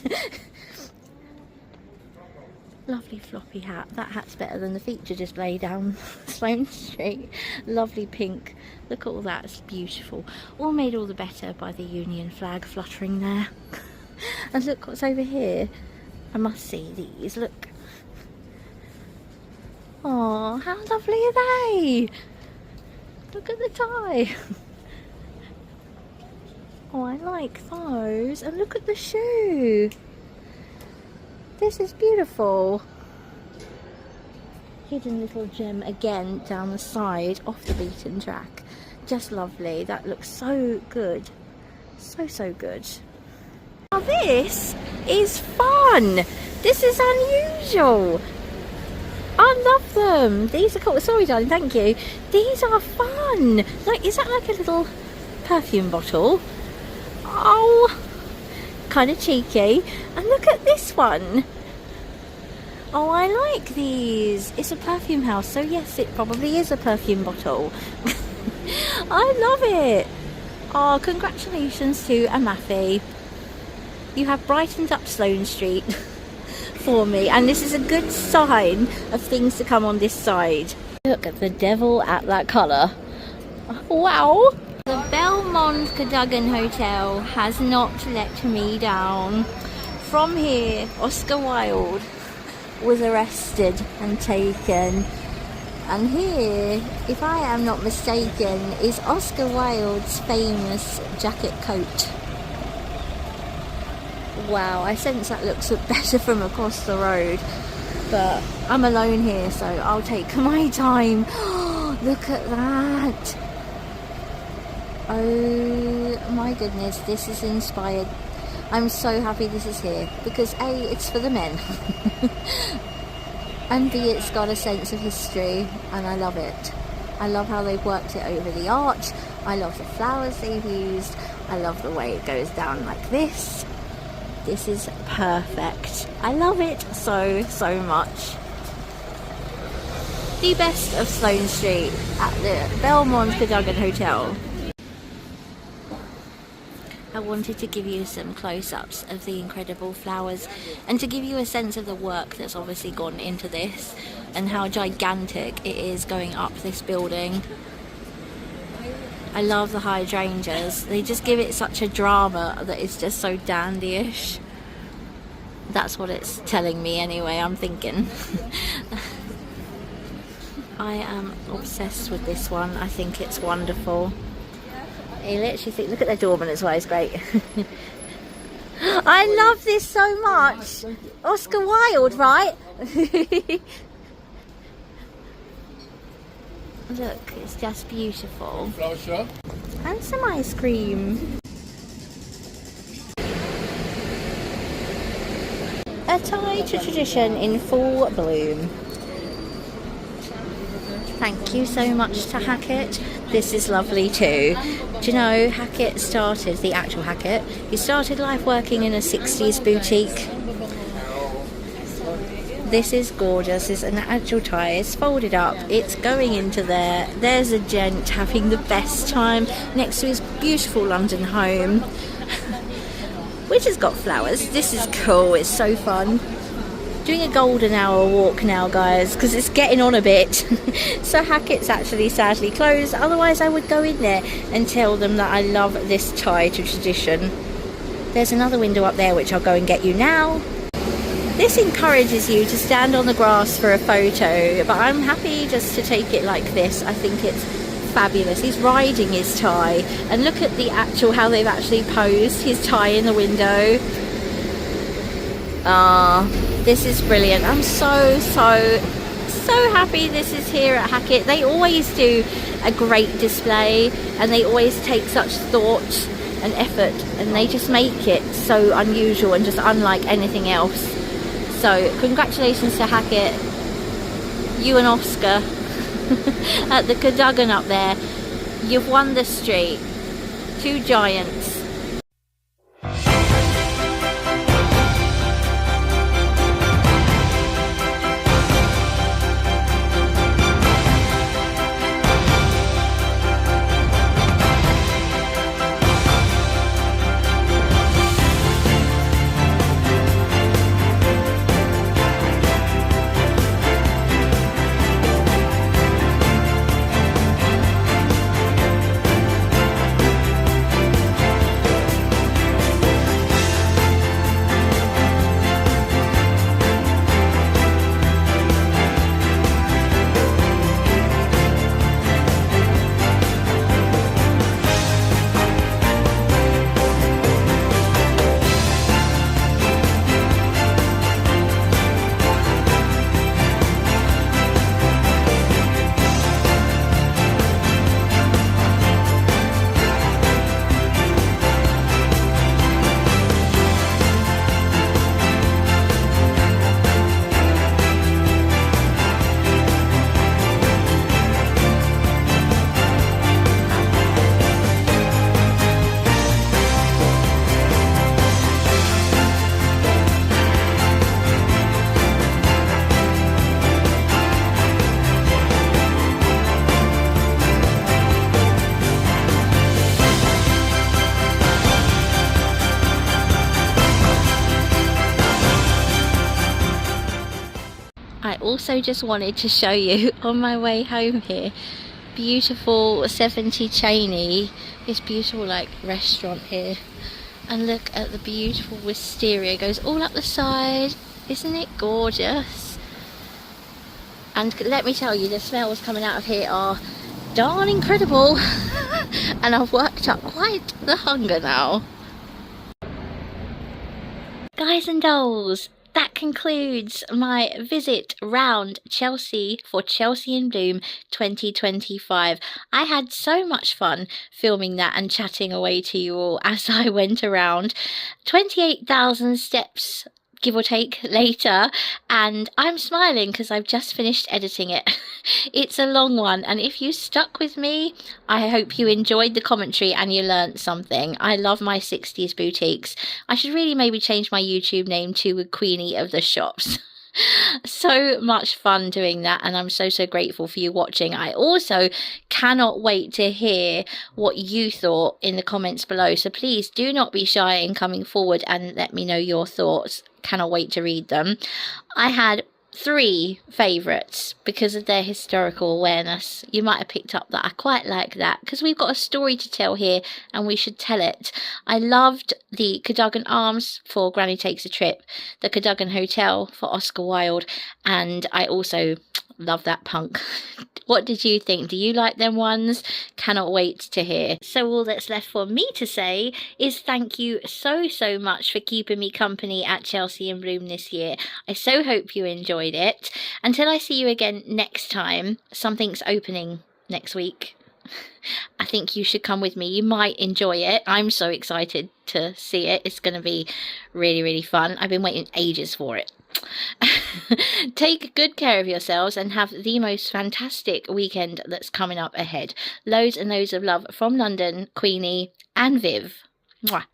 Lovely floppy hat. That hat's better than the feature display down Sloane Street. Lovely pink. Look at all that. It's beautiful. All made all the better by the Union flag fluttering there. And look what's over here. I must see these. Look. Oh, how lovely are they? Look at the tie. Oh, I like those. And look at the shoe. This is beautiful. Hidden little gem again down the side off the beaten track. Just lovely. That looks so good. So good. Now this is fun. This is unusual. I love them. These are cool. Sorry, darling. Thank you. These are fun. Like, is that like a little perfume bottle? Oh, kind of cheeky. And look at this one. Oh, I like these. It's a perfume house, so yes, it probably is a perfume bottle. I love it. Oh, congratulations to Amafi. You have brightened up Sloane Street for me, and this is a good sign of things to come on this side. Look at the devil at that colour. Wow. The Belmont Cadogan Hotel has not let me down. From here, Oscar Wilde was arrested and taken. And here, if I am not mistaken, is Oscar Wilde's famous jacket coat. Wow, I sense that looks better from across the road, but I'm alone here, so I'll take my time. Look at that. Oh my goodness, this is inspired. I'm so happy this is here, because A, it's for the men, and B, it's got a sense of history, and I love it. I love how they've worked it over the arch. I love the flowers they've used. I love the way it goes down like this. This is perfect. I love it so much. The best of Sloane Street at the Belmont Cadogan Hotel. I wanted to give you some close-ups of the incredible flowers and to give you a sense of the work that's obviously gone into this and how gigantic it is going up this building. I love the hydrangeas. They just give it such a drama that it's just so dandyish. That's what it's telling me anyway, I'm thinking. I am obsessed with this one. I think it's wonderful. You literally think, look at the doorman as well, it's great. I love this so much. Oscar Wilde, right? Look, it's just beautiful. And some ice cream. A tie to tradition in full bloom. Thank you so much to Hackett. This is lovely too. Do you know, Hackett started, the actual Hackett, he started life working in a 60s boutique. This is gorgeous. It's an actual tie. It's folded up. It's going into there. There's a gent having the best time next to his beautiful London home, which has got flowers. This is cool. It's so fun. Doing a golden hour walk now, guys, because it's getting on a bit. So Hackett's actually sadly closed. Otherwise, I would go in there and tell them that I love this tie to tradition. There's another window up there, which I'll go and get you now. This encourages you to stand on the grass for a photo, but I'm happy just to take it like this. I think it's fabulous. He's riding his tie, and look at the actual, how they've actually posed his tie in the window. This is brilliant. I'm so happy this is here at Hackett. They always do a great display, and they always take such thought and effort, and they just make it so unusual and just unlike anything else. So congratulations to Hackett, you and Oscar. at the Cadogan up there. You've won the street. Two giants. I also just wanted to show you on my way home here, beautiful 70 Cheney, this beautiful like restaurant here, and look at the beautiful wisteria, goes all up the side. Isn't it gorgeous? And let me tell you, the smells coming out of here are darn incredible. And I've worked up quite the hunger now. Guys and dolls, that concludes my visit round Chelsea for Chelsea in Bloom 2025. I had so much fun filming that and chatting away to you all as I went around. 28,000 steps, give or take, later, and I'm smiling because I've just finished editing it. It's a long one, and if you stuck with me, I hope you enjoyed the commentary and you learnt something. I love my 60s boutiques. I should really maybe change my YouTube name to Queenie of the Shops. So much fun doing that, and I'm so grateful for you watching. I also cannot wait to hear what you thought in the comments below, so please do not be shy in coming forward and let me know your thoughts. Cannot wait to read them. I had 3 favourites because of their historical awareness. You might have picked up that I quite like that because we've got a story to tell here and we should tell it. I loved the Cadogan Arms for Granny Takes a Trip, the Cadogan Hotel for Oscar Wilde, and I also love that punk. What did you think? Do you like them ones? Cannot wait to hear. So all that's left for me to say is thank you so much for keeping me company at Chelsea in Bloom this year. I so hope you enjoyed it. Until I see you again next time, something's opening next week. I think you should come with me. You might enjoy it. I'm so excited to see it. It's going to be really fun. I've been waiting ages for it. Take good care of yourselves and have the most fantastic weekend that's coming up ahead. Loads and loads of love from London, Queenie and Viv. Mwah.